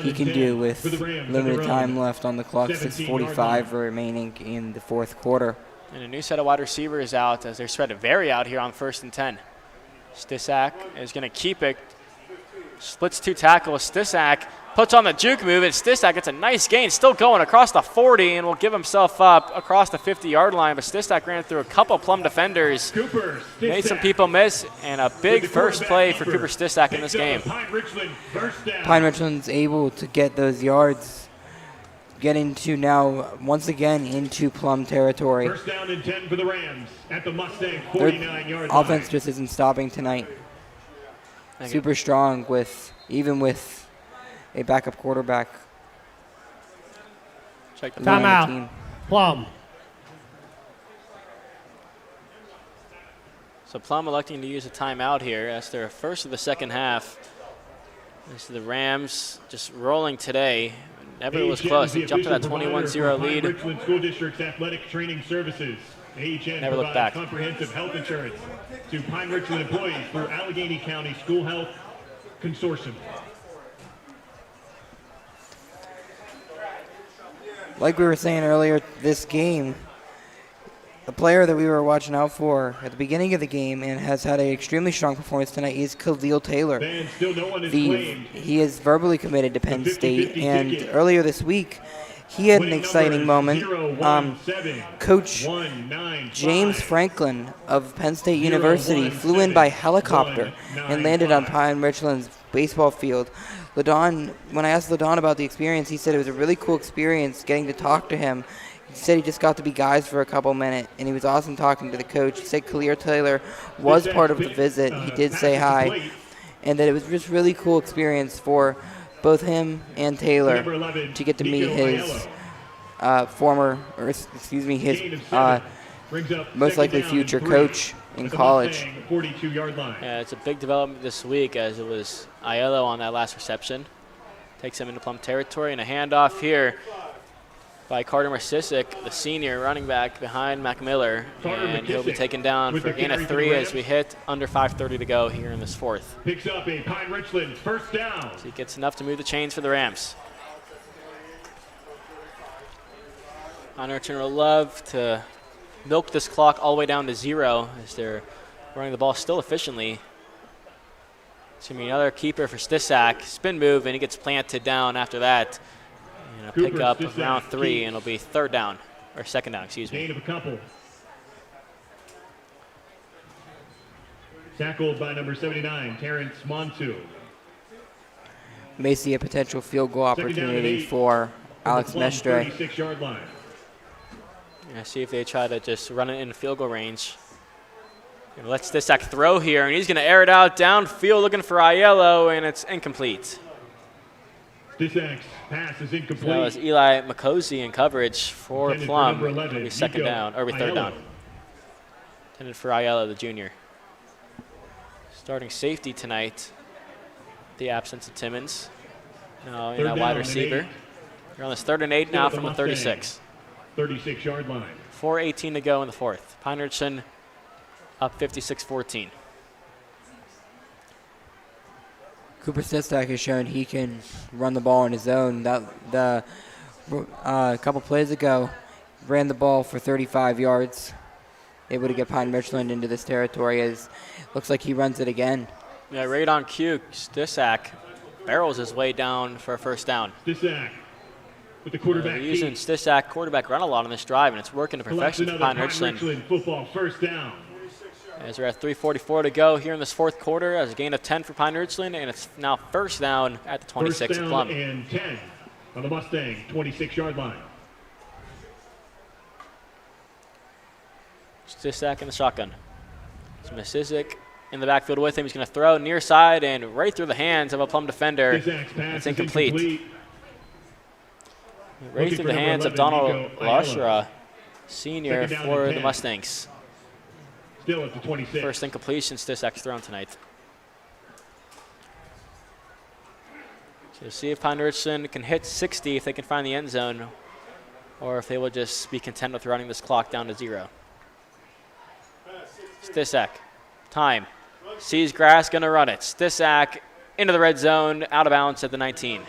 he can do with limited time left on the clock. 6:45 remaining in the fourth quarter. And a new set of wide receivers out as they're spread very out here on 1st and 10. Stisak is going to keep it. Splits 2 tackles. Stisak puts on the juke move, and Stisak gets a nice gain, still going across the 40, and will give himself up across the 50-yard line. But Stisak ran through a couple Plum defenders, made some people miss, and a big first play for Cooper Stisak in this game. Pine-Richland's able to get those yards, get into now, once again, into Plum territory. First down and 10 for the Rams at the Mustang 49-yard line. Offense just isn't stopping tonight. Super strong even with a backup quarterback. Check the timeout. Plum. So Plum electing to use a timeout here. That's their first of the second half. This is the Rams just rolling today. Never was close. They jumped to that 21-0 lead. Pine-Richland School District's athletic training services. AHN Never looked provides back. comprehensive health insurance to Pine-Richland employees through Allegheny County School Health Consortium. Like we were saying earlier, this game, the player that we were watching out for at the beginning of the game and has had an extremely strong performance tonight is Khalil Taylor. Still no one is claimed. He is verbally committed to Penn State, and earlier this week, he had an exciting moment. Coach James Franklin of Penn State University flew in by helicopter and landed on Pine-Richland's baseball field. Ladon, when I asked Ladon about the experience, he said it was a really cool experience getting to talk to him. He said he just got to be guys for a couple minutes, and he was awesome talking to the coach. He said Khalil Taylor was part of the visit. He did say hi, and that it was just really cool experience for both him and Taylor to get to meet his most likely future coach in college. Yeah, it's a big development this week as it was Aiello on that last reception. Takes him into Plum territory, and a handoff here by Carter Marsisic, the senior running back behind Mac Miller, and he'll be taken down for a gain of 3 as we hit under 5:30 to go here in this fourth. Picks up a Pine-Richland first down. So he gets enough to move the chains for the Rams. Pine-Richland will love to milk this clock all the way down to 0 as they're running the ball still efficiently. It's going to be another keeper for Stisak. Spin move, and he gets planted down after that. And a pick up of round 3, and it'll be third down, or second down, excuse me. Gain of a couple. Tackled by number 79, Terrence Montu. May see a potential field goal opportunity for Alex Mestre. 36-yard line. Yeah, see if they try to just run it in field goal range. And let Stisak throw here, and he's going to air it out downfield looking for Aiello, and it's incomplete. Stisak's pass is incomplete. So that was Eli McCosey in coverage for Intended Plum. for number 11, It'll be second Nico down, or be third Aiello. down. Intended for Aiello, the junior. Starting safety tonight, the absence of Timmons. Now in Third a down wide and receiver. 8. You're on this 3rd and 8 Still now at the from the Mustangs. 36. 36-yard line. 4:18 to go in the 4th. Pine-Richland up 56-14. Cooper Sistak has shown he can run the ball on his own. A couple plays ago, ran the ball for 35 yards, able to get Pine-Richland into this territory. As looks like he runs it again. Yeah, right on cue, Stisak barrels his way down for a first down. Stisak with the quarterback. They're using Stisak quarterback run a lot on this drive, and it's working to Collects perfection for another Pine-Richland. Pine-Richland football first down. As we're at 3:44 to go here in this 4th quarter, as a gain of 10 for Pine-Richland, and it's now first down at the 26 First of down Plum. and 10 on the Mustang 26-yard line. Stisak in the shotgun. Masizik in the backfield with him. He's going to throw near side and right through the hands of a Plum defender. Stisak's pass It's is incomplete. Right Looking through for the number hands of 11, Donald Nico Ayala. Lashra, senior, Second down for and the 10. Mustangs. Still at the 26. First incompletion Stisak's thrown tonight. So see if Pine-Richland can hit 60 if they can find the end zone, or if they will just be content with running this clock down to 0. Stisak, time, sees grass, gonna run it. Stisak into the red zone, out of bounds at the 19.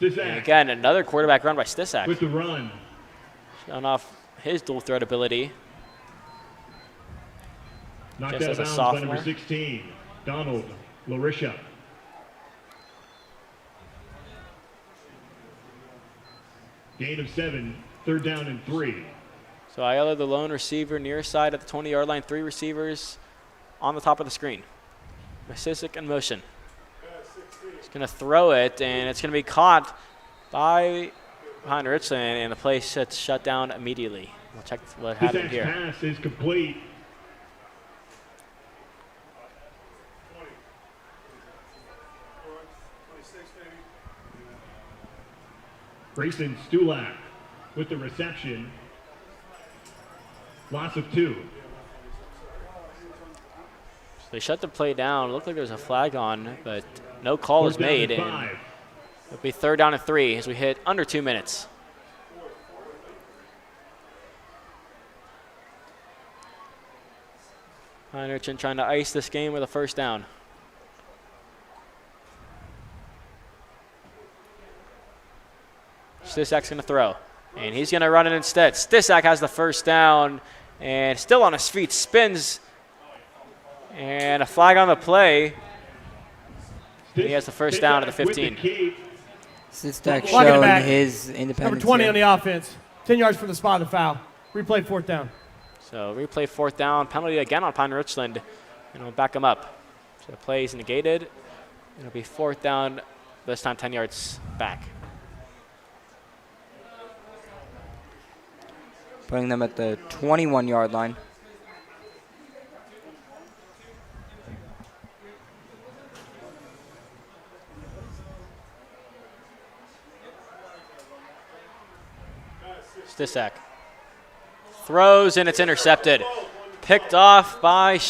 And Stisak again, another quarterback run by Stisak, with the run. showing off his dual threat ability. Knocked Just out as of a bounds by sophomore. number 16, Donald Larisha. Gain of 7, 3rd down and 3. So Ayala, the lone receiver, near side at the 20-yard line. 3 receivers on the top of the screen. Masizik in motion. He's going to throw it, and it's going to be caught by Pine-Richland, and the play gets shut down immediately. We'll check what happened Stisak's here. pass is complete. Grayson Stulak with the reception. Loss of 2. So they shut the play down. It looked like there was a flag on, but no call was 4th down made. and And 5. it'll be 3rd down and 3 as we hit under 2 minutes. Pine-Richland trying to ice this game with a first down. Stisak's going to throw, and he's going to run it instead. Stisak has the first down, and still on his feet, spins, and a flag on the play. He has the first down at the 15. Sistak Walking it showing back. his independence. Number 20 here. on the offense. 10 yards from the spot of the foul. Replay 4th down. So replay 4th down, penalty again on Pine-Richland, and we'll back him up. So the play is negated. It'll be 4th down, this time 10 yards back. Putting them at the 21-yard line. Stisak throws, and it's intercepted. Picked off by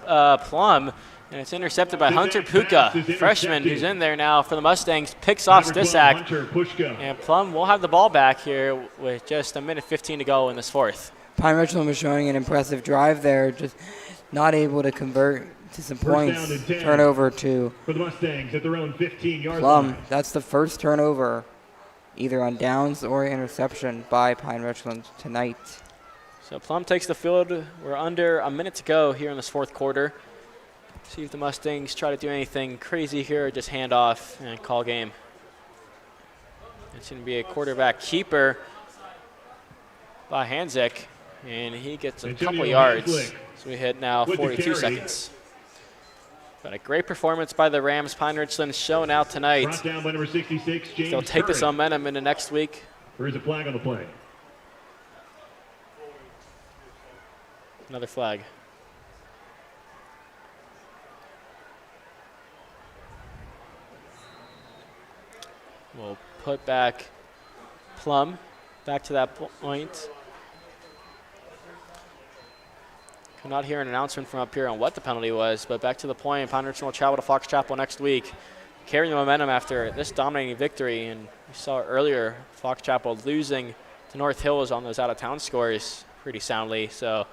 Plum, and it's intercepted by Hunter Puka, freshman who's in there now for the Mustangs. Picks off Number 12, Stisak, Hunter Pushka. and Plum will have the ball back here with just 1:15 to go in this 4th. Pine-Richland was showing an impressive drive there, just not able to convert to some First points. down and 10. Turnover to For the Mustangs at their own 15-yard Plum. line. That's the first turnover, either on downs or interception by Pine-Richland tonight. So Plum takes the field. We're under a minute to go here in this 4th quarter. See if the Mustangs try to do anything crazy here or just hand off and call game. It's going to be a quarterback keeper by Hanzik, and he gets a Antonio couple yards. Hanslick So we hit now with the 42 carry. seconds. But a great performance by the Rams. Pine-Richland showing out tonight. Brought down by number 66, James They'll take this Curran. momentum into next week. There is a flag on the play. Another flag. We'll put back Plum back to that point. Could not hear an announcement from up here on what the penalty was, but back to the point, Pine-Richland will travel to Fox Chapel next week, carrying the momentum after this dominating victory. And we saw earlier Fox Chapel losing to North Hills on those out-of-town scores pretty soundly. So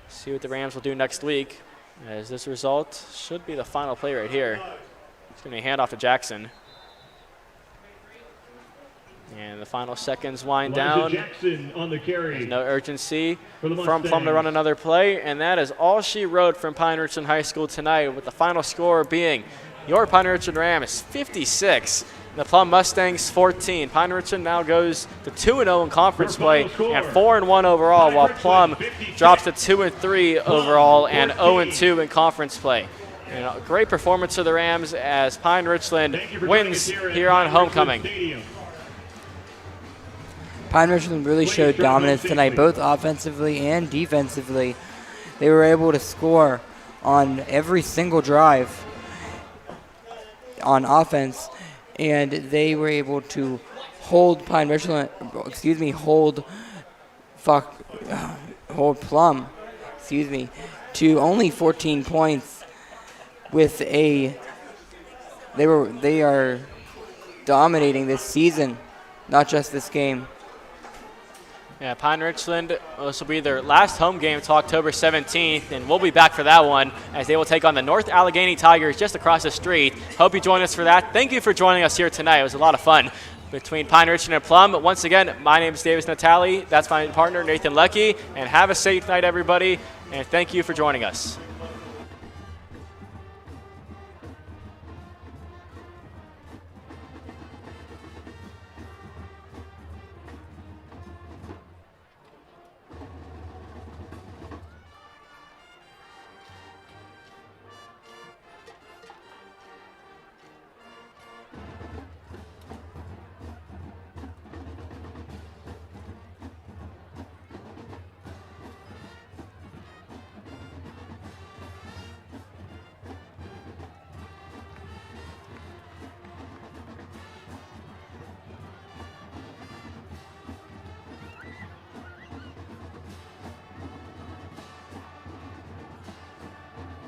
see what the Rams will do next week, as this result should be the final play right here. It's going to be a handoff to Jackson. And the final seconds wind down. Jackson on the carry. There's no urgency from Plum to run another play, and that is all she wrote from Pine-Richland High School tonight, with the final score being your Pine-Richland Rams 56, the Plum Mustangs 14. Pine-Richland now goes to 2-0 in conference play and 4-1 overall, while Plum drops to 2-3 overall and 0-2 in conference play. And a great performance for the Rams as Pine-Richland wins here on homecoming. Pine-Richland really showed dominance tonight, both offensively and defensively. They were able to score on every single drive on offense, and they were able to hold hold Plum, to only 14 points. They are dominating this season, not just this game. Yeah, Pine-Richland, this will be their last home game until October 17th, and we'll be back for that one as they will take on the North Allegheny Tigers just across the street. Hope you join us for that. Thank you for joining us here tonight. It was a lot of fun between Pine-Richland and Plum. But once again, my name is Davis Natali. That's my partner, Nathan Leckie, and have a safe night, everybody, and thank you for joining us.